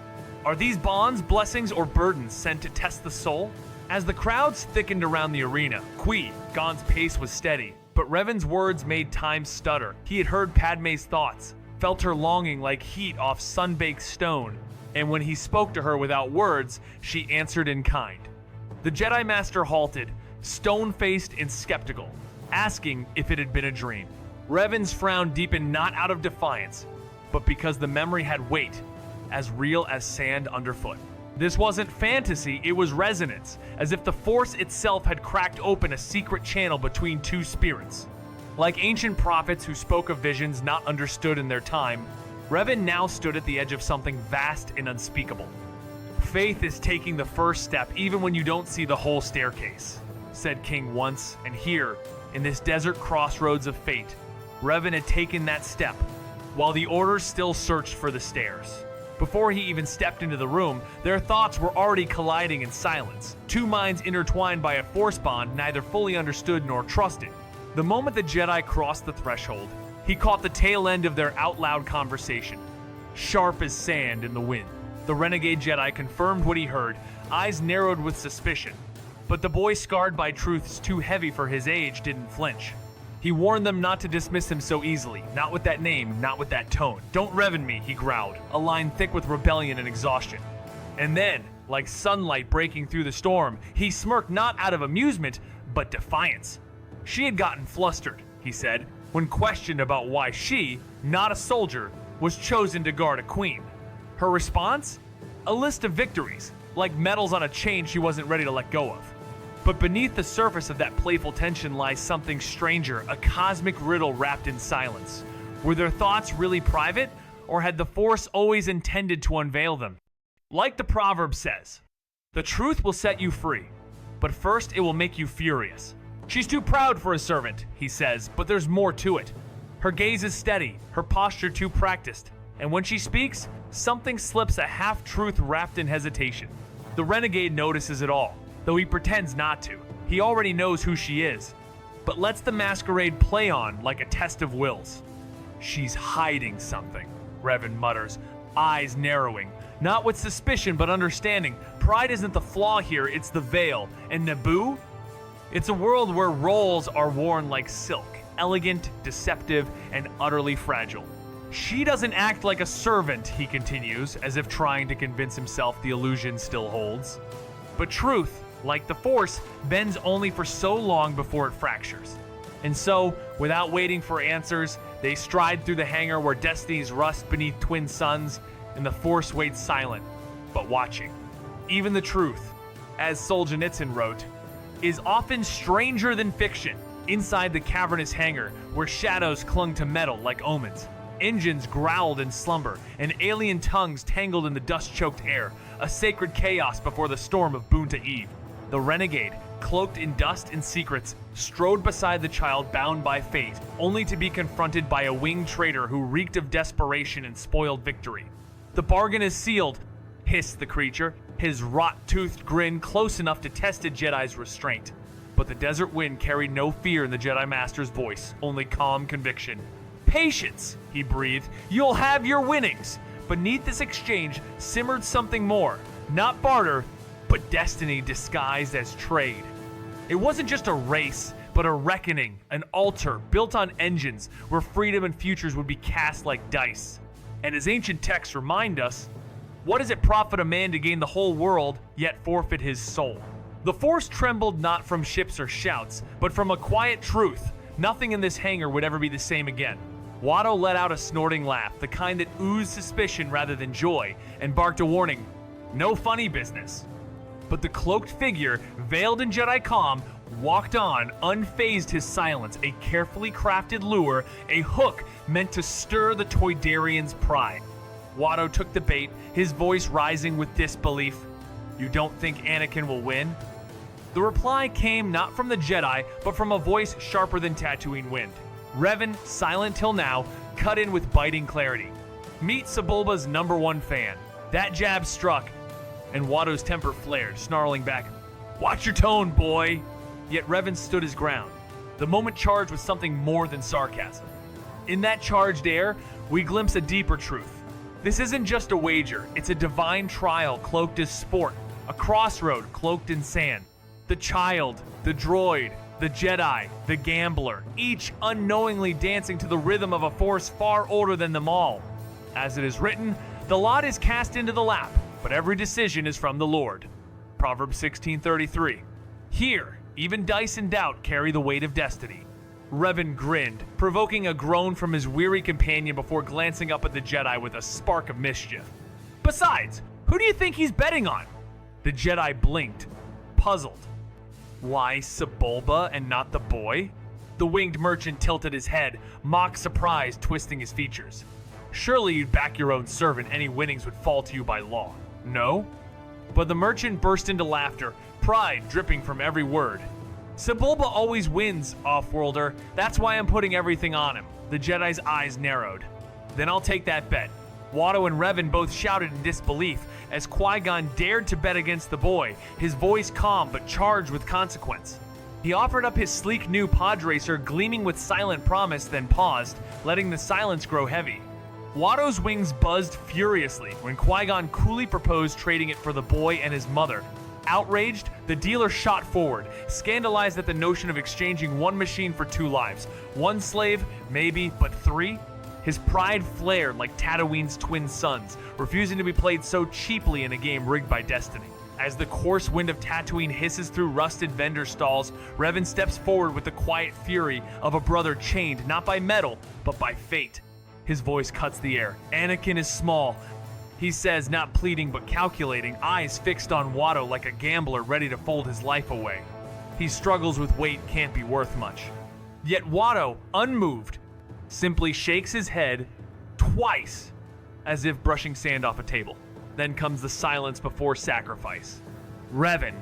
Are these bonds, blessings, or burdens sent to test the soul? As the crowds thickened around the arena, Qui-Gon's pace was steady, but Revan's words made time stutter. He had heard Padme's thoughts, felt her longing like heat off sun-baked stone, and when he spoke to her without words, she answered in kind. The Jedi Master halted, stone-faced and skeptical, asking if it had been a dream. Revan's frown deepened not out of defiance, but because the memory had weight, as real as sand underfoot. This wasn't fantasy, it was resonance, as if the Force itself had cracked open a secret channel between two spirits. Like ancient prophets who spoke of visions not understood in their time, Revan now stood at the edge of something vast and unspeakable. "Faith is taking the first step even when you don't see the whole staircase," said King once, and here, in this desert crossroads of fate, Revan had taken that step, while the Orders still searched for the stairs. Before he even stepped into the room, their thoughts were already colliding in silence, two minds intertwined by a force bond neither fully understood nor trusted. The moment the Jedi crossed the threshold, he caught the tail end of their out-loud conversation, sharp as sand in the wind. The renegade Jedi confirmed what he heard, eyes narrowed with suspicion. But the boy scarred by truths too heavy for his age didn't flinch. He warned them not to dismiss him so easily, not with that name, not with that tone. "Don't Revan me," he growled, a line thick with rebellion and exhaustion. And then, like sunlight breaking through the storm, he smirked not out of amusement, but defiance. "She had gotten flustered," he said. when questioned about why she, not a soldier, was chosen to guard a queen. Her response? A list of victories, like medals on a chain she wasn't ready to let go of. But beneath the surface of that playful tension lies something stranger, a cosmic riddle wrapped in silence. Were their thoughts really private, or had the Force always intended to unveil them? Like the proverb says, the truth will set you free, but first it will make you furious. She's too proud for a servant, he says, but there's more to it. Her gaze is steady, her posture too practiced, and when she speaks, something slips, a half-truth wrapped in hesitation. The renegade notices it all, though he pretends not to. He already knows who she is, but lets the masquerade play on like a test of wills. She's hiding something, Revan mutters, eyes narrowing. Not with suspicion, but understanding. Pride isn't the flaw here, it's the veil. And Naboo? It's a world where roles are worn like silk, elegant, deceptive, and utterly fragile. She doesn't act like a servant, he continues, as if trying to convince himself the illusion still holds. But truth, like the Force, bends only for so long before it fractures. And so, without waiting for answers, they stride through the hangar where destinies rust beneath twin suns, and the Force waits silent, but watching. Even the truth, as Solzhenitsyn wrote, is often stranger than fiction. Inside the cavernous hangar, where shadows clung to metal like omens, engines growled in slumber, and alien tongues tangled in the dust-choked air, a sacred chaos before the storm of Boonta Eve. The renegade, cloaked in dust and secrets, strode beside the child bound by fate, only to be confronted by a winged traitor who reeked of desperation and spoiled victory. The bargain is sealed, hissed the creature, his rot-toothed grin close enough to test a Jedi's restraint. But the desert wind carried no fear in the Jedi Master's voice, only calm conviction. Patience, he breathed, you'll have your winnings. Beneath this exchange simmered something more, not barter, but destiny disguised as trade. It wasn't just a race, but a reckoning, an altar built on engines where freedom and futures would be cast like dice. And as ancient texts remind us, what does it profit a man to gain the whole world, yet forfeit his soul? The Force trembled not from ships or shouts, but from a quiet truth. Nothing in this hangar would ever be the same again. Watto let out a snorting laugh, the kind that oozed suspicion rather than joy, and barked a warning, no funny business. But the cloaked figure, veiled in Jedi calm, walked on, unfazed his silence, a carefully crafted lure, a hook meant to stir the Toydarian's pride. Watto took the bait, his voice rising with disbelief. You don't think Anakin will win? The reply came not from the Jedi, but from a voice sharper than Tatooine wind. Revan, silent till now, cut in with biting clarity. Meet Sebulba's #1 fan. That jab struck, and Watto's temper flared, snarling back, watch your tone, boy! Yet Revan stood his ground. The moment charged with something more than sarcasm. In that charged air, we glimpse a deeper truth. This isn't just a wager, it's a divine trial cloaked as sport, a crossroad cloaked in sand. The child, the droid, the Jedi, the gambler, each unknowingly dancing to the rhythm of a force far older than them all. As it is written, the lot is cast into the lap, but every decision is from the Lord. Proverbs 16:33. Here, even dice and doubt carry the weight of destiny. Revan grinned, provoking a groan from his weary companion before glancing up at the Jedi with a spark of mischief. Besides, who do you think he's betting on? The Jedi blinked, puzzled. Why Sebulba and not the boy? The winged merchant tilted his head, mock surprise twisting his features. Surely you'd back your own servant, any winnings would fall to you by law. No? But the merchant burst into laughter, pride dripping from every word. Sebulba always wins, Offworlder. That's why I'm putting everything on him. The Jedi's eyes narrowed. Then I'll take that bet. Watto and Revan both shouted in disbelief as Qui-Gon dared to bet against the boy, his voice calm but charged with consequence. He offered up his sleek new pod racer gleaming with silent promise, then paused, letting the silence grow heavy. Watto's wings buzzed furiously when Qui-Gon coolly proposed trading it for the boy and his mother. Outraged, the dealer shot forward, scandalized at the notion of exchanging one machine for 2 lives. 1 slave, maybe, but 3? His pride flared like Tatooine's twin sons, refusing to be played so cheaply in a game rigged by destiny. As the coarse wind of Tatooine hisses through rusted vendor stalls, Revan steps forward with the quiet fury of a brother chained not by metal, but by fate. His voice cuts the air. Anakin is small, he says, not pleading but calculating, eyes fixed on Watto like a gambler ready to fold his life away. He struggles with weight can't be worth much. Yet Watto, unmoved, simply shakes his head twice, as if brushing sand off a table. Then comes the silence before sacrifice. Revan,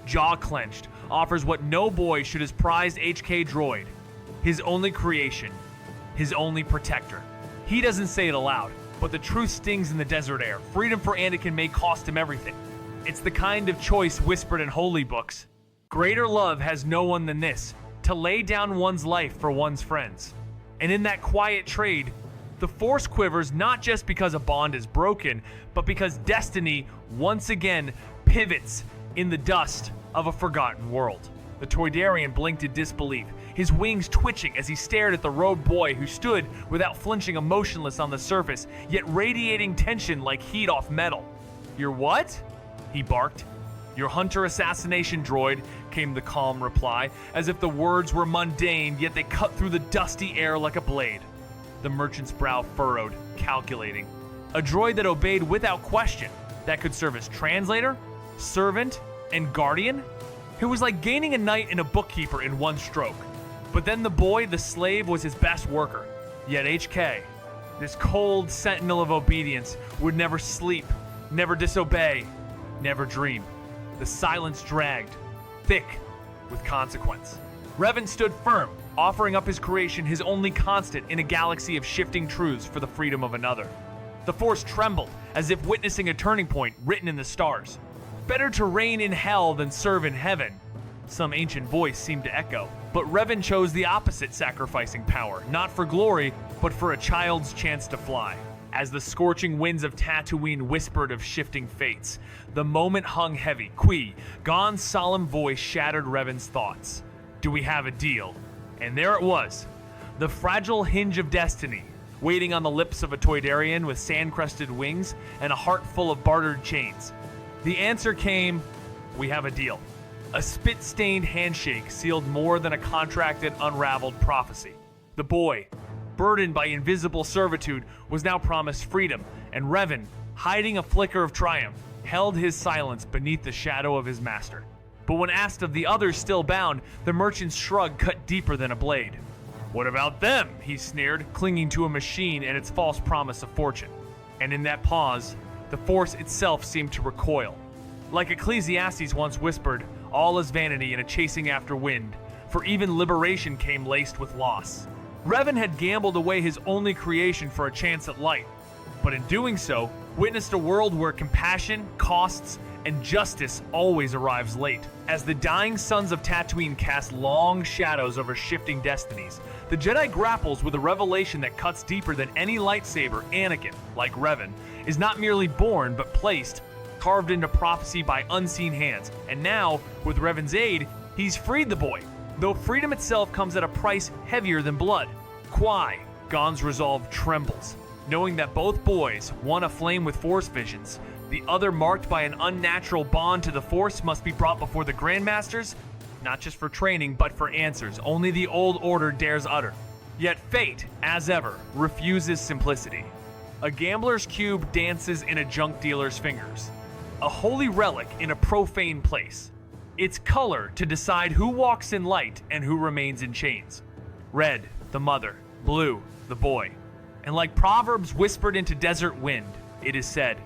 jaw clenched, offers what no boy should his prized HK droid. His only creation. His only protector. He doesn't say it aloud, but the truth stings in the desert air. Freedom for Anakin may cost him everything. It's the kind of choice whispered in holy books. Greater love has no one than this, to lay down one's life for one's friends. And in that quiet trade, the Force quivers not just because a bond is broken, but because destiny once again pivots in the dust of a forgotten world. The Toydarian blinked in disbelief, his wings twitching as he stared at the robed boy who stood without flinching, emotionless on the surface, yet radiating tension like heat off metal. "You're what?" he barked. "Your hunter assassination droid," came the calm reply, as if the words were mundane, yet they cut through the dusty air like a blade. The merchant's brow furrowed, calculating. A droid that obeyed without question, that could serve as translator, servant, and guardian? It was like gaining a knight and a bookkeeper in one stroke. But then the boy, the slave, was his best worker. Yet HK, this cold sentinel of obedience, would never sleep, never disobey, never dream. The silence dragged, thick with consequence. Revan stood firm, offering up his creation, his only constant in a galaxy of shifting truths for the freedom of another. The Force trembled, as if witnessing a turning point written in the stars. Better to reign in hell than serve in heaven, some ancient voice seemed to echo. But Revan chose the opposite, sacrificing power, not for glory, but for a child's chance to fly. As the scorching winds of Tatooine whispered of shifting fates, the moment hung heavy. Gon's solemn voice shattered Revan's thoughts. "Do we have a deal?" And there it was, the fragile hinge of destiny, waiting on the lips of a Toydarian with sand-crusted wings and a heart full of bartered chains. The answer came, "We have a deal." A spit-stained handshake sealed more than a contracted, unraveled prophecy. The boy, burdened by invisible servitude, was now promised freedom, and Revan, hiding a flicker of triumph, held his silence beneath the shadow of his master. But when asked of the others still bound, the merchant's shrug cut deeper than a blade. "What about them?" he sneered, clinging to a machine and its false promise of fortune. And in that pause, the Force itself seemed to recoil. Like Ecclesiastes once whispered, all is vanity and a chasing after wind, for even liberation came laced with loss. Revan had gambled away his only creation for a chance at light, but in doing so, witnessed a world where compassion, costs, and justice always arrives late. As the dying sons of Tatooine cast long shadows over shifting destinies, the Jedi grapples with a revelation that cuts deeper than any lightsaber. Anakin, like Revan, is not merely born but placed, carved into prophecy by unseen hands. And now, with Revan's aid, he's freed the boy, though freedom itself comes at a price heavier than blood. Gon's resolve trembles, knowing that both boys, one aflame with Force visions, the other marked by an unnatural bond to the Force, must be brought before the Grandmasters, not just for training, but for answers only the old order dares utter. Yet fate, as ever, refuses simplicity. A gambler's cube dances in a junk dealer's fingers, a holy relic in a profane place. Its color to decide who walks in light and who remains in chains. Red, the mother; blue, the boy. And like proverbs whispered into desert wind, it is said,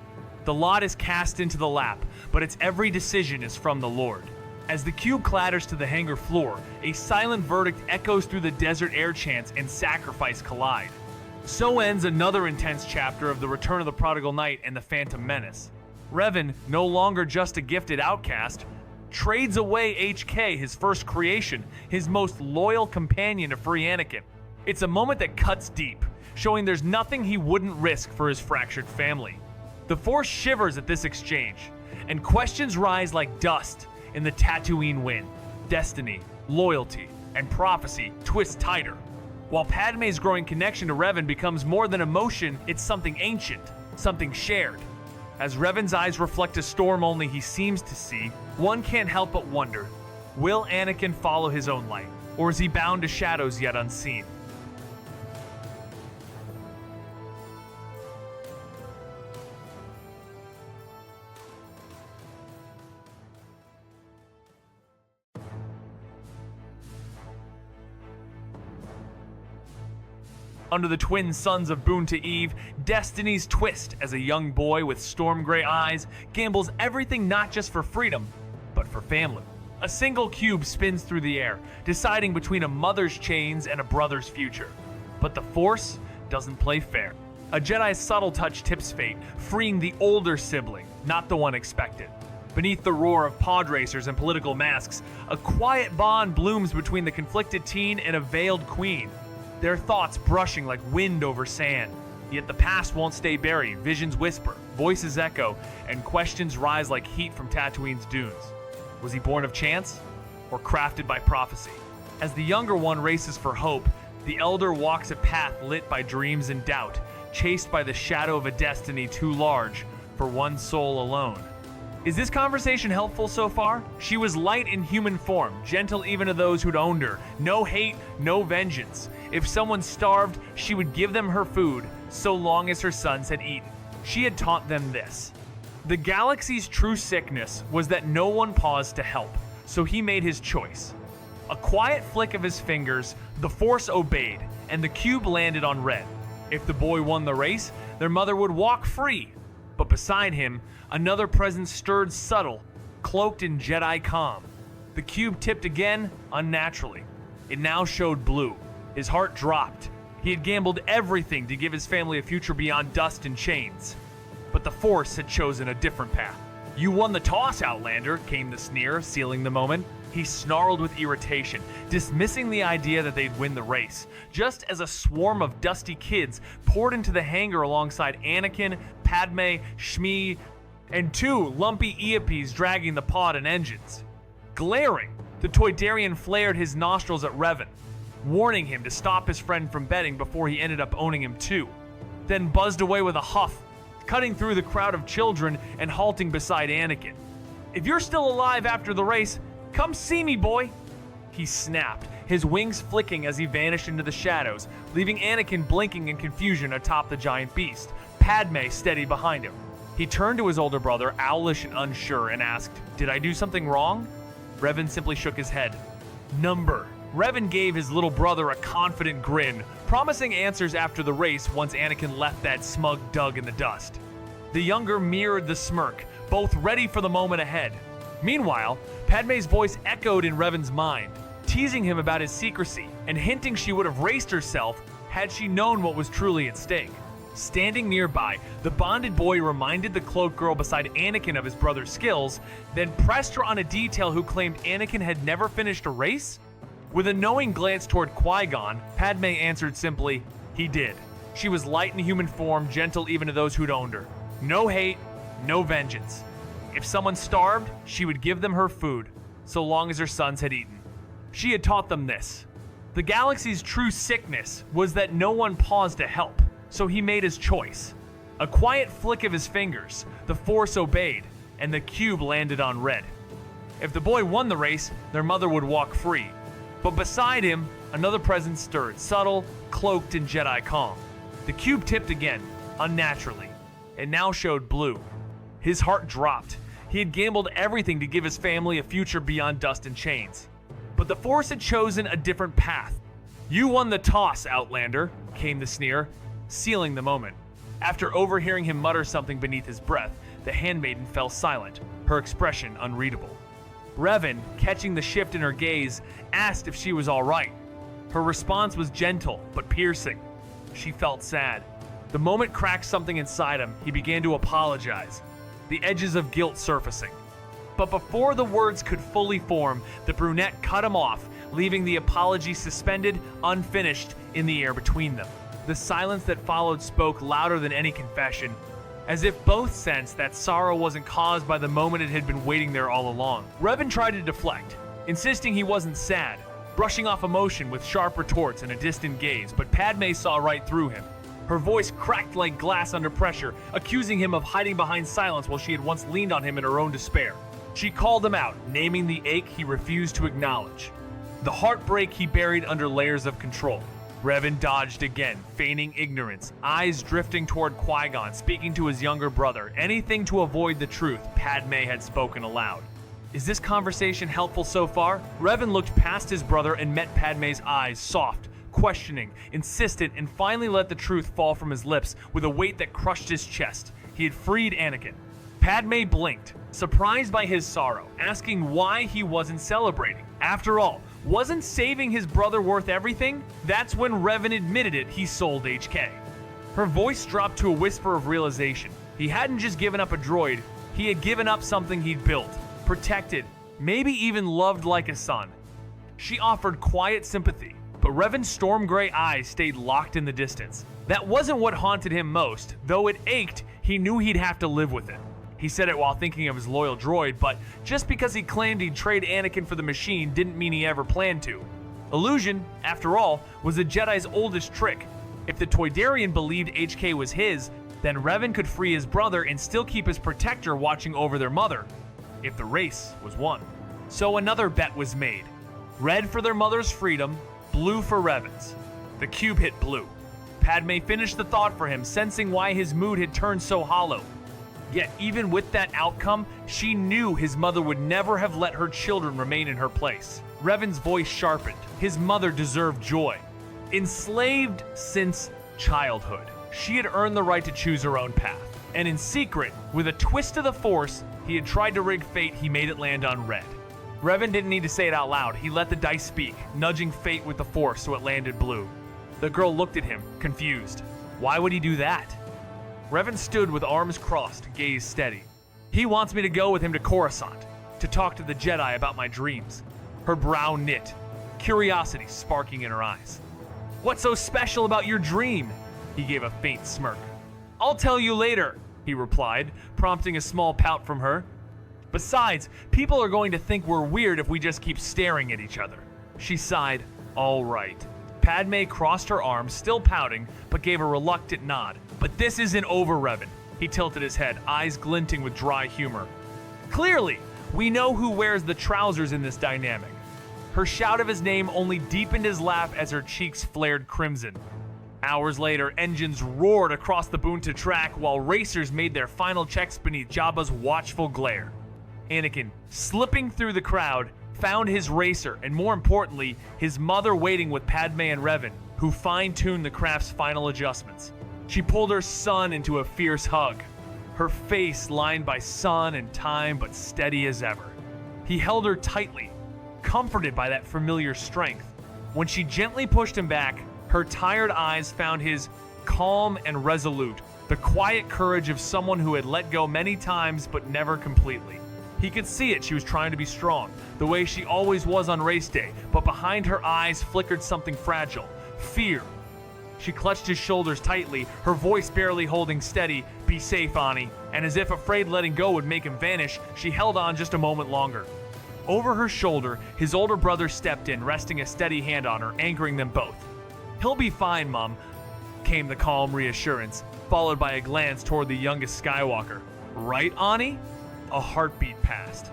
the lot is cast into the lap, but its every decision is from the Lord. As the cube clatters to the hangar floor, a silent verdict echoes through the desert air chants and sacrifice collide. So ends another intense chapter of the return of the Prodigal Knight and the Phantom Menace. Revan, no longer just a gifted outcast, trades away HK, his first creation, his most loyal companion to free Anakin. It's a moment that cuts deep, showing there's nothing he wouldn't risk for his fractured family. The Force shivers at this exchange, and questions rise like dust in the Tatooine wind. Destiny, loyalty, and prophecy twist tighter. While Padme's growing connection to Revan becomes more than emotion, it's something ancient, something shared. As Revan's eyes reflect a storm only he seems to see, one can't help but wonder, will Anakin follow his own light, or is he bound to shadows yet unseen? Under the twin sons of Boone to Eve, destinies twist as a young boy with storm gray eyes gambles everything not just for freedom, but for family. A single cube spins through the air, deciding between a mother's chains and a brother's future. But the Force doesn't play fair. A Jedi's subtle touch tips fate, freeing the older sibling, not the one expected. Beneath the roar of pod racers and political masks, a quiet bond blooms between the conflicted teen and a veiled queen. Their thoughts brushing like wind over sand. Yet the past won't stay buried. Visions whisper, voices echo, and questions rise like heat from Tatooine's dunes. Was he born of chance, or crafted by prophecy? As the younger one races for hope, the elder walks a path lit by dreams and doubt, chased by the shadow of a destiny too large for one soul alone. Is this conversation helpful so far? She was light in human form, gentle even to those who'd owned her. No hate, no vengeance. If someone starved, she would give them her food, so long as her sons had eaten. She had taught them this. The galaxy's true sickness was that no one paused to help, so he made his choice. A quiet flick of his fingers, the Force obeyed, and the cube landed on red. If the boy won the race, their mother would walk free. But beside him, another presence stirred subtle, cloaked in Jedi calm. The cube tipped again, unnaturally. It now showed blue. His heart dropped. He had gambled everything to give his family a future beyond dust and chains. But the Force had chosen a different path. "You won the toss, Outlander," came the sneer, sealing the moment. He snarled with irritation, dismissing the idea that they'd win the race, just as a swarm of dusty kids poured into the hangar alongside Anakin, Padme, Shmi, and two lumpy Eopies dragging the pod and engines. Glaring, the Toydarian flared his nostrils at Revan, warning him to stop his friend from betting before he ended up owning him too, then buzzed away with a huff, cutting through the crowd of children and halting beside Anakin. "If you're still alive after the race, come see me, boy," he snapped, his wings flicking as he vanished into the shadows, leaving Anakin blinking in confusion atop the giant beast, Padme steady behind him. He turned to his older brother, owlish and unsure, and asked, "Did I do something wrong?" Revan simply shook his head. "Number." Revan gave his little brother a confident grin, promising answers after the race once Anakin left that smug dug in the dust. The younger mirrored the smirk, both ready for the moment ahead. Meanwhile, Padme's voice echoed in Revan's mind, teasing him about his secrecy and hinting she would have raced herself had she known what was truly at stake. Standing nearby, the bonded boy reminded the cloaked girl beside Anakin of his brother's skills, then pressed her on a detail who claimed Anakin had never finished a race? With a knowing glance toward Qui-Gon, Padme answered simply, "He did." She was light in human form, gentle even to those who'd owned her. No hate, no vengeance. If someone starved, she would give them her food, so long as her sons had eaten. She had taught them this. The galaxy's true sickness was that no one paused to help, so he made his choice. A quiet flick of his fingers, the Force obeyed, and the cube landed on red. If the boy won the race, their mother would walk free. But beside him, another presence stirred, subtle, cloaked in Jedi calm. The cube tipped again, unnaturally. It now showed blue. His heart dropped. He had gambled everything to give his family a future beyond dust and chains. But the Force had chosen a different path. "You won the toss, Outlander," came the sneer, sealing the moment. After overhearing him mutter something beneath his breath, the handmaiden fell silent, her expression unreadable. Revan, catching the shift in her gaze, asked if she was all right. Her response was gentle but piercing. She felt sad. The moment cracked something inside him. He began to apologize, the edges of guilt surfacing. But before the words could fully form, the brunette cut him off, leaving the apology suspended, unfinished, in the air between them. The silence that followed spoke louder than any confession, as if both sensed that sorrow wasn't caused by the moment it had been waiting there all along. Revan tried to deflect, insisting he wasn't sad, brushing off emotion with sharp retorts and a distant gaze, but Padme saw right through him. Her voice cracked like glass under pressure, accusing him of hiding behind silence while she had once leaned on him in her own despair. She called him out, naming the ache he refused to acknowledge, the heartbreak he buried under layers of control. Revan dodged again, feigning ignorance, eyes drifting toward Qui-Gon, speaking to his younger brother, anything to avoid the truth Padme had spoken aloud. Is this conversation helpful so far? Revan looked past his brother and met Padme's eyes, soft, questioning, insistent, and finally let the truth fall from his lips with a weight that crushed his chest. He had freed Anakin. Padme blinked, surprised by his sorrow, asking why he wasn't celebrating. After all, wasn't saving his brother worth everything? That's when Revan admitted it, he sold HK. Her voice dropped to a whisper of realization. He hadn't just given up a droid, he had given up something he'd built, protected, maybe even loved like a son. She offered quiet sympathy, but Revan's storm gray eyes stayed locked in the distance. That wasn't what haunted him most, though it ached, he knew he'd have to live with it. He said it while thinking of his loyal droid, but just because he claimed he'd trade Anakin for the machine didn't mean he ever planned to. Illusion, after all, was a Jedi's oldest trick. If the Toydarian believed HK was his, then Revan could free his brother and still keep his protector watching over their mother, if the race was won. So another bet was made. Red for their mother's freedom, blue for Revan's. The cube hit blue. Padme finished the thought for him, sensing why his mood had turned so hollow. Yet even with that outcome, she knew his mother would never have let her children remain in her place. Revan's voice sharpened. His mother deserved joy. Enslaved since childhood, she had earned the right to choose her own path. And in secret, with a twist of the Force, he had tried to rig fate, he made it land on red. Revan didn't need to say it out loud. He let the dice speak, nudging fate with the Force so it landed blue. The girl looked at him, confused. Why would he do that? Revan stood with arms crossed, gaze steady. He wants me to go with him to Coruscant, to talk to the Jedi about my dreams. Her brow knit, curiosity sparking in her eyes. What's so special about your dream? He gave a faint smirk. I'll tell you later, he replied, prompting a small pout from her. Besides, people are going to think we're weird if we just keep staring at each other. She sighed, all right. Padme crossed her arms, still pouting, but gave a reluctant nod. But this isn't over, Revan. He tilted his head, eyes glinting with dry humor. Clearly, we know who wears the trousers in this dynamic. Her shout of his name only deepened his laugh as her cheeks flared crimson. Hours later, engines roared across the Boonta track while racers made their final checks beneath Jabba's watchful glare. Anakin, slipping through the crowd, found his racer and, more importantly, his mother waiting with Padme and Revan, who fine-tuned the craft's final adjustments. She pulled her son into a fierce hug, her face lined by sun and time but steady as ever. He held her tightly, comforted by that familiar strength. When she gently pushed him back, her tired eyes found his, calm and resolute, the quiet courage of someone who had let go many times but never completely. He could see it, she was trying to be strong, the way she always was on race day, but behind her eyes flickered something fragile, fear. She clutched his shoulders tightly, her voice barely holding steady, "Be safe, Ani," and as if afraid letting go would make him vanish, she held on just a moment longer. Over her shoulder, his older brother stepped in, resting a steady hand on her, anchoring them both. "He'll be fine, Mom," came the calm reassurance, followed by a glance toward the youngest Skywalker. "Right, Ani?" A heartbeat passed.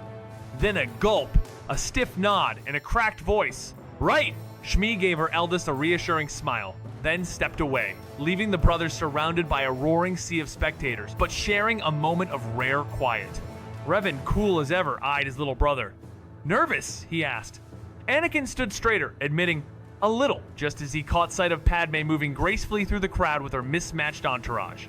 Then a gulp, a stiff nod, and a cracked voice. "Right!" Shmi gave her eldest a reassuring smile, then stepped away, leaving the brothers surrounded by a roaring sea of spectators, but sharing a moment of rare quiet. Revan, cool as ever, eyed his little brother. "Nervous?" he asked. Anakin stood straighter, admitting, a little, just as he caught sight of Padme moving gracefully through the crowd with her mismatched entourage.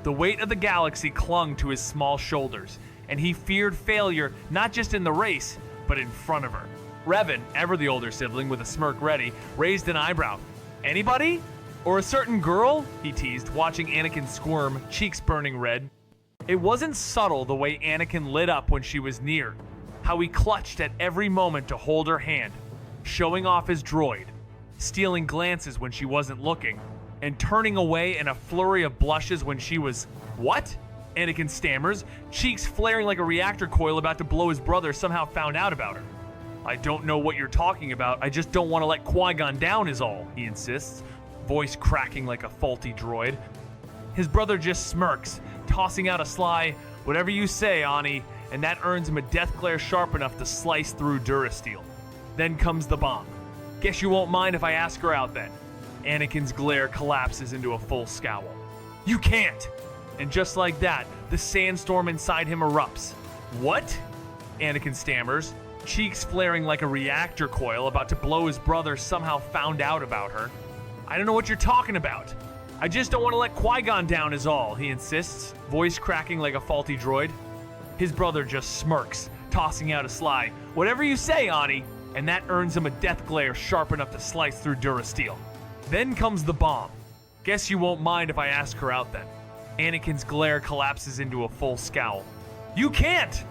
The weight of the galaxy clung to his small shoulders, and he feared failure not just in the race, but in front of her. Revan, ever the older sibling with a smirk ready, raised an eyebrow. "Anybody? Or a certain girl?" he teased, watching Anakin squirm, cheeks burning red. It wasn't subtle the way Anakin lit up when she was near, how he clutched at every moment to hold her hand, showing off his droid, stealing glances when she wasn't looking, and turning away in a flurry of blushes when she was, "What?" Anakin stammers, cheeks flaring like a reactor coil about to blow his brother somehow found out about her. "I don't know what you're talking about, I just don't want to let Qui-Gon down is all," he insists, voice cracking like a faulty droid. His brother just smirks, tossing out a sly, "Whatever you say, Ani," and that earns him a death glare sharp enough to slice through Durasteel. Then comes the bomb. "Guess you won't mind if I ask her out then." Anakin's glare collapses into a full scowl. "You can't!" And just like that, the sandstorm inside him erupts. "What?" Anakin stammers, cheeks flaring like a reactor coil about to blow. His brother somehow found out about her. "I don't know what you're talking about. I just don't want to let Qui-Gon down is all," he insists, voice cracking like a faulty droid. His brother just smirks, tossing out a sly, "Whatever you say, Ani," and that earns him a death glare sharp enough to slice through Durasteel. Then comes the bomb. "Guess you won't mind if I ask her out then." Anakin's glare collapses into a full scowl. "You can't!"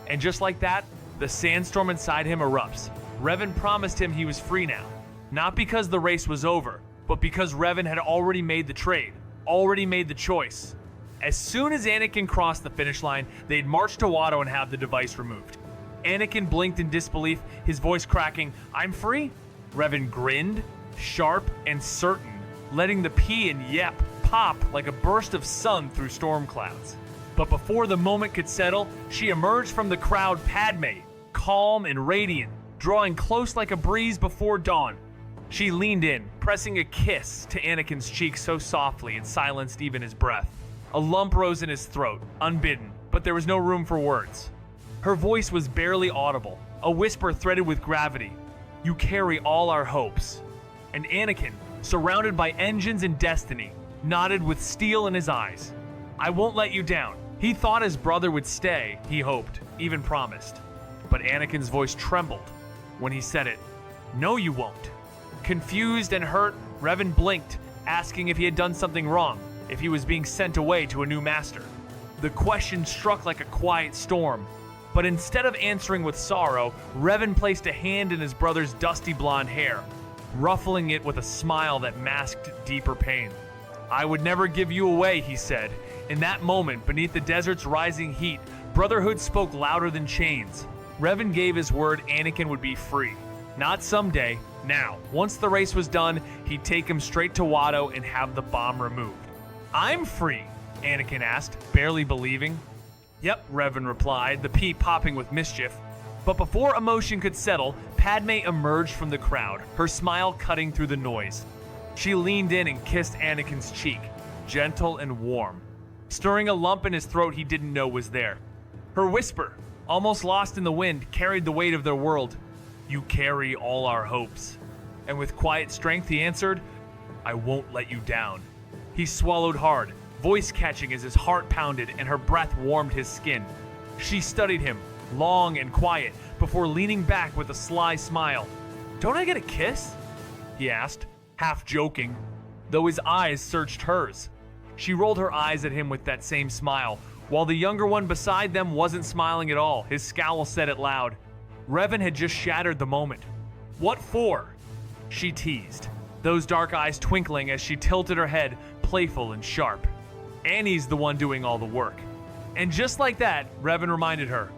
And just like that, the sandstorm inside him erupts. Revan promised him he was free now. Not because the race was over, but because Revan had already made the trade, already made the choice. As soon as Anakin crossed the finish line, they'd march to Watto and have the device removed. Anakin blinked in disbelief, his voice cracking, "I'm free?" Revan grinned, sharp and certain, letting the P and yep pop like a burst of sun through storm clouds. But before the moment could settle, she emerged from the crowd, Padme, calm and radiant, drawing close like a breeze before dawn. She leaned in, pressing a kiss to Anakin's cheek so softly it silenced even his breath. A lump rose in his throat, unbidden, but there was no room for words. Her voice was barely audible, a whisper threaded with gravity. "You carry all our hopes." And Anakin, surrounded by engines and destiny, nodded with steel in his eyes. "I won't let you down." He thought his brother would stay, he hoped, even promised. But Anakin's voice trembled when he said it. "No, you won't." Confused and hurt, Revan blinked, asking if he had done something wrong, if he was being sent away to a new master. The question struck like a quiet storm, but instead of answering with sorrow, Revan placed a hand in his brother's dusty blonde hair, ruffling it with a smile that masked deeper pain. "I would never give you away," he said. In that moment, beneath the desert's rising heat, brotherhood spoke louder than chains. Revan gave his word Anakin would be free. Not someday, now. Once the race was done, he'd take him straight to Watto and have the bomb removed. "I'm free?" Anakin asked, barely believing. "Yep," Revan replied, the P popping with mischief. But before emotion could settle, Padme emerged from the crowd, her smile cutting through the noise. She leaned in and kissed Anakin's cheek, gentle and warm, stirring a lump in his throat he didn't know was there. Her whisper, almost lost in the wind, carried the weight of their world. "You carry all our hopes." And with quiet strength he answered, "I won't let you down." He swallowed hard, voice catching as his heart pounded and her breath warmed his skin. She studied him, long and quiet, before leaning back with a sly smile. "Don't I get a kiss?" he asked, half joking, though his eyes searched hers. She rolled her eyes at him with that same smile, while the younger one beside them wasn't smiling at all. His scowl said it loud. Revan had just shattered the moment. "What for?" she teased, those dark eyes twinkling as she tilted her head, playful and sharp. "Annie's the one doing all the work." And just like that, Revan reminded her,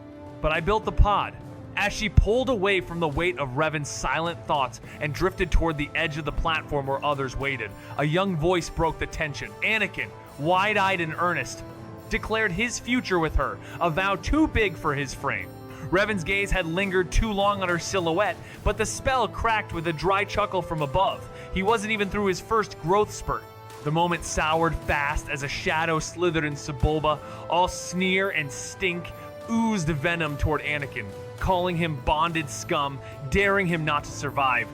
"But I built the pod." As she pulled away from the weight of Revan's silent thoughts and drifted toward the edge of the platform where others waited, a young voice broke the tension. Anakin, wide-eyed and earnest, declared his future with her, a vow too big for his frame. Revan's gaze had lingered too long on her silhouette, but the spell cracked with a dry chuckle from above. He wasn't even through his first growth spurt. The moment soured fast as a shadow slithered in Sebulba, all sneer and stink, oozed venom toward Anakin, calling him bonded scum, daring him not to survive.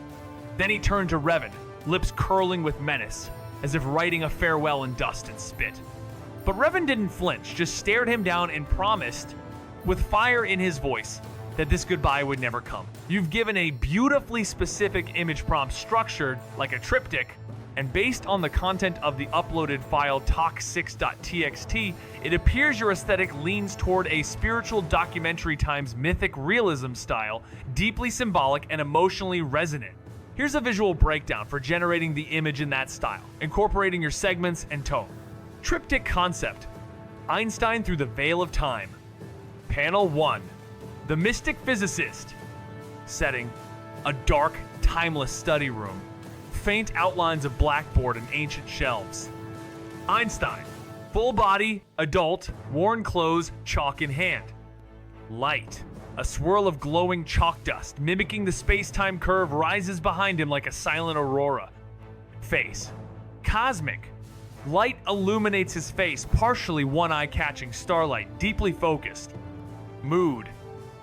Then he turned to Revan, lips curling with menace, as if writing a farewell in dust and spit. But Revan didn't flinch, just stared him down and promised, with fire in his voice, that this goodbye would never come. "You've given a beautifully specific image prompt structured like a triptych, and based on the content of the uploaded file talk6.txt, it appears your aesthetic leans toward a spiritual documentary times mythic realism style, deeply symbolic and emotionally resonant. Here's a visual breakdown for generating the image in that style, incorporating your segments and tone. Triptych concept: Einstein through the veil of time. Panel 1, the mystic physicist. Setting: a dark, timeless study room. faint outlines of blackboard and ancient shelves. Einstein. Full body, adult, worn clothes, chalk in hand. Light. A swirl of glowing chalk dust, mimicking the space-time curve, rises behind him like a silent aurora. Face. Cosmic. Light illuminates his face, partially one eye catching starlight, deeply focused. Mood.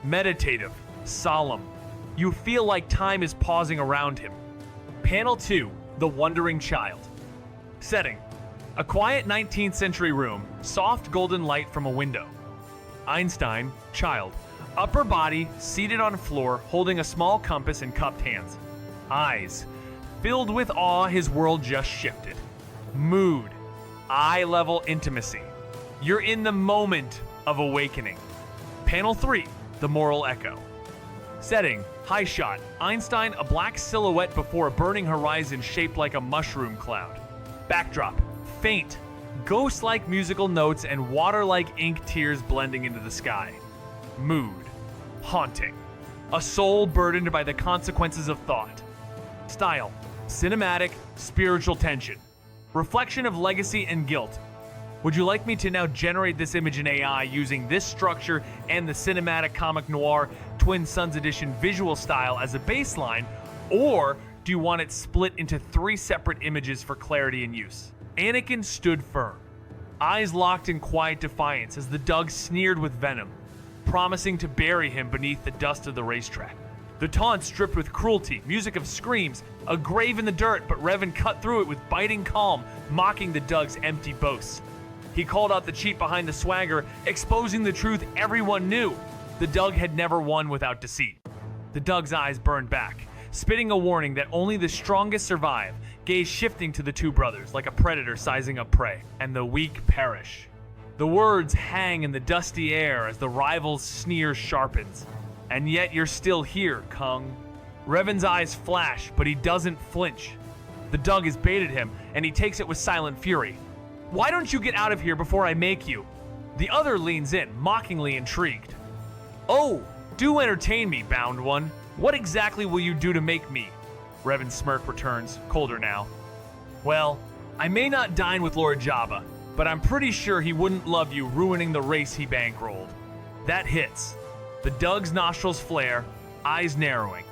Meditative. Solemn. You feel like time is pausing around him. Panel 2. The Wandering Child. Setting. A quiet 19th century room, soft golden light from a window. Einstein, child. Upper body, seated on floor, holding a small compass in cupped hands. Eyes. Filled with awe, his world just shifted. Mood. Eye-level intimacy. You're in the moment of awakening. Panel 3. The Moral Echo. Setting. High shot. Einstein, a black silhouette before a burning horizon shaped like a mushroom cloud. Backdrop. Faint. Ghost-like musical notes and water-like ink tears blending into the sky. Mood. Haunting. A soul burdened by the consequences of thought. Style. Cinematic, spiritual tension. Reflection of legacy and guilt. Would you like me to now generate this image in AI using this structure and the cinematic comic noir Twin Suns Edition visual style as a baseline, or do you want it split into 3 separate images for clarity and use? Anakin stood firm, eyes locked in quiet defiance as the Dug sneered with venom, promising to bury him beneath the dust of the racetrack. The taunt stripped with cruelty, music of screams, a grave in the dirt, but Revan cut through it with biting calm, mocking the Dug's empty boasts. He called out the cheat behind the swagger, exposing the truth everyone knew. The Dug had never won without deceit. The Dug's eyes burned back, spitting a warning that only the strongest survive, gaze shifting to the two brothers like a predator sizing up prey, and the weak perish. The words hang in the dusty air as the rival's sneer sharpens. And yet you're still here, Kung. Revan's eyes flash, but he doesn't flinch. The Dug has baited him, and he takes it with silent fury. Why don't you get out of here before I make you? The other leans in, mockingly intrigued. Oh, do entertain me, Bound One. What exactly will you do to make me? Revan's smirk returns, colder now. Well, I may not dine with Lord Jabba, but I'm pretty sure he wouldn't love you ruining the race he bankrolled. That hits. The Dug's nostrils flare, eyes narrowing.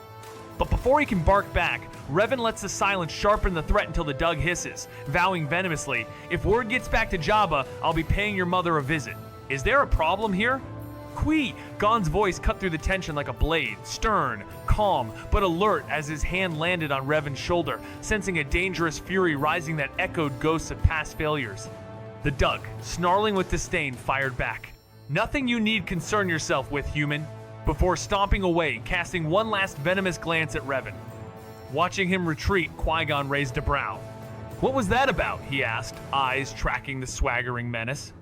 But before he can bark back, Revan lets the silence sharpen the threat until the Dug hisses, vowing venomously, if word gets back to Jabba, I'll be paying your mother a visit. Is there a problem here? Qui! Gon's voice cut through the tension like a blade, stern, calm, but alert as his hand landed on Revan's shoulder, sensing a dangerous fury rising that echoed ghosts of past failures. The Dug, snarling with disdain, fired back. Nothing you need concern yourself with, human, before stomping away, casting one last venomous glance at Revan. Watching him retreat, Qui-Gon raised a brow. What was that about? He asked, eyes tracking the swaggering menace.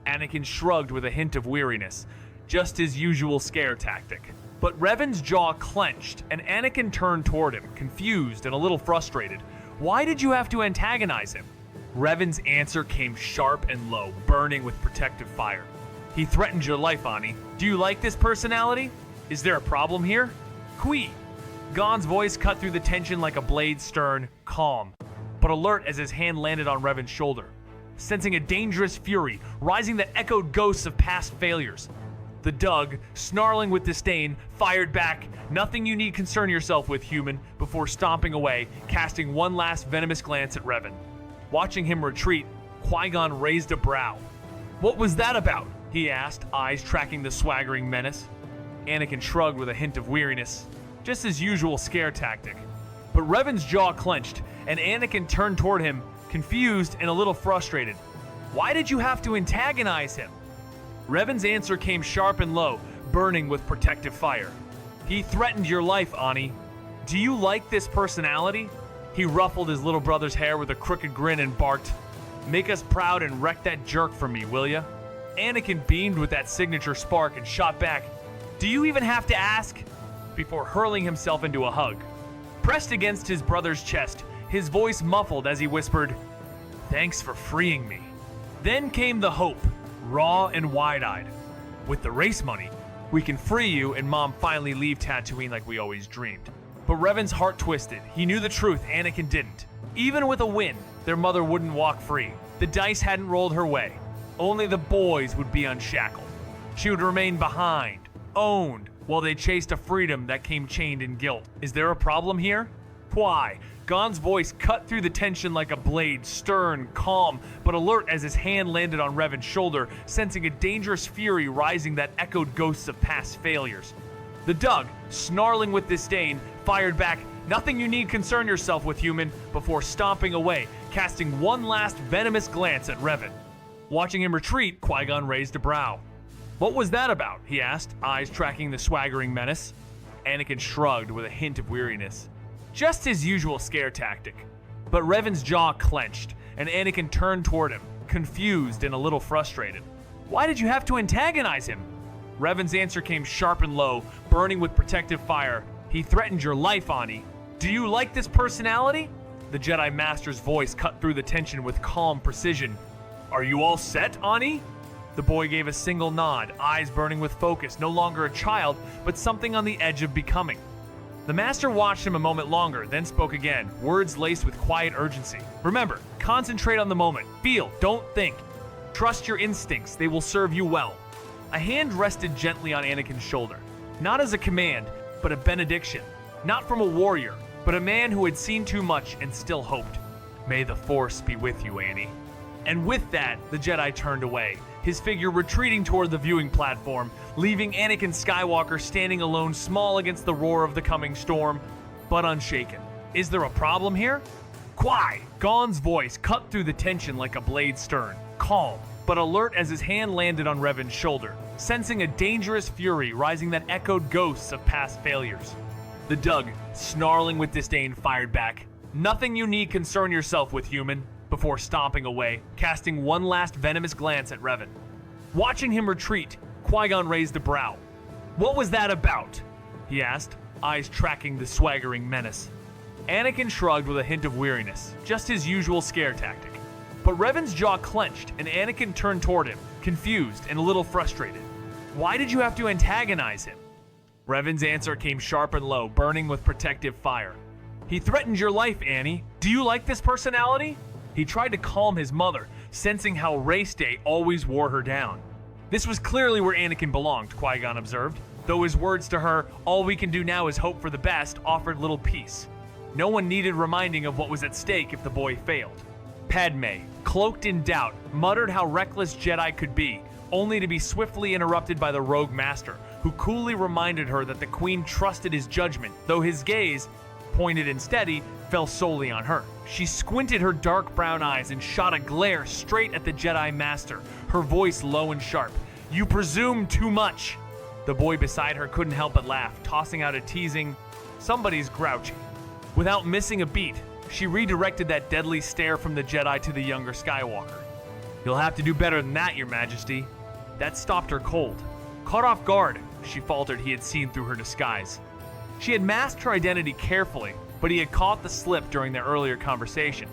Anakin shrugged with a hint of weariness, just his usual scare tactic. But Revan's jaw clenched, and Anakin turned toward him, confused and a little frustrated. Why did you have to antagonize him? Revan's answer came sharp and low, burning with protective fire. He threatened your life, Ani. Do you like this personality? Is there a problem here? Qui. Gon's voice cut through the tension like a blade, stern, calm, but alert as his hand landed on Revan's shoulder, sensing a dangerous fury rising that echoed ghosts of past failures. The Dug, snarling with disdain, fired back, nothing you need concern yourself with, human, before stomping away, casting one last venomous glance at Revan. Watching him retreat, Qui-Gon raised a brow. What was that about? He asked, eyes tracking the swaggering menace. Anakin shrugged with a hint of weariness, just his usual scare tactic. But Revan's jaw clenched, and Anakin turned toward him, confused and a little frustrated. Why did you have to antagonize him? Revan's answer came sharp and low, burning with protective fire. He threatened your life, Ani. Do you like this personality? He ruffled his little brother's hair with a crooked grin and barked, Make us proud and wreck that jerk for me, will ya? Anakin beamed with that signature spark and shot back, Do you even have to ask? Before hurling himself into a hug. Pressed against his brother's chest, his voice muffled as he whispered, Thanks for freeing me. Then came the hope, raw and wide-eyed. With the race money, we can free you and Mom finally leave Tatooine like we always dreamed. But Revan's heart twisted. He knew the truth, Anakin didn't. Even with a win, their mother wouldn't walk free. The dice hadn't rolled her way. Only the boys would be unshackled. She would remain behind, owned, while they chased a freedom that came chained in guilt. Is there a problem here? Why? Gon's voice cut through the tension like a blade, stern, calm, but alert as his hand landed on Revan's shoulder, sensing a dangerous fury rising that echoed ghosts of past failures. The Dug, snarling with disdain, fired back, "Nothing you need concern yourself with, human," before stomping away, casting one last venomous glance at Revan. Watching him retreat, Qui-Gon raised a brow. "What was that about?" he asked, eyes tracking the swaggering menace. Anakin shrugged with a hint of weariness. Just his usual scare tactic. But Revan's jaw clenched, and Anakin turned toward him, confused and a little frustrated. "Why did you have to antagonize him?" Revan's answer came sharp and low, burning with protective fire. "He threatened your life, Ani. Do you like this personality?" The Jedi Master's voice cut through the tension with calm precision. "Are you all set, Ani?" The boy gave a single nod, eyes burning with focus, no longer a child, but something on the edge of becoming. The Master watched him a moment longer, then spoke again, words laced with quiet urgency. "Remember, concentrate on the moment. Feel, don't think. Trust your instincts, they will serve you well." A hand rested gently on Anakin's shoulder, not as a command, but a benediction. Not from a warrior, but a man who had seen too much and still hoped. "May the Force be with you, Annie." And with that, the Jedi turned away, his figure retreating toward the viewing platform, leaving Anakin Skywalker standing alone, small against the roar of the coming storm, but unshaken. Is there a problem here? "Qui!" Gon's voice cut through the tension like a blade stern, calm, but alert as his hand landed on Revan's shoulder, sensing a dangerous fury rising that echoed ghosts of past failures. The Dug, snarling with disdain, fired back. "Nothing you need concern yourself with, human," before stomping away, casting one last venomous glance at Revan. Watching him retreat, Qui-Gon raised a brow. "What was that about?" he asked, eyes tracking the swaggering menace. Anakin shrugged with a hint of weariness, just his usual scare tactic. But Revan's jaw clenched, and Anakin turned toward him, confused and a little frustrated. "Why did you have to antagonize him?" Revan's answer came sharp and low, burning with protective fire. "He threatened your life, Annie. Do you like this personality?" He tried to calm his mother, sensing how race day always wore her down. This was clearly where Anakin belonged, Qui-Gon observed, though his words to her, "All we can do now is hope for the best," offered little peace. No one needed reminding of what was at stake if the boy failed. Padme, cloaked in doubt, muttered how reckless Jedi could be, only to be swiftly interrupted by the rogue master, who coolly reminded her that the Queen trusted his judgment, though his gaze, pointed and steady, fell solely on her. She squinted her dark brown eyes and shot a glare straight at the Jedi Master, her voice low and sharp. "You presume too much." The boy beside her couldn't help but laugh, tossing out a teasing, "Somebody's grouchy." Without missing a beat, she redirected that deadly stare from the Jedi to the younger Skywalker. "You'll have to do better than that, Your Majesty." That stopped her cold. Caught off guard, she faltered he had seen through her disguise. She had masked her identity carefully, but he had caught the slip during their earlier conversation.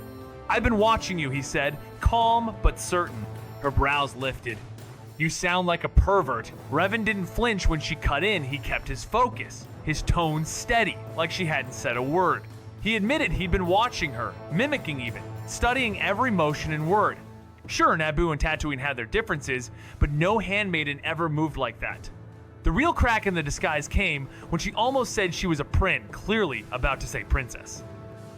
"I've been watching you," he said, calm but certain. Her brows lifted. "You sound like a pervert." Revan didn't flinch when she cut in. He kept his focus, his tone steady, like she hadn't said a word. He admitted he'd been watching her, mimicking even, studying every motion and word. Sure, Naboo and Tatooine had their differences, but no handmaiden ever moved like that. The real crack in the disguise came when she almost said she was a prin, clearly about to say princess.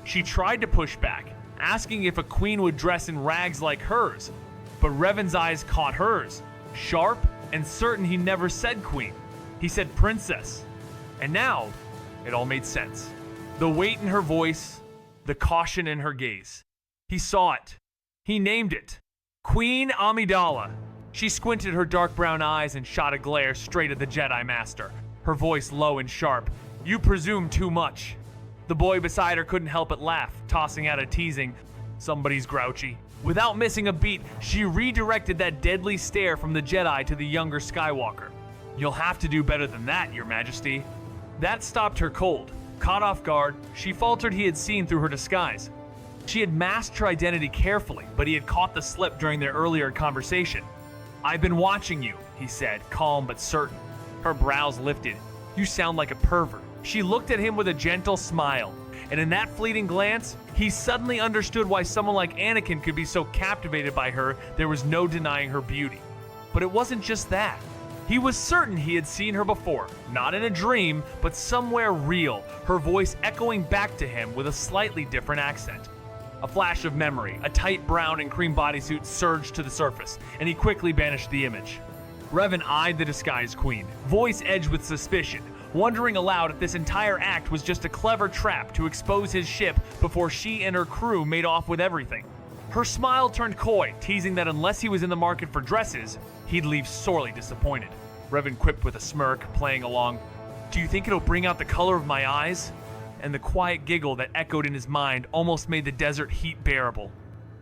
She tried to push back, asking if a queen would dress in rags like hers, but Revan's eyes caught hers, sharp and certain he never said queen. He said princess. And now, it all made sense. The weight in her voice, the caution in her gaze. He saw it. He named it. Queen Amidala. She squinted her dark brown eyes and shot a glare straight at the Jedi Master, her voice low and sharp. "You presume too much." The boy beside her couldn't help but laugh, tossing out a teasing, "Somebody's grouchy." Without missing a beat, she redirected that deadly stare from the Jedi to the younger Skywalker. "You'll have to do better than that, Your Majesty." That stopped her cold. Caught off guard, she faltered he had seen through her disguise. She had masked her identity carefully, but he had caught the slip during their earlier conversation. "I've been watching you," he said, calm but certain. Her brows lifted. "You sound like a pervert." She looked at him with a gentle smile, and in that fleeting glance, he suddenly understood why someone like Anakin could be so captivated by her there was no denying her beauty. But it wasn't just that. He was certain he had seen her before, not in a dream, but somewhere real, her voice echoing back to him with a slightly different accent. A flash of memory, a tight brown and cream bodysuit surged to the surface, and he quickly banished the image. Revan eyed the disguised queen, voice edged with suspicion, wondering aloud if this entire act was just a clever trap to expose his ship before she and her crew made off with everything. Her smile turned coy, teasing that unless he was in the market for dresses, he'd leave sorely disappointed. Revan quipped with a smirk, playing along. "Do you think it'll bring out the color of my eyes?" And the quiet giggle that echoed in his mind almost made the desert heat bearable.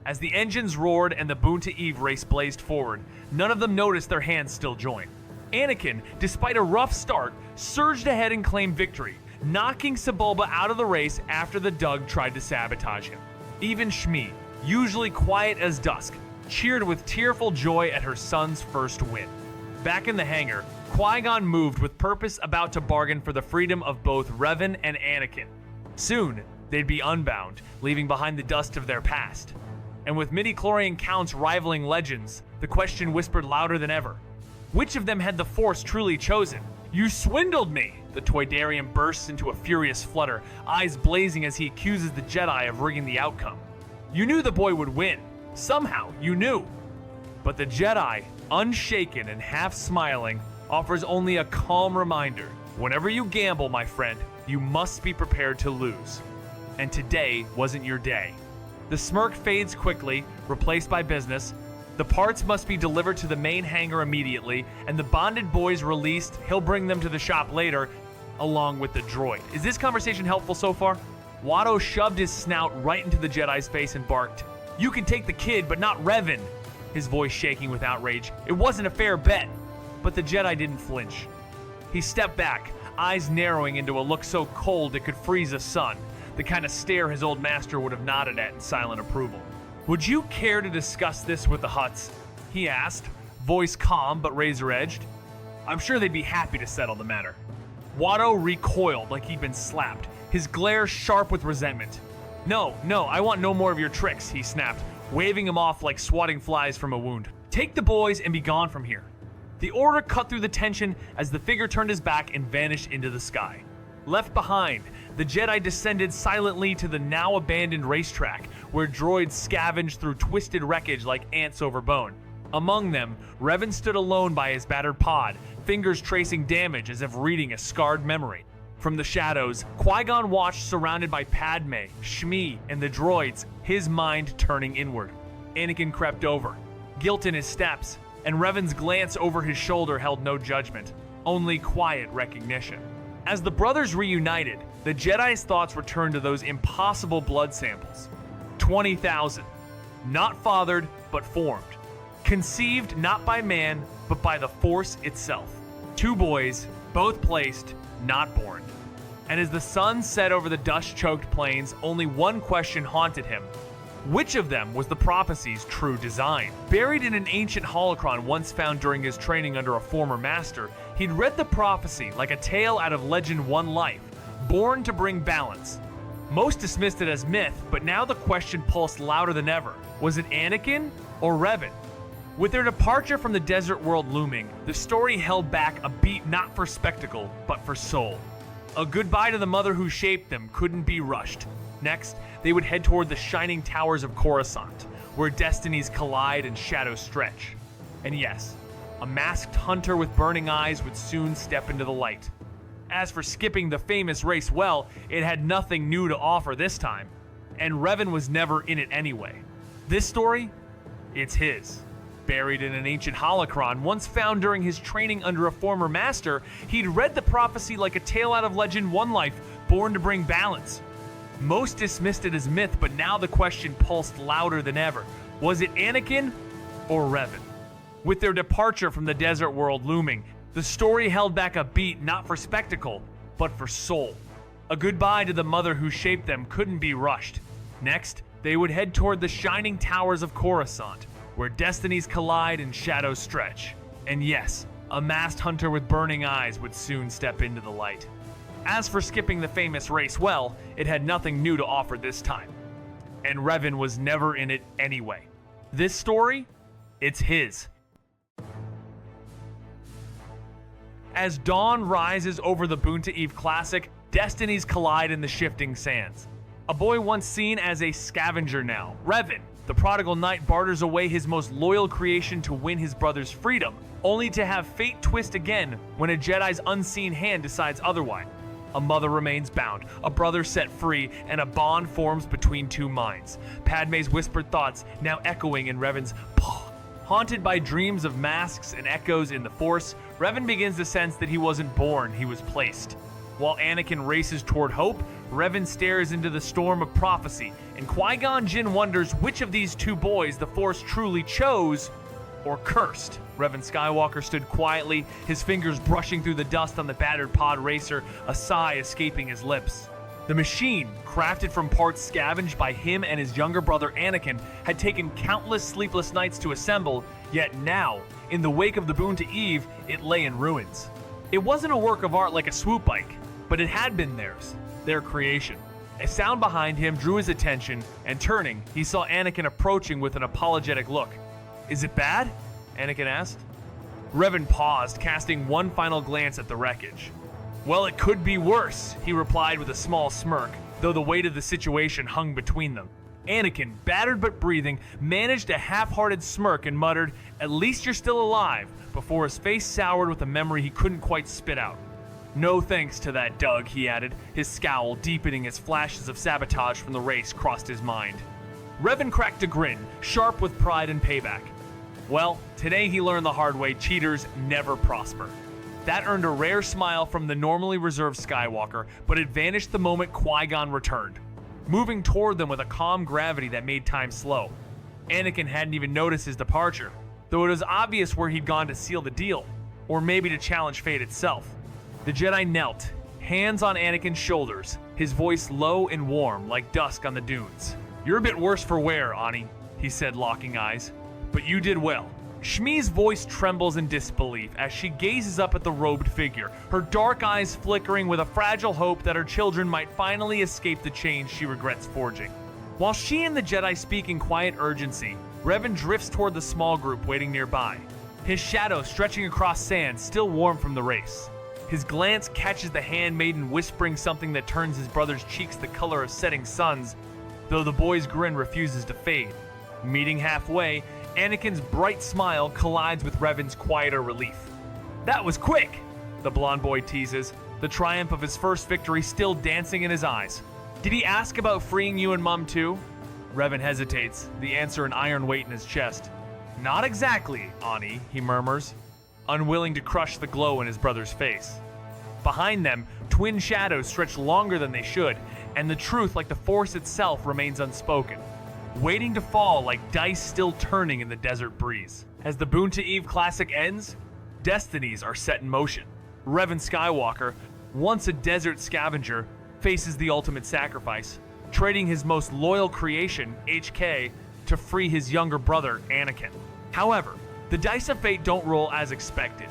As the engines roared and the Boonta Eve race blazed forward, none of them noticed their hands still joined. Anakin, despite a rough start, surged ahead and claimed victory, knocking Sebulba out of the race after the Dug tried to sabotage him. Even Shmi, usually quiet as dusk, cheered with tearful joy at her son's first win. Back in the hangar, Qui-Gon moved with purpose, about to bargain for the freedom of both Revan and Anakin. Soon, they'd be unbound, leaving behind the dust of their past. And with midi-chlorian counts rivaling legends, the question whispered louder than ever. Which of them had the Force truly chosen? "You swindled me!" The Toydarian bursts into a furious flutter, eyes blazing as he accuses the Jedi of rigging the outcome. "You knew the boy would win. Somehow, you knew." But the Jedi, unshaken and half smiling, offers only a calm reminder. Whenever you gamble, my friend, you must be prepared to lose. And today wasn't your day. The smirk fades quickly, replaced by business. The parts must be delivered to the main hangar immediately, and the bonded boys released. He'll bring them to the shop later, along with the droid. Is this conversation helpful so far? Watto shoved his snout right into the Jedi's face and barked, "You can take the kid, but not Revan," his voice shaking with outrage. "It wasn't a fair bet." But the Jedi didn't flinch. He stepped back, eyes narrowing into a look so cold it could freeze a sun, the kind of stare his old master would have nodded at in silent approval. "Would you care to discuss this with the Hutts?" he asked, voice calm but razor-edged. "I'm sure they'd be happy to settle the matter." Watto recoiled like he'd been slapped, his glare sharp with resentment. No, I want no more of your tricks," he snapped, waving him off like swatting flies from a wound. "Take the boys and be gone from here." The order cut through the tension as the figure turned his back and vanished into the sky. Left behind, the Jedi descended silently to the now abandoned racetrack, where droids scavenged through twisted wreckage like ants over bone. Among them, Revan stood alone by his battered pod, fingers tracing damage as if reading a scarred memory. From the shadows, Qui-Gon watched, surrounded by Padme, Shmi, and the droids, his mind turning inward. Anakin crept over, guilt in his steps, and Revan's glance over his shoulder held no judgment, only quiet recognition. As the brothers reunited, the Jedi's thoughts returned to those impossible blood samples. 20,000. Not fathered, but formed. Conceived not by man, but by the Force itself. Two boys, both placed, not born. And as the sun set over the dust-choked plains, only one question haunted him. Which of them was the prophecy's true design? Buried in an ancient holocron once found during his training under a former master, he'd read the prophecy like a tale out of Legend One Life, born to bring balance. Most dismissed it as myth, but now the question pulsed louder than ever. Was it Anakin or Revan? With their departure from the desert world looming, the story held back a beat not for spectacle, but for soul. A goodbye to the mother who shaped them couldn't be rushed. Next, they would head toward the shining towers of Coruscant, where destinies collide and shadows stretch. And yes, a masked hunter with burning eyes would soon step into the light. As for skipping the famous race, well, it had nothing new to offer this time, and Revan was never in it anyway. This story, it's his. Buried in an ancient holocron once found during his training under a former master, he'd read the prophecy like a tale out of Legend One Life, born to bring balance. Most dismissed it as myth, but now the question pulsed louder than ever. Was it Anakin or Revan? With their departure from the desert world looming, the story held back a beat not for spectacle, but for soul. A goodbye to the mother who shaped them couldn't be rushed. Next, they would head toward the shining towers of Coruscant, where destinies collide and shadows stretch. And yes, a masked hunter with burning eyes would soon step into the light. As for skipping the famous race, well, it had nothing new to offer this time. And Revan was never in it anyway. This story, it's his. As dawn rises over the Boon to Eve Classic, destinies collide in the shifting sands. A boy once seen as a scavenger now, Revan, the prodigal knight, barters away his most loyal creation to win his brother's freedom, only to have fate twist again when a Jedi's unseen hand decides otherwise. A mother remains bound, a brother set free, and a bond forms between two minds. Padme's whispered thoughts now echoing in Revan's paw. Haunted by dreams of masks and echoes in the Force, Revan begins to sense that he wasn't born, he was placed. While Anakin races toward hope, Revan stares into the storm of prophecy, and Qui-Gon Jinn wonders which of these two boys the Force truly chose or cursed. Revan Skywalker stood quietly, his fingers brushing through the dust on the battered pod racer, a sigh escaping his lips. The machine, crafted from parts scavenged by him and his younger brother Anakin, had taken countless sleepless nights to assemble, yet now, in the wake of the Boon to Eve, it lay in ruins. It wasn't a work of art like a swoop bike, but it had been theirs, their creation. A sound behind him drew his attention, and turning, he saw Anakin approaching with an apologetic look. "Is it bad?" Anakin asked. Revan paused, casting one final glance at the wreckage. "Well, it could be worse," he replied with a small smirk, though the weight of the situation hung between them. Anakin, battered but breathing, managed a half-hearted smirk and muttered, "At least you're still alive," before his face soured with a memory he couldn't quite spit out. "No thanks to that, Doug," he added, his scowl deepening as flashes of sabotage from the race crossed his mind. Revan cracked a grin, sharp with pride and payback. Well, today he learned the hard way cheaters never prosper. That earned a rare smile from the normally reserved Skywalker, but it vanished the moment Qui-Gon returned, moving toward them with a calm gravity that made time slow. Anakin hadn't even noticed his departure, though it was obvious where he'd gone to seal the deal, or maybe to challenge fate itself. The Jedi knelt, hands on Anakin's shoulders, his voice low and warm like dusk on the dunes. "You're a bit worse for wear, Ani," he said, locking eyes. "But you did well." Shmi's voice trembles in disbelief as she gazes up at the robed figure, her dark eyes flickering with a fragile hope that her children might finally escape the chains she regrets forging. While she and the Jedi speak in quiet urgency, Revan drifts toward the small group waiting nearby, his shadow stretching across sand still warm from the race. His glance catches the handmaiden whispering something that turns his brother's cheeks the color of setting suns, though the boy's grin refuses to fade. Meeting halfway, Anakin's bright smile collides with Revan's quieter relief. "That was quick," the blonde boy teases, the triumph of his first victory still dancing in his eyes. "Did he ask about freeing you and Mum too?" Revan hesitates, the answer an iron weight in his chest. "Not exactly, Ani," he murmurs, unwilling to crush the glow in his brother's face. Behind them, twin shadows stretch longer than they should, and the truth, like the Force itself, remains unspoken, waiting to fall like dice still turning in the desert breeze. As the Boon to Eve Classic ends, destinies are set in motion. Revan Skywalker, once a desert scavenger, faces the ultimate sacrifice, trading his most loyal creation, HK, to free his younger brother, Anakin. However, the dice of fate don't roll as expected,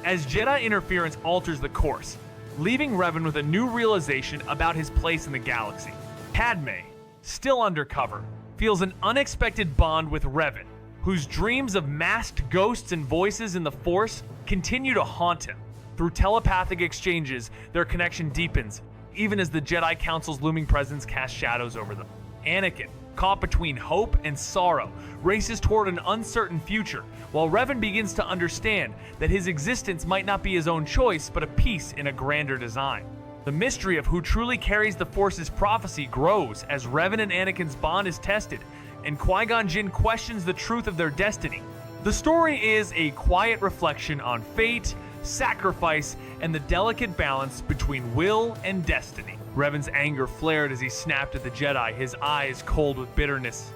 as Jedi interference alters the course, leaving Revan with a new realization about his place in the galaxy. Padme, still undercover, feels an unexpected bond with Revan, whose dreams of masked ghosts and voices in the Force continue to haunt him. Through telepathic exchanges, their connection deepens, even as the Jedi Council's looming presence casts shadows over them. Anakin, caught between hope and sorrow, races toward an uncertain future, while Revan begins to understand that his existence might not be his own choice, but a piece in a grander design. The mystery of who truly carries the Force's prophecy grows as Revan and Anakin's bond is tested, and Qui-Gon Jinn questions the truth of their destiny. The story is a quiet reflection on fate, sacrifice, and the delicate balance between will and destiny. Revan's anger flared as he snapped at the Jedi, his eyes cold with bitterness.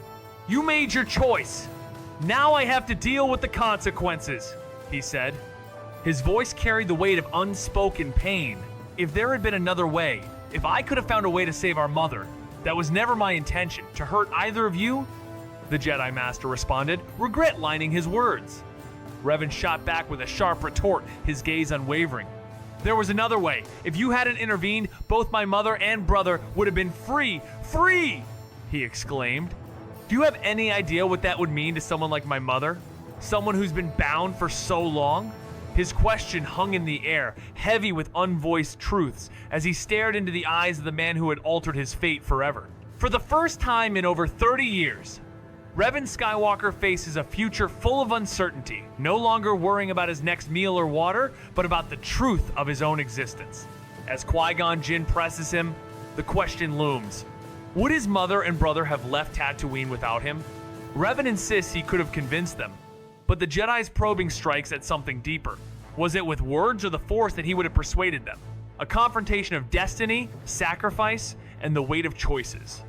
"You made your choice. Now I have to deal with the consequences," he said. His voice carried the weight of unspoken pain. "If there had been another way, if I could have found a way to save our mother, that was never my intention, to hurt either of you," the Jedi Master responded, regret lining his words. Revan shot back with a sharp retort, his gaze unwavering. There was another way. If you hadn't intervened, both my mother and brother would have been free. Free! He exclaimed. Do you have any idea what that would mean to someone like my mother? Someone who's been bound for so long? His question hung in the air, heavy with unvoiced truths, as he stared into the eyes of the man who had altered his fate forever. For the first time in over 30 years, Revan Skywalker faces a future full of uncertainty, no longer worrying about his next meal or water, but about the truth of his own existence. As Qui-Gon Jinn presses him, the question looms. Would his mother and brother have left Tatooine without him? Revan insists he could have convinced them, but the Jedi's probing strikes at something deeper. Was it with words or the Force that he would have persuaded them? A confrontation of destiny, sacrifice, and the weight of choices.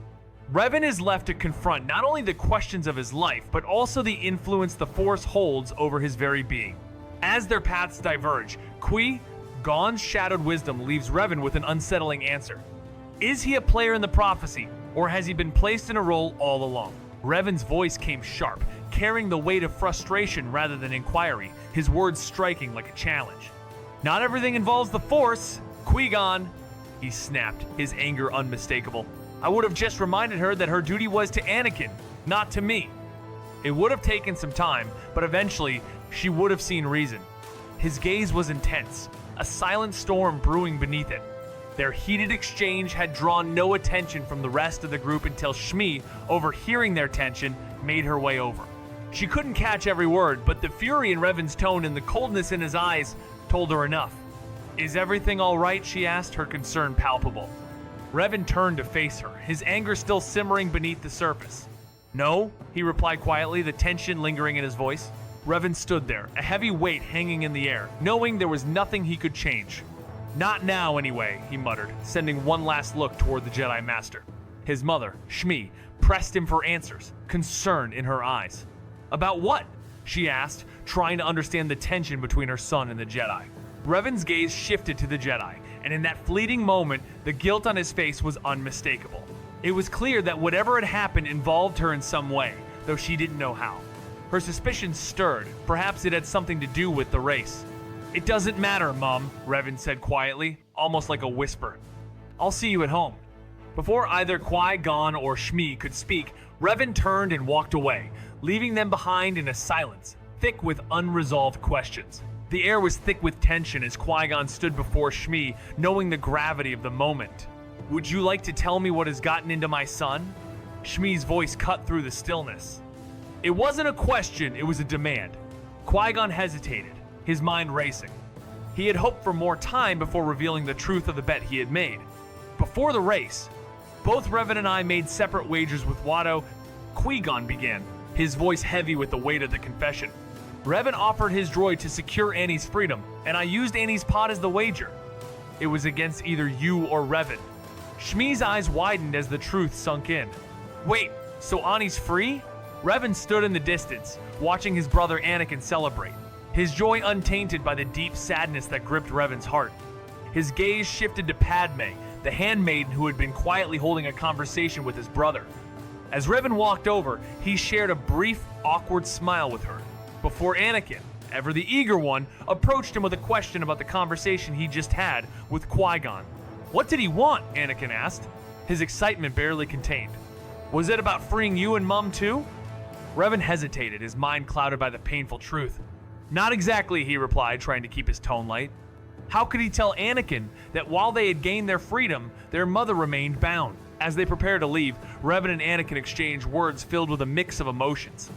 Revan is left to confront not only the questions of his life, but also the influence the Force holds over his very being. As their paths diverge, Qui-Gon's shadowed wisdom leaves Revan with an unsettling answer. Is he a player in the prophecy, or has he been placed in a role all along? Revan's voice came sharp, carrying the weight of frustration rather than inquiry, his words striking like a challenge. Not everything involves the Force, Qui-Gon, he snapped, his anger unmistakable. I would have just reminded her that her duty was to Anakin, not to me. It would have taken some time, but eventually she would have seen reason. His gaze was intense, a silent storm brewing beneath it. Their heated exchange had drawn no attention from the rest of the group until Shmi, overhearing their tension, made her way over. She couldn't catch every word, but the fury in Revan's tone and the coldness in his eyes told her enough. Is everything all right? She asked, her concern palpable. Revan turned to face her, his anger still simmering beneath the surface. No, he replied quietly, the tension lingering in his voice. Revan stood there, a heavy weight hanging in the air, knowing there was nothing he could change. Not now, anyway, he muttered, sending one last look toward the Jedi Master. His mother, Shmi, pressed him for answers, concern in her eyes. About what? She asked, trying to understand the tension between her son and the Jedi. Revan's gaze shifted to the Jedi, and in that fleeting moment, the guilt on his face was unmistakable. It was clear that whatever had happened involved her in some way, though she didn't know how. Her suspicions stirred. Perhaps it had something to do with the race. It doesn't matter, Mom, Revan said quietly, almost like a whisper. I'll see you at home. Before either Qui-Gon or Shmi could speak, Revan turned and walked away, leaving them behind in a silence, thick with unresolved questions. The air was thick with tension as Qui-Gon stood before Shmi, knowing the gravity of the moment. Would you like to tell me what has gotten into my son? Shmi's voice cut through the stillness. It wasn't a question, it was a demand. Qui-Gon hesitated, his mind racing. He had hoped for more time before revealing the truth of the bet he had made. Before the race, both Revan and I made separate wagers with Watto. Qui-Gon began, his voice heavy with the weight of the confession. Revan offered his droid to secure Annie's freedom, and I used Annie's pod as the wager. It was against either you or Revan. Shmi's eyes widened as the truth sunk in. Wait, so Annie's free? Revan stood in the distance, watching his brother Anakin celebrate, his joy untainted by the deep sadness that gripped Revan's heart. His gaze shifted to Padme, the handmaiden who had been quietly holding a conversation with his brother. As Revan walked over, he shared a brief, awkward smile with her, before Anakin, ever the eager one, approached him with a question about the conversation he just had with Qui-Gon. What did he want? Anakin asked, his excitement barely contained. Was it about freeing you and Mum too? Revan hesitated, his mind clouded by the painful truth. Not exactly, he replied, trying to keep his tone light. How could he tell Anakin that while they had gained their freedom, their mother remained bound? As they prepared to leave, Revan and Anakin exchanged words filled with a mix of emotions.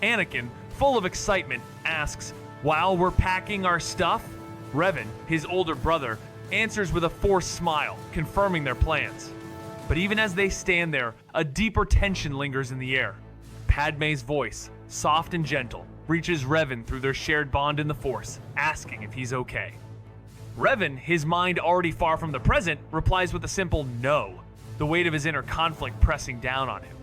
Anakin, full of excitement, asks, while we're packing our stuff? Revan, his older brother, answers with a forced smile, confirming their plans. But even as they stand there, a deeper tension lingers in the air. Padme's voice, soft and gentle, reaches Revan through their shared bond in the Force, asking if he's okay. Revan, his mind already far from the present, replies with a simple no, the weight of his inner conflict pressing down on him.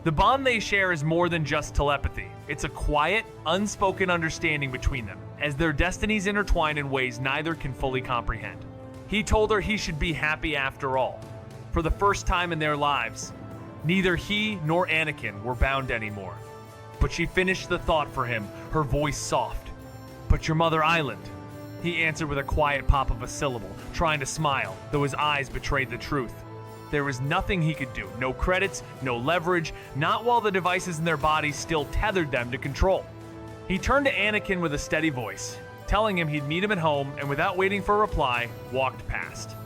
The bond they share is more than just telepathy. It's a quiet, unspoken understanding between them, as their destinies intertwine in ways neither can fully comprehend. He told her he should be happy after all. For the first time in their lives, neither he nor Anakin were bound anymore. But she finished the thought for him, her voice soft. But your mother island, he answered with a quiet pop of a syllable, trying to smile, though his eyes betrayed the truth. There was nothing he could do, no credits, no leverage, not while the devices in their bodies still tethered them to control. He turned to Anakin with a steady voice, telling him he'd meet him at home, and without waiting for a reply, walked past.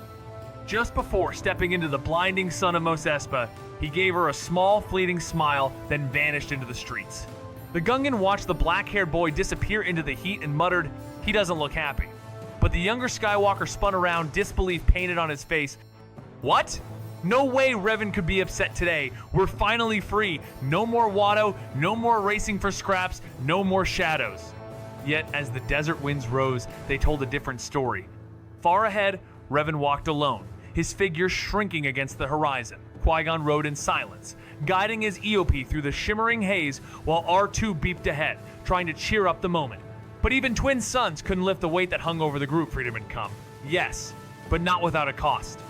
Just before stepping into the blinding sun of Mos Espa, he gave her a small, fleeting smile, then vanished into the streets. The Gungan watched the black-haired boy disappear into the heat and muttered, "He doesn't look happy." But the younger Skywalker spun around, disbelief painted on his face. "What? No way Revan could be upset today. We're finally free. No more Watto, no more racing for scraps, no more shadows." Yet, as the desert winds rose, they told a different story. Far ahead, Revan walked alone, his figure shrinking against the horizon. Qui-Gon rode in silence, guiding his EOP through the shimmering haze while R2 beeped ahead, trying to cheer up the moment. But even twin suns couldn't lift the weight that hung over the group Freedom had come. Yes, but not without a cost.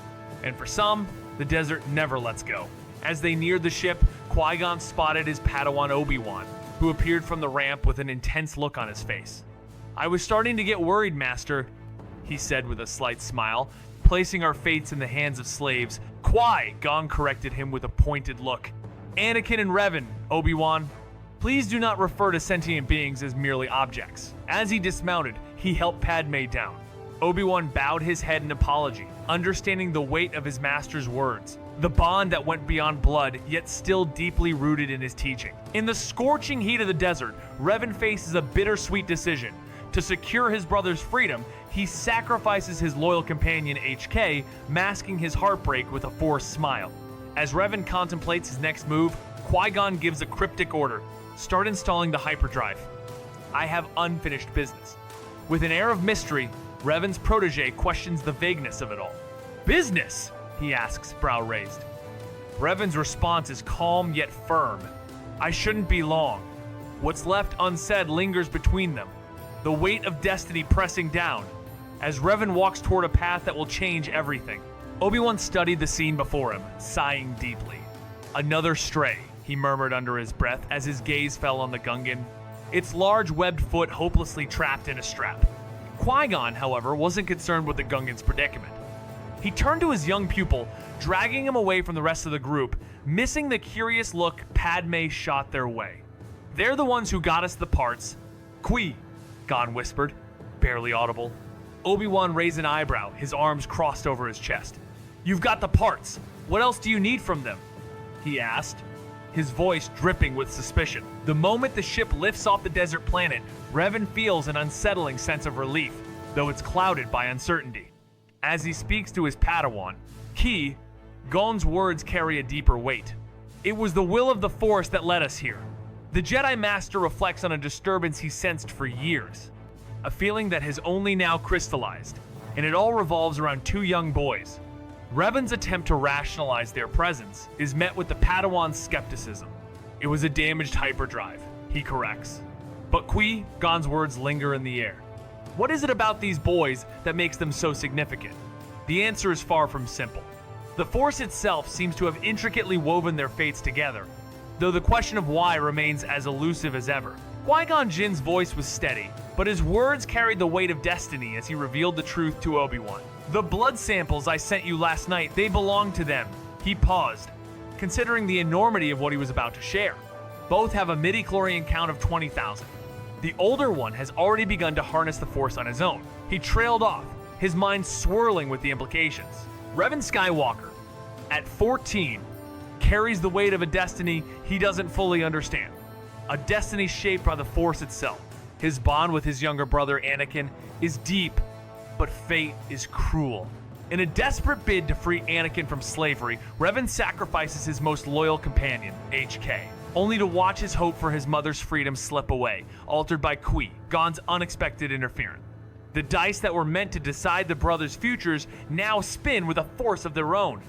And for some, the desert never lets go. As they neared the ship, Qui-Gon spotted his Padawan Obi-Wan, who appeared from the ramp with an intense look on his face. "I was starting to get worried, Master," he said with a slight smile. "Placing our fates in the hands of slaves." Qui-Gon corrected him with a pointed look. "Anakin and Revan, Obi-Wan. Please do not refer to sentient beings as merely objects." As he dismounted, he helped Padme down. Obi-Wan bowed his head in apology, understanding the weight of his master's words, the bond that went beyond blood, yet still deeply rooted in his teaching. In the scorching heat of the desert, Revan faces a bittersweet decision. To secure his brother's freedom, he sacrifices his loyal companion HK, masking his heartbreak with a forced smile. As Revan contemplates his next move, Qui-Gon gives a cryptic order: start installing the hyperdrive. "I have unfinished business." With an air of mystery, Revan's protege questions the vagueness of it all. "Business?" he asks, brow raised. Revan's response is calm yet firm. "I shouldn't be long." What's left unsaid lingers between them, the weight of destiny pressing down, as Revan walks toward a path that will change everything. Obi-Wan studied the scene before him, sighing deeply. "Another stray," he murmured under his breath as his gaze fell on the Gungan, its large webbed foot hopelessly trapped in a strap. Qui-Gon, however, wasn't concerned with the Gungan's predicament. He turned to his young pupil, dragging him away from the rest of the group, missing the curious look Padme shot their way. "They're the ones who got us the parts." Qui-Gon whispered, barely audible. Obi-Wan raised an eyebrow, his arms crossed over his chest. "You've got the parts. What else do you need from them?" he asked, his voice dripping with suspicion. The moment the ship lifts off the desert planet, Revan feels an unsettling sense of relief, though it's clouded by uncertainty. As he speaks to his Padawan, Qui-Gon's words carry a deeper weight. "It was the will of the Force that led us here." The Jedi Master reflects on a disturbance he sensed for years, a feeling that has only now crystallized, and it all revolves around two young boys. Revan's attempt to rationalize their presence is met with the Padawan's skepticism. "It was a damaged hyperdrive," he corrects. But Qui-Gon's words linger in the air. What is it about these boys that makes them so significant? The answer is far from simple. The Force itself seems to have intricately woven their fates together, though the question of why remains as elusive as ever. Qui-Gon Jinn's voice was steady, but his words carried the weight of destiny as he revealed the truth to Obi-Wan. "The blood samples I sent you last night, they belong to them." He paused, considering the enormity of what he was about to share. Both have a midi-chlorian count of 20,000. The older one has already begun to harness the Force on his own. He trailed off, his mind swirling with the implications. Revan Skywalker, at 14, carries the weight of a destiny he doesn't fully understand. A destiny shaped by the Force itself. His bond with his younger brother Anakin is deep, but fate is cruel. In a desperate bid to free Anakin from slavery, Revan sacrifices his most loyal companion, HK, only to watch his hope for his mother's freedom slip away, altered by Qui-Gon's unexpected interference. The dice that were meant to decide the brothers' futures now spin with a force of their own.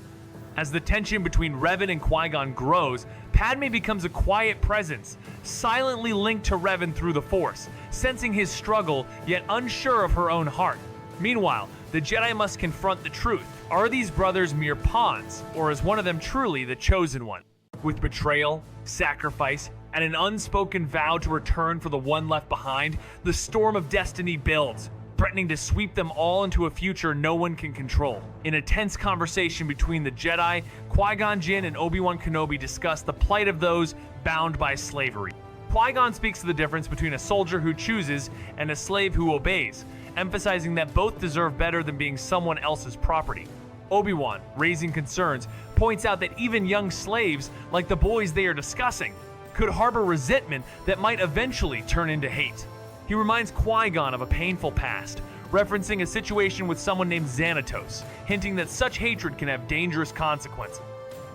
As the tension between Revan and Qui-Gon grows, Padme becomes a quiet presence, silently linked to Revan through the Force, sensing his struggle, yet unsure of her own heart. Meanwhile, the Jedi must confront the truth. Are these brothers mere pawns, or is one of them truly the chosen one? With betrayal, sacrifice, and an unspoken vow to return for the one left behind, the storm of destiny builds. threatening to sweep them all into a future no one can control. In a tense conversation between the Jedi, Qui-Gon Jinn and Obi-Wan Kenobi discuss the plight of those bound by slavery. Qui-Gon speaks of the difference between a soldier who chooses and a slave who obeys, emphasizing that both deserve better than being someone else's property. Obi-Wan, raising concerns, points out that even young slaves, like the boys they are discussing, could harbor resentment that might eventually turn into hate. He reminds Qui-Gon of a painful past, referencing a situation with someone named Xanatos, hinting that such hatred can have dangerous consequences.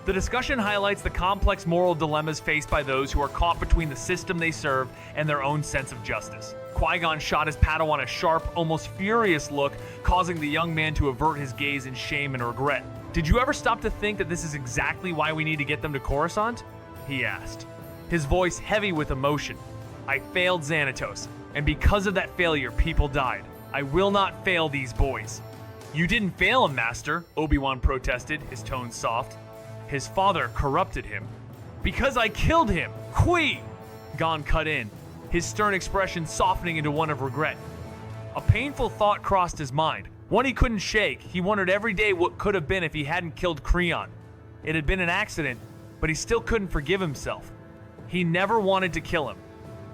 The discussion highlights the complex moral dilemmas faced by those who are caught between the system they serve and their own sense of justice. Qui-Gon shot his Padawan a sharp, almost furious look, causing the young man to avert his gaze in shame and regret. "Did you ever stop to think that this is exactly why we need to get them to Coruscant?" he asked, his voice heavy with emotion. "I failed Xanatos, and because of that failure, people died. I will not fail these boys." "You didn't fail him, Master," Obi-Wan protested, his tone soft. "His father corrupted him." "Because I killed him! Qui!" Gon cut in, his stern expression softening into one of regret. A painful thought crossed his mind, one he couldn't shake. He wondered every day what could have been if he hadn't killed Creon. It had been an accident, but he still couldn't forgive himself. He never wanted to kill him,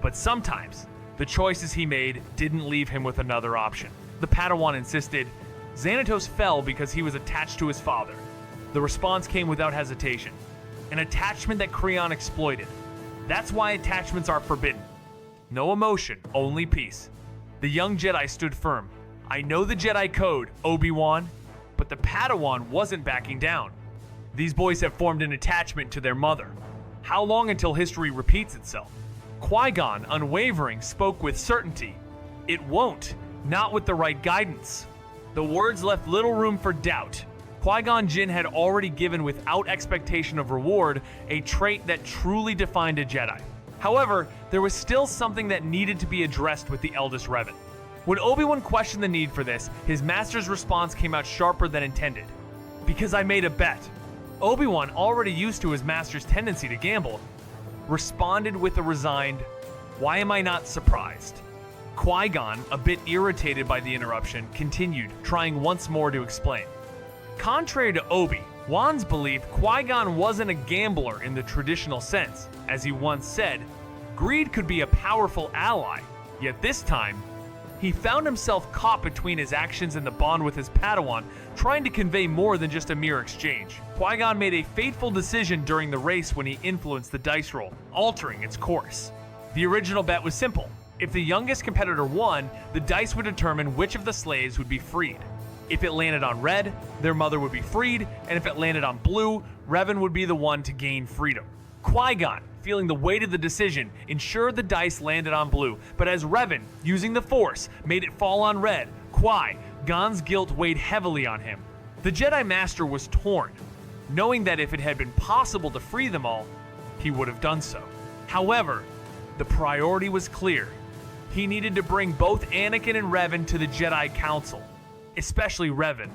but sometimes the choices he made didn't leave him with another option. The Padawan insisted, "Xanatos fell because he was attached to his father." The response came without hesitation, an attachment that Creon exploited. That's why attachments are forbidden. No emotion, only peace. The young Jedi stood firm. "I know the Jedi code, Obi-Wan," but the Padawan wasn't backing down. "These boys have formed an attachment to their mother. How long until history repeats itself?" Qui-Gon, unwavering, spoke with certainty. "It won't, not with the right guidance." The words left little room for doubt. Qui-Gon Jinn had already given without expectation of reward, a trait that truly defined a Jedi. However, there was still something that needed to be addressed with the eldest Revan. When Obi-Wan questioned the need for this, his master's response came out sharper than intended. "Because I made a bet." Obi-Wan, already used to his master's tendency to gamble, responded with a resigned, "Why am I not surprised?" Qui-Gon, a bit irritated by the interruption, continued, trying once more to explain. Contrary to Obi-Wan's belief, Qui-Gon wasn't a gambler in the traditional sense. As he once said, greed could be a powerful ally, yet this time, he found himself caught between his actions and the bond with his Padawan, trying to convey more than just a mere exchange. Qui-Gon made a fateful decision during the race when he influenced the dice roll, altering its course. The original bet was simple. If the youngest competitor won, the dice would determine which of the slaves would be freed. If it landed on red, their mother would be freed, and if it landed on blue, Revan would be the one to gain freedom. Qui-Gon, feeling the weight of the decision, ensured the dice landed on blue, but as Revan, using the Force, made it fall on red, Qui-Gon's guilt weighed heavily on him. The Jedi Master was torn, knowing that if it had been possible to free them all, he would have done so. However, the priority was clear. He needed to bring both Anakin and Revan to the Jedi Council. Especially Revan,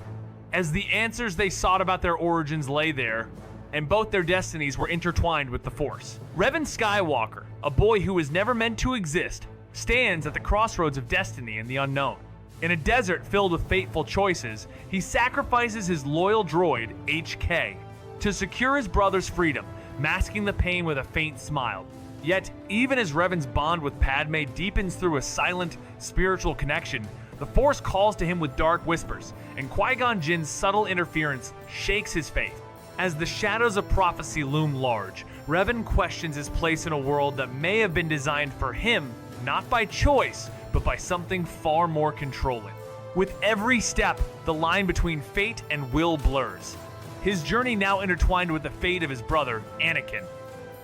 as the answers they sought about their origins lay there, and both their destinies were intertwined with the Force. Revan Skywalker, a boy who was never meant to exist, stands at the crossroads of destiny and the unknown. In a desert filled with fateful choices, he sacrifices his loyal droid, HK, to secure his brother's freedom, masking the pain with a faint smile. Yet, even as Revan's bond with Padme deepens through a silent, spiritual connection, the Force calls to him with dark whispers, and Qui-Gon Jinn's subtle interference shakes his faith. As the shadows of prophecy loom large, Revan questions his place in a world that may have been designed for him, not by choice, but by something far more controlling. With every step, the line between fate and will blurs. His journey now intertwined with the fate of his brother, Anakin.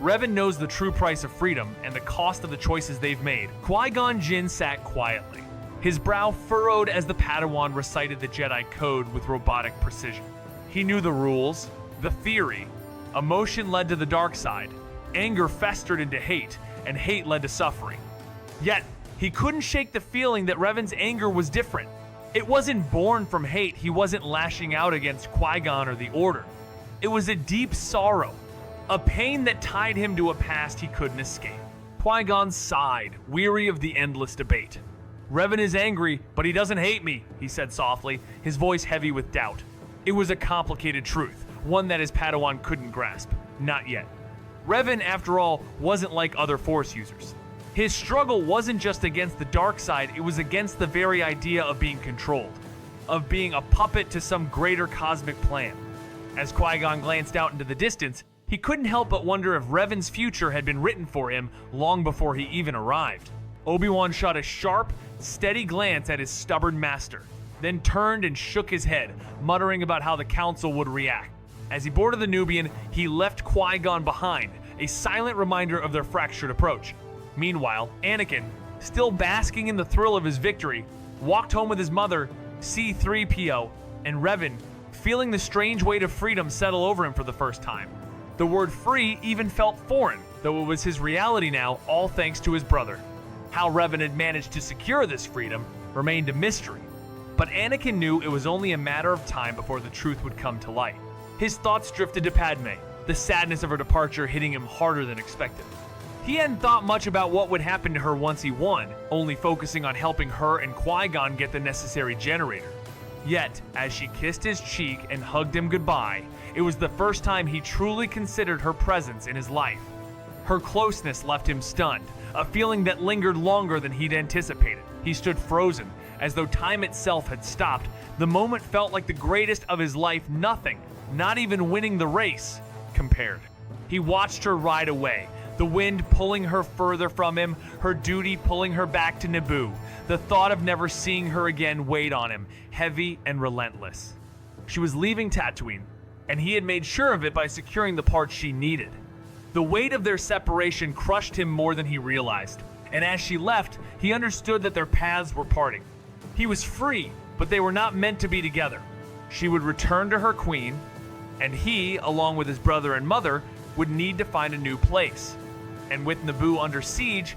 Revan knows the true price of freedom and the cost of the choices they've made. Qui-Gon Jinn sat quietly, his brow furrowed as the Padawan recited the Jedi code with robotic precision. He knew the rules, the theory. Emotion led to the dark side, anger festered into hate, and hate led to suffering. Yet, he couldn't shake the feeling that Revan's anger was different. It wasn't born from hate. He wasn't lashing out against Qui-Gon or the Order. It was a deep sorrow, a pain that tied him to a past he couldn't escape. Qui-Gon sighed, weary of the endless debate. "Revan is angry, but he doesn't hate me," he said softly, his voice heavy with doubt. It was a complicated truth, one that his Padawan couldn't grasp. Not yet. Revan, after all, wasn't like other Force users. His struggle wasn't just against the dark side, it was against the very idea of being controlled, of being a puppet to some greater cosmic plan. As Qui-Gon glanced out into the distance, he couldn't help but wonder if Revan's future had been written for him long before he even arrived. Obi-Wan shot a sharp, steady glance at his stubborn master, then turned and shook his head, muttering about how the council would react. As he boarded the Nubian, he left Qui-Gon behind, a silent reminder of their fractured approach. Meanwhile, Anakin, still basking in the thrill of his victory, walked home with his mother, C-3PO, and Revan, feeling the strange weight of freedom settle over him for the first time. The word free even felt foreign, though it was his reality now, all thanks to his brother. How Revan had managed to secure this freedom remained a mystery, but Anakin knew it was only a matter of time before the truth would come to light. His thoughts drifted to Padme, the sadness of her departure hitting him harder than expected. He hadn't thought much about what would happen to her once he won, only focusing on helping her and Qui-Gon get the necessary generator. Yet, as she kissed his cheek and hugged him goodbye, it was the first time he truly considered her presence in his life. Her closeness left him stunned, a feeling that lingered longer than he'd anticipated. He stood frozen, as though time itself had stopped. The moment felt like the greatest of his life, nothing, not even winning the race, compared. He watched her ride away, the wind pulling her further from him, her duty pulling her back to Naboo. The thought of never seeing her again weighed on him, heavy and relentless. She was leaving Tatooine, and he had made sure of it by securing the parts she needed. The weight of their separation crushed him more than he realized, and as she left, he understood that their paths were parting. He was free, but they were not meant to be together. She would return to her queen, and he, along with his brother and mother, would need to find a new place. And with Naboo under siege,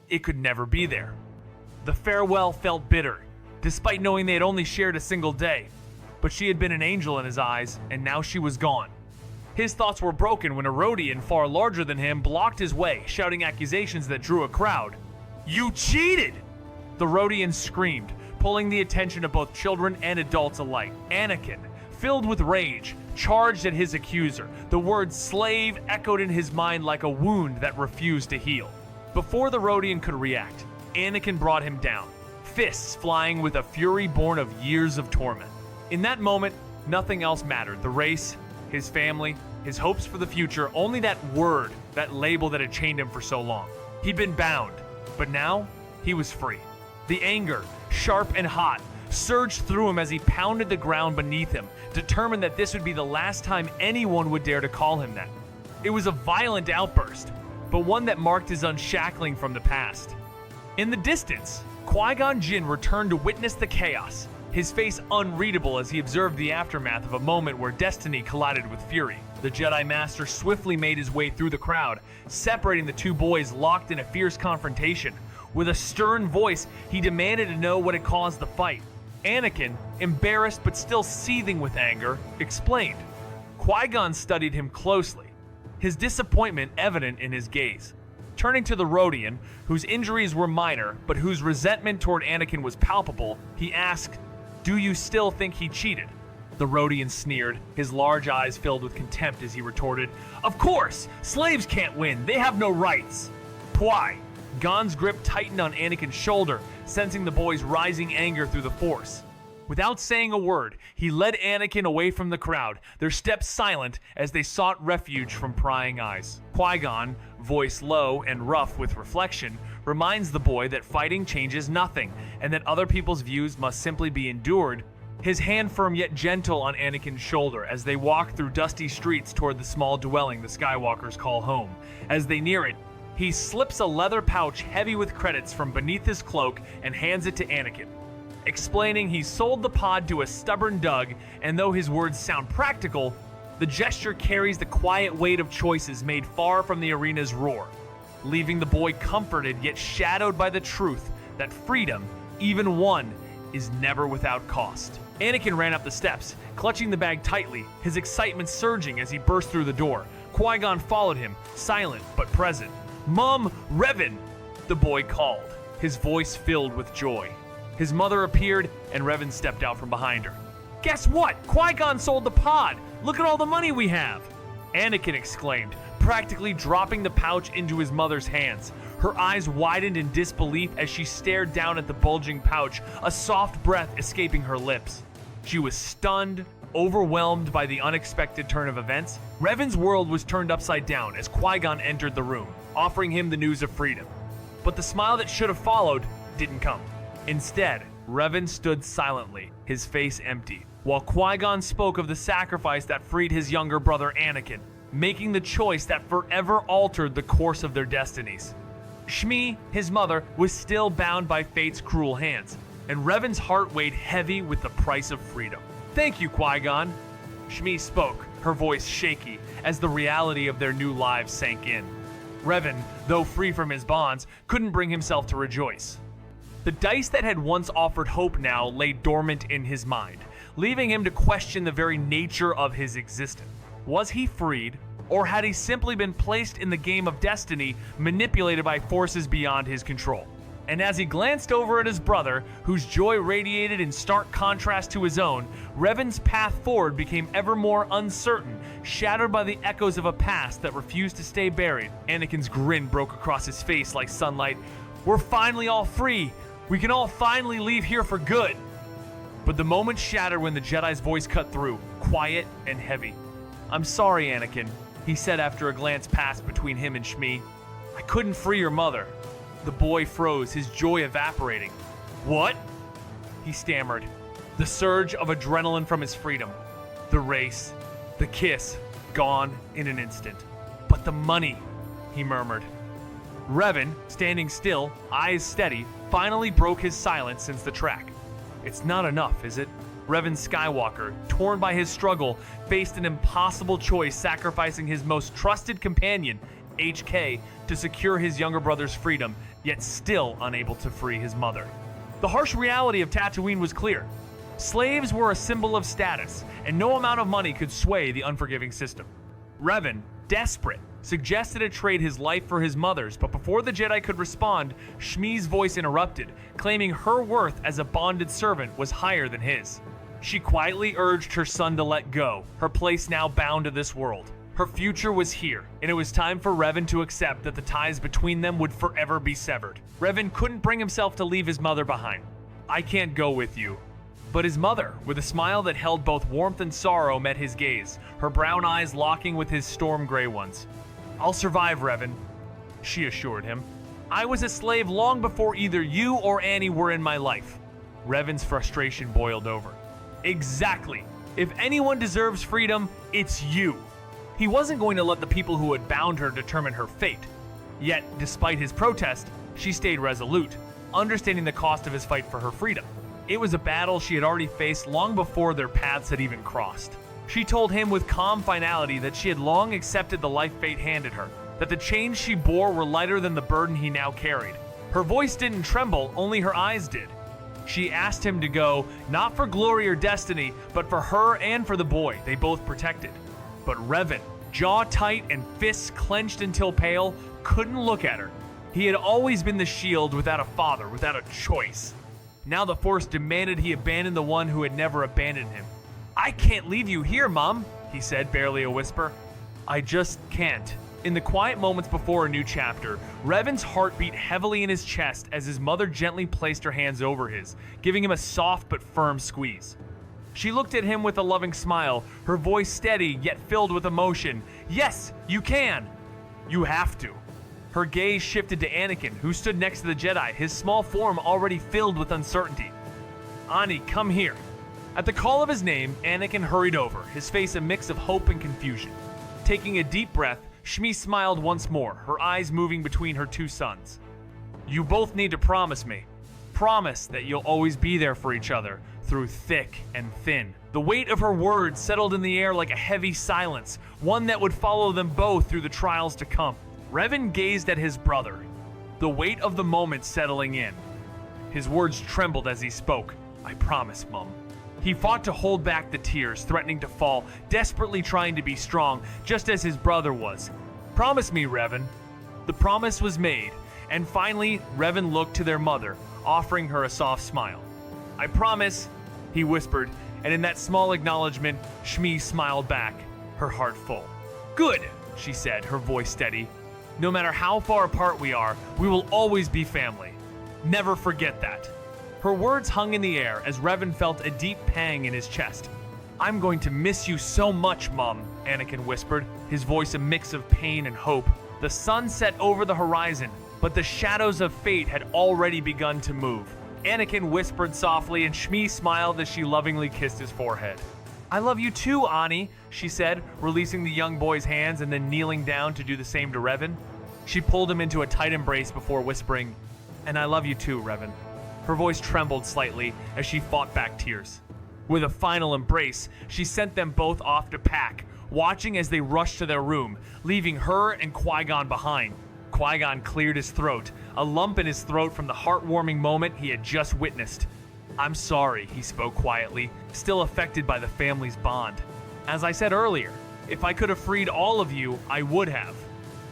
it could never be there. The farewell felt bitter, despite knowing they had only shared a single day. But she had been an angel in his eyes, and now she was gone. His thoughts were broken when a Rodian far larger than him blocked his way, shouting accusations that drew a crowd. "You cheated!" The Rodian screamed, pulling the attention of both children and adults alike. Anakin, filled with rage, charged at his accuser. The word slave echoed in his mind like a wound that refused to heal. Before the Rodian could react, Anakin brought him down, fists flying with a fury born of years of torment. In that moment, nothing else mattered. The race, his family, his hopes for the future, only that word, that label that had chained him for so long. He'd been bound, but now he was free. The anger, sharp and hot, surged through him as he pounded the ground beneath him, determined that this would be the last time anyone would dare to call him that. It was a violent outburst, but one that marked his unshackling from the past. In the distance, Qui-Gon Jinn returned to witness the chaos, his face unreadable as he observed the aftermath of a moment where destiny collided with fury. The Jedi Master swiftly made his way through the crowd, separating the two boys locked in a fierce confrontation. With a stern voice, he demanded to know what had caused the fight. Anakin, embarrassed but still seething with anger, explained. Qui-Gon studied him closely, his disappointment evident in his gaze. Turning to the Rodian, whose injuries were minor but whose resentment toward Anakin was palpable, he asked, "Do you still think he cheated?" The Rodian sneered, his large eyes filled with contempt as he retorted, "Of course! Slaves can't win! They have no rights!" Pwai! Gon's grip tightened on Anakin's shoulder, sensing the boy's rising anger through the Force. Without saying a word, he led Anakin away from the crowd, their steps silent as they sought refuge from prying eyes. Qui-Gon, voice low and rough with reflection, reminds the boy that fighting changes nothing, and that other people's views must simply be endured. His hand firm yet gentle on Anakin's shoulder as they walk through dusty streets toward the small dwelling the Skywalkers call home. As they near it, he slips a leather pouch heavy with credits from beneath his cloak and hands it to Anakin, explaining he sold the pod to a stubborn Doug, and though his words sound practical, the gesture carries the quiet weight of choices made far from the arena's roar, leaving the boy comforted yet shadowed by the truth that freedom, even one, is never without cost. Anakin ran up the steps, clutching the bag tightly, his excitement surging as he burst through the door. Qui-Gon followed him, silent but present. "Mom, Revan!" the boy called. his voice filled with joy. His mother appeared, and Revan stepped out from behind her. "Guess what? Qui-Gon sold the pod! Look at all the money we have!" Anakin exclaimed, practically dropping the pouch into his mother's hands. Her eyes widened in disbelief as she stared down at the bulging pouch, a soft breath escaping her lips. She was stunned, overwhelmed by the unexpected turn of events. Revan's world was turned upside down as Qui-Gon entered the room, offering him the news of freedom. But the smile that should have followed didn't come. Instead, Revan stood silently, his face empty, while Qui-Gon spoke of the sacrifice that freed his younger brother Anakin, making the choice that forever altered the course of their destinies. Shmi, his mother, was still bound by fate's cruel hands, and Revan's heart weighed heavy with the price of freedom. "Thank you, Qui-Gon." Shmi spoke, her voice shaky, as the reality of their new lives sank in. Revan, though free from his bonds, couldn't bring himself to rejoice. The dice that had once offered hope now lay dormant in his mind, leaving him to question the very nature of his existence. Was he freed, or had he simply been placed in the game of destiny, manipulated by forces beyond his control? And as he glanced over at his brother, whose joy radiated in stark contrast to his own, Revan's path forward became ever more uncertain, shadowed by the echoes of a past that refused to stay buried. Anakin's grin broke across his face like sunlight. "We're finally all free! We can all finally leave here for good!" But the moment shattered when the Jedi's voice cut through, quiet and heavy. "I'm sorry, Anakin," he said after a glance passed between him and Shmi. "I couldn't free your mother." The boy froze, his joy evaporating. "What?" he stammered. The surge of adrenaline from his freedom. The race. The kiss. Gone in an instant. "But the money," he murmured. Revan, standing still, eyes steady, finally broke his silence since the track. "It's not enough, is it?" Revan Skywalker, torn by his struggle, faced an impossible choice, sacrificing his most trusted companion, HK, to secure his younger brother's freedom, yet still unable to free his mother. The harsh reality of Tatooine was clear. Slaves were a symbol of status, and no amount of money could sway the unforgiving system. Revan, desperate, suggested to trade his life for his mother's, but before the Jedi could respond, Shmi's voice interrupted, claiming her worth as a bonded servant was higher than his. She quietly urged her son to let go, her place now bound to this world. Her future was here, and it was time for Revan to accept that the ties between them would forever be severed. Revan couldn't bring himself to leave his mother behind. "I can't go with you." But his mother, with a smile that held both warmth and sorrow, met his gaze, her brown eyes locking with his storm gray ones. "I'll survive, Revan," she assured him. "I was a slave long before either you or Annie were in my life." Revan's frustration boiled over. "Exactly. If anyone deserves freedom, it's you." He wasn't going to let the people who had bound her determine her fate. Yet, despite his protest, she stayed resolute, understanding the cost of his fight for her freedom. It was a battle she had already faced long before their paths had even crossed. She told him with calm finality that she had long accepted the life fate handed her, that the chains she bore were lighter than the burden he now carried. Her voice didn't tremble, only her eyes did. She asked him to go, not for glory or destiny, but for her and for the boy they both protected. But Revan, jaw tight and fists clenched until pale, couldn't look at her. He had always been the shield without a father, without a choice. Now the Force demanded he abandon the one who had never abandoned him. "I can't leave you here, Mom," he said, barely a whisper. "I just can't." In the quiet moments before a new chapter, Revan's heart beat heavily in his chest as his mother gently placed her hands over his, giving him a soft but firm squeeze. She looked at him with a loving smile, her voice steady yet filled with emotion. "Yes, you can. You have to." Her gaze shifted to Anakin, who stood next to the Jedi, his small form already filled with uncertainty. "Ani, come here." At the call of his name, Anakin hurried over, his face a mix of hope and confusion. Taking a deep breath, Shmi smiled once more, her eyes moving between her two sons. "You both need to promise me. Promise that you'll always be there for each other, through thick and thin." The weight of her words settled in the air like a heavy silence, one that would follow them both through the trials to come. Revan gazed at his brother, the weight of the moment settling in. His words trembled as he spoke. "I promise, Mum." He fought to hold back the tears, threatening to fall, desperately trying to be strong, just as his brother was. "Promise me, Revan." The promise was made, And finally, Revan looked to their mother, offering her a soft smile. "I promise," he whispered, and in that small acknowledgement, Shmi smiled back, her heart full. "Good," she said, her voice steady. "No matter how far apart we are, we will always be family. Never forget that." Her words hung in the air as Revan felt a deep pang in his chest. "I'm going to miss you so much, Mom," Anakin whispered, his voice a mix of pain and hope. The sun set over the horizon, but the shadows of fate had already begun to move. Anakin whispered softly, and Shmi smiled as she lovingly kissed his forehead. "I love you too, Ani," she said, releasing the young boy's hands and then kneeling down to do the same to Revan. She pulled him into a tight embrace before whispering, "And I love you too, Revan." Her voice trembled slightly as she fought back tears. With a final embrace, she sent them both off to pack, watching as they rushed to their room, leaving her and Qui-Gon behind. Qui-Gon cleared his throat, a lump in his throat from the heartwarming moment he had just witnessed. "I'm sorry," he spoke quietly, still affected by the family's bond. "As I said earlier, if I could have freed all of you, I would have."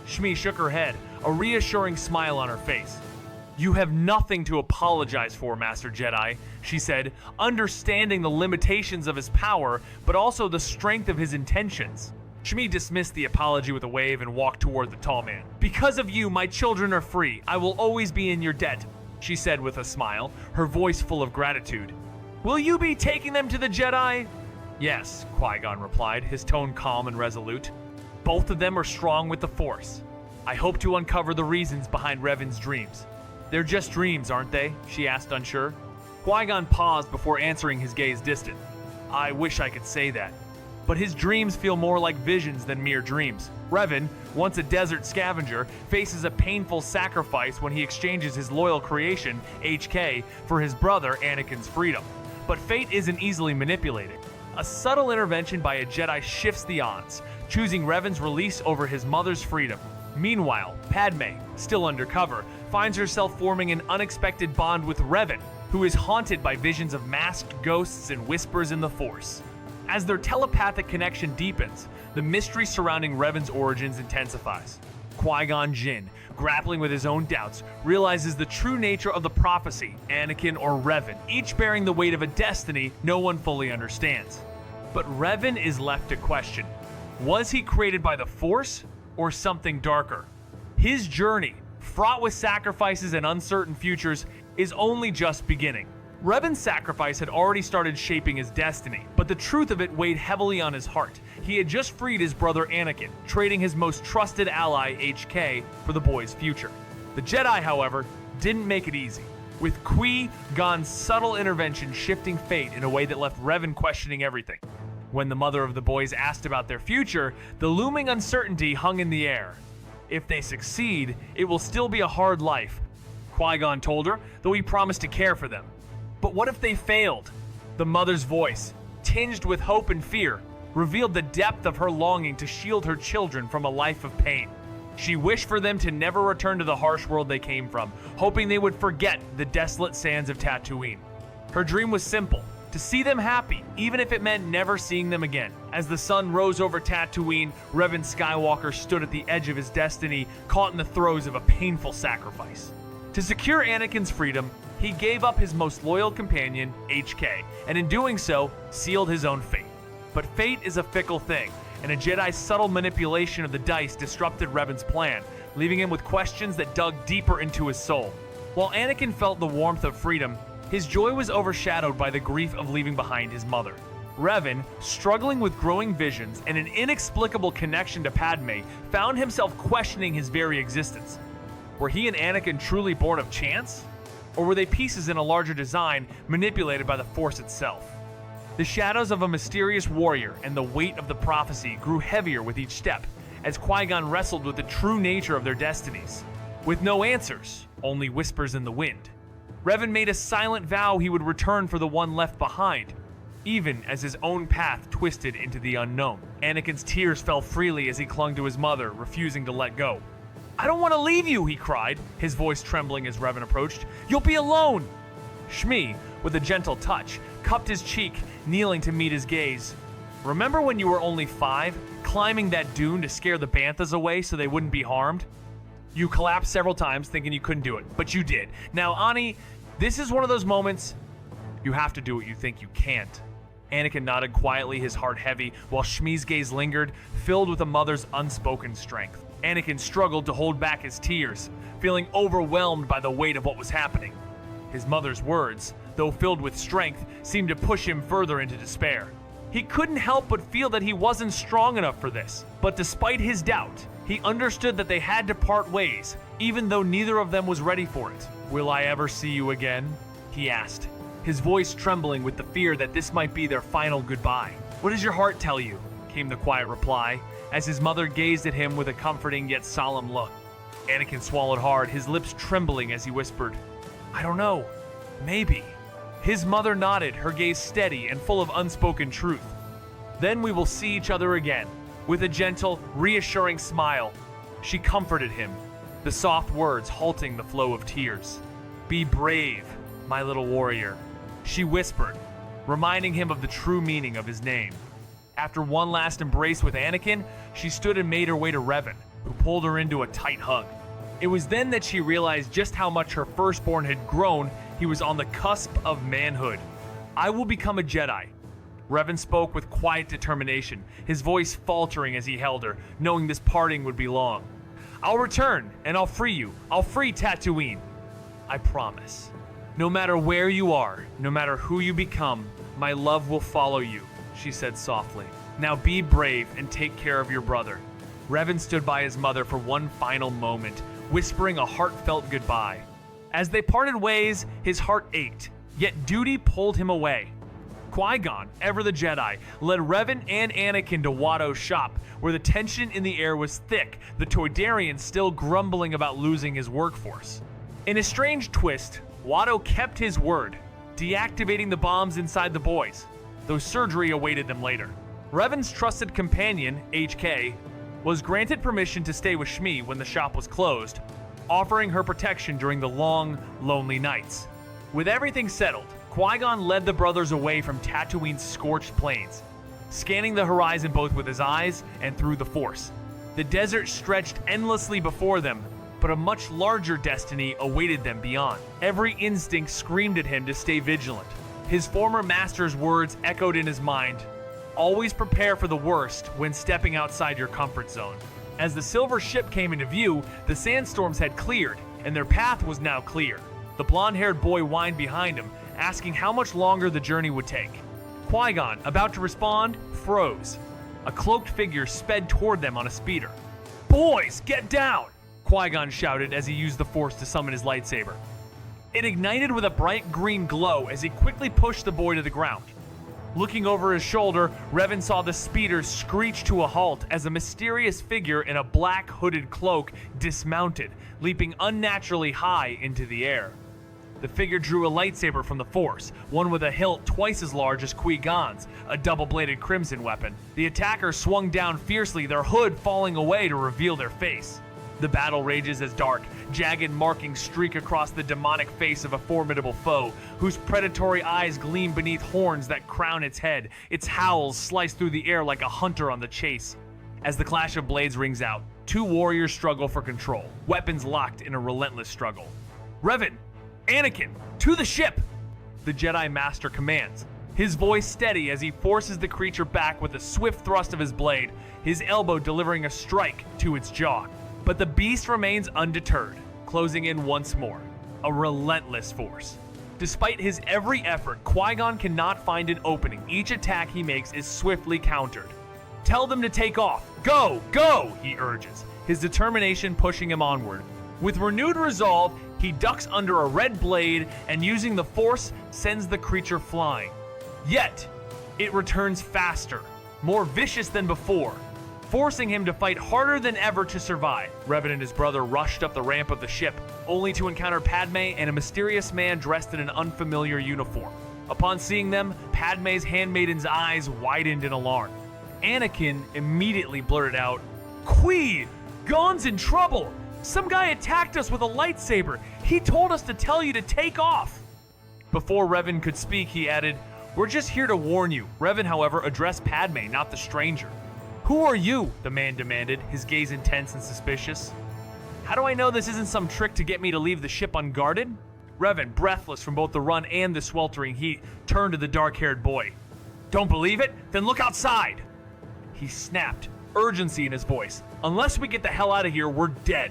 Shmi shook her head, a reassuring smile on her face. "You have nothing to apologize for, Master Jedi," she said, understanding the limitations of his power, but also the strength of his intentions. Shmi dismissed the apology with a wave and walked toward the tall man. "Because of you, my children are free. I will always be in your debt," she said with a smile, her voice full of gratitude. "Will you be taking them to the Jedi?" "Yes," Qui-Gon replied, his tone calm and resolute. "Both of them are strong with the Force. I hope to uncover the reasons behind Revan's dreams." "They're just dreams, aren't they?" she asked, unsure. Qui-Gon paused before answering, his gaze distant. "I wish I could say that. But his dreams feel more like visions than mere dreams. Revan, once a desert scavenger, faces a painful sacrifice when he exchanges his loyal creation, HK, for his brother Anakin's freedom. But fate isn't easily manipulated. A subtle intervention by a Jedi shifts the odds, choosing Revan's release over his mother's freedom. Meanwhile, Padme, still undercover, finds herself forming an unexpected bond with Revan, who is haunted by visions of masked ghosts and whispers in the Force. As their telepathic connection deepens, the mystery surrounding Revan's origins intensifies. Qui-Gon Jinn, grappling with his own doubts, realizes the true nature of the prophecy, Anakin or Revan, each bearing the weight of a destiny no one fully understands. But Revan is left to question. Was he created by the Force or something darker? His journey, fraught with sacrifices and uncertain futures, is only just beginning. Revan's sacrifice had already started shaping his destiny, but the truth of it weighed heavily on his heart. He had just freed his brother Anakin, trading his most trusted ally, HK, for the boy's future. The Jedi, however, didn't make it easy, with Qui-Gon's subtle intervention shifting fate in a way that left Revan questioning everything. When the mother of the boys asked about their future, the looming uncertainty hung in the air. If they succeed, it will still be a hard life, Qui-Gon told her, though he promised to care for them. But what if they failed? The mother's voice, tinged with hope and fear, revealed the depth of her longing to shield her children from a life of pain. She wished for them to never return to the harsh world they came from, hoping they would forget the desolate sands of Tatooine. Her dream was simple, to see them happy, even if it meant never seeing them again. As the sun rose over Tatooine, Revan Skywalker stood at the edge of his destiny, caught in the throes of a painful sacrifice. To secure Anakin's freedom, he gave up his most loyal companion, HK, and in doing so, sealed his own fate. But fate is a fickle thing, and a Jedi's subtle manipulation of the dice disrupted Revan's plan, leaving him with questions that dug deeper into his soul. While Anakin felt the warmth of freedom, his joy was overshadowed by the grief of leaving behind his mother. Revan, struggling with growing visions and an inexplicable connection to Padme, found himself questioning his very existence. Were he and Anakin truly born of chance? Or were they pieces in a larger design manipulated by the Force itself? The shadows of a mysterious warrior and the weight of the prophecy grew heavier with each step, as Qui-Gon wrestled with the true nature of their destinies. With no answers, only whispers in the wind, Revan made a silent vow he would return for the one left behind, even as his own path twisted into the unknown. Anakin's tears fell freely as he clung to his mother, refusing to let go. "I don't want to leave you," he cried, his voice trembling as Revan approached. "You'll be alone." Shmi, with a gentle touch, cupped his cheek, kneeling to meet his gaze. "Remember when you were only 5, climbing that dune to scare the banthas away so they wouldn't be harmed?" You collapsed several times thinking you couldn't do it, but you did. Now, Ani, this is one of those moments you have to do what you think you can't. Anakin nodded quietly, his heart heavy, while Shmi's gaze lingered, filled with a mother's unspoken strength. Anakin struggled to hold back his tears, feeling overwhelmed by the weight of what was happening. His mother's words, though filled with strength, seemed to push him further into despair. He couldn't help but feel that he wasn't strong enough for this, but despite his doubt, he understood that they had to part ways, even though neither of them was ready for it. "Will I ever see you again?" he asked, his voice trembling with the fear that this might be their final goodbye. "What does your heart tell you?" came the quiet reply, as his mother gazed at him with a comforting yet solemn look. Anakin swallowed hard, his lips trembling as he whispered, "I don't know. Maybe." His mother nodded, her gaze steady and full of unspoken truth. "Then we will see each other again." With a gentle, reassuring smile, she comforted him, the soft words halting the flow of tears. "Be brave, my little warrior," she whispered, reminding him of the true meaning of his name. After one last embrace with Anakin, she stood and made her way to Revan, who pulled her into a tight hug. It was then that she realized just how much her firstborn had grown. He was on the cusp of manhood. "I will become a Jedi." Revan spoke with quiet determination, his voice faltering as he held her, knowing this parting would be long. "I'll return, and I'll free you. I'll free Tatooine. I promise. No matter where you are, no matter who you become, my love will follow you," she said softly. "Now be brave and take care of your brother." Revan stood by his mother for one final moment, whispering a heartfelt goodbye. As they parted ways, his heart ached, yet duty pulled him away. Qui-Gon, ever the Jedi, led Revan and Anakin to Watto's shop, where the tension in the air was thick, the Toydarian still grumbling about losing his workforce. In a strange twist, Watto kept his word, deactivating the bombs inside the boys, though surgery awaited them later. Revan's trusted companion, HK, was granted permission to stay with Shmi when the shop was closed, offering her protection during the long, lonely nights. With everything settled, Qui-Gon led the brothers away from Tatooine's scorched plains, scanning the horizon both with his eyes and through the Force. The desert stretched endlessly before them, but a much larger destiny awaited them beyond. Every instinct screamed at him to stay vigilant. His former master's words echoed in his mind, "Always prepare for the worst when stepping outside your comfort zone." As the silver ship came into view, the sandstorms had cleared, and their path was now clear. The blonde-haired boy whined behind him, asking how much longer the journey would take. Qui-Gon, about to respond, froze. A cloaked figure sped toward them on a speeder. "Boys, get down!" Qui-Gon shouted as he used the Force to summon his lightsaber. It ignited with a bright green glow as he quickly pushed the boy to the ground. Looking over his shoulder, Revan saw the speeder screech to a halt as a mysterious figure in a black hooded cloak dismounted, leaping unnaturally high into the air. The figure drew a lightsaber from the Force, one with a hilt twice as large as Qui-Gon's, a double-bladed crimson weapon. The attackers swung down fiercely, their hood falling away to reveal their face. The battle rages as dark, jagged markings streak across the demonic face of a formidable foe, whose predatory eyes gleam beneath horns that crown its head. Its howls slice through the air like a hunter on the chase. As the clash of blades rings out, two warriors struggle for control, weapons locked in a relentless struggle. "Revan! Anakin! To the ship!" the Jedi Master commands, his voice steady as he forces the creature back with a swift thrust of his blade, his elbow delivering a strike to its jaw. But the beast remains undeterred, closing in once more, a relentless force. Despite his every effort, Qui-Gon cannot find an opening. Each attack he makes is swiftly countered. "Tell them to take off! Go! Go!" he urges, his determination pushing him onward. With renewed resolve, he ducks under a red blade and using the Force sends the creature flying. Yet, it returns faster, more vicious than before, forcing him to fight harder than ever to survive. Revan and his brother rushed up the ramp of the ship, only to encounter Padme and a mysterious man dressed in an unfamiliar uniform. Upon seeing them, Padme's handmaiden's eyes widened in alarm. Anakin immediately blurted out, "Qui-Gon's in trouble! Some guy attacked us with a lightsaber. He told us to tell you to take off." Before Revan could speak, he added, "We're just here to warn you." Revan, however, addressed Padme, not the stranger. "Who are you?" the man demanded, his gaze intense and suspicious. How do I know this isn't some trick to get me to leave the ship unguarded? Revan, breathless from both the run and the sweltering heat, turned to the dark-haired boy. Don't believe it? Then look outside! He snapped, urgency in his voice. Unless we get the hell out of here, we're dead.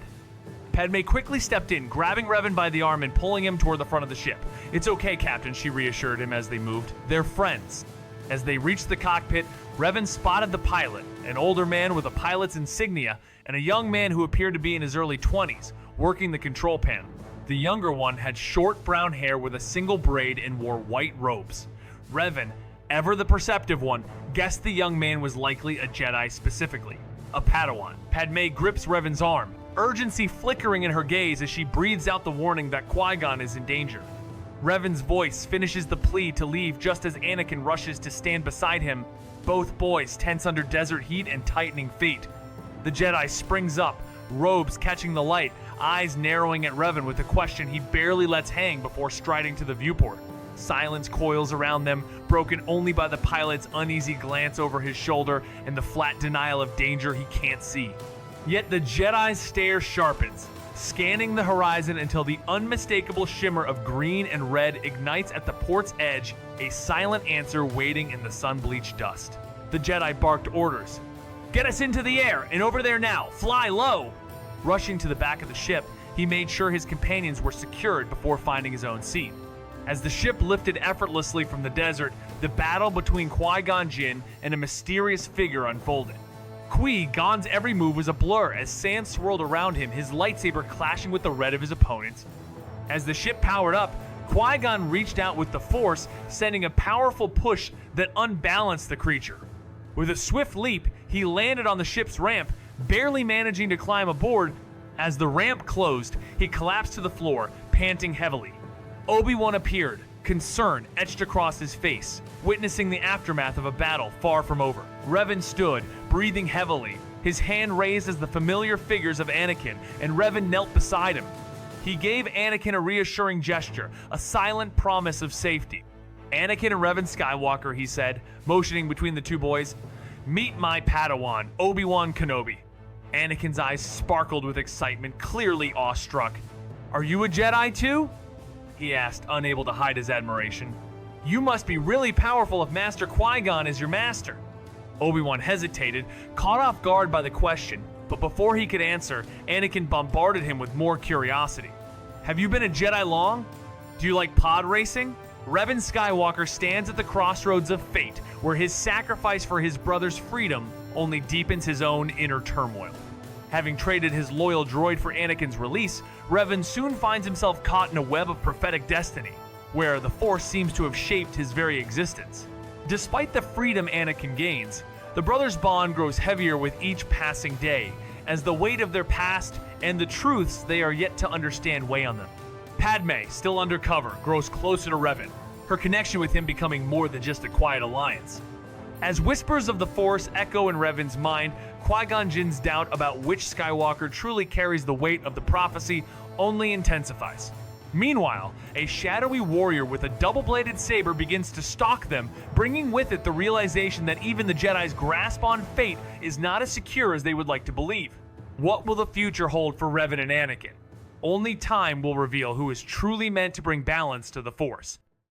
Padme quickly stepped in, grabbing Revan by the arm and pulling him toward the front of the ship. It's okay, Captain, she reassured him as they moved. They're friends. As they reached the cockpit, Revan spotted the pilot, an older man with a pilot's insignia, and a young man who appeared to be in his early 20s, working the control panel. The younger one had short brown hair with a single braid and wore white robes. Revan, ever the perceptive one, guessed the young man was likely a Jedi specifically, a Padawan. Padme grips Revan's arm, urgency flickering in her gaze as she breathes out the warning that Qui-Gon is in danger. Revan's voice finishes the plea to leave just as Anakin rushes to stand beside him, both boys tense under desert heat and tightening fate. The Jedi springs up, robes catching the light, eyes narrowing at Revan with a question he barely lets hang before striding to the viewport. Silence coils around them, broken only by the pilot's uneasy glance over his shoulder and the flat denial of danger he can't see. Yet the Jedi's stare sharpens, scanning the horizon until the unmistakable shimmer of green and red ignites at the port's edge, a silent answer waiting in the sun-bleached dust. The Jedi barked orders. Get us into the air, and over there now, fly low! Rushing to the back of the ship, he made sure his companions were secured before finding his own seat. As the ship lifted effortlessly from the desert, the battle between Qui-Gon Jinn and a mysterious figure unfolded. Qui-Gon's every move was a blur as sand swirled around him, his lightsaber clashing with the red of his opponent's. As the ship powered up, Qui-Gon reached out with the Force, sending a powerful push that unbalanced the creature. With a swift leap, he landed on the ship's ramp, barely managing to climb aboard. As the ramp closed, he collapsed to the floor, panting heavily. Obi-Wan appeared, concern etched across his face, witnessing the aftermath of a battle far from over. Revan stood, breathing heavily, his hand raised as the familiar figures of Anakin, and Revan knelt beside him. He gave Anakin a reassuring gesture, a silent promise of safety. Anakin and Revan Skywalker, he said, motioning between the two boys. Meet my Padawan, Obi-Wan Kenobi. Anakin's eyes sparkled with excitement, clearly awestruck. Are you a Jedi too? He asked, unable to hide his admiration. You must be really powerful if Master Qui-Gon is your master. Obi-Wan hesitated, caught off guard by the question, but before he could answer, Anakin bombarded him with more curiosity. Have you been a Jedi long? Do you like pod racing? Revan Skywalker stands at the crossroads of fate, where his sacrifice for his brother's freedom only deepens his own inner turmoil. Having traded his loyal droid for Anakin's release, Revan soon finds himself caught in a web of prophetic destiny, where the Force seems to have shaped his very existence. Despite the freedom Anakin gains, the brothers' bond grows heavier with each passing day, as the weight of their past and the truths they are yet to understand weigh on them. Padme, still undercover, grows closer to Revan, her connection with him becoming more than just a quiet alliance. As whispers of the Force echo in Revan's mind, Qui-Gon Jinn's doubt about which Skywalker truly carries the weight of the prophecy only intensifies. Meanwhile, a shadowy warrior with a double-bladed saber begins to stalk them, bringing with it the realization that even the Jedi's grasp on fate is not as secure as they would like to believe. What will the future hold for Revan and Anakin? Only time will reveal who is truly meant to bring balance to the Force.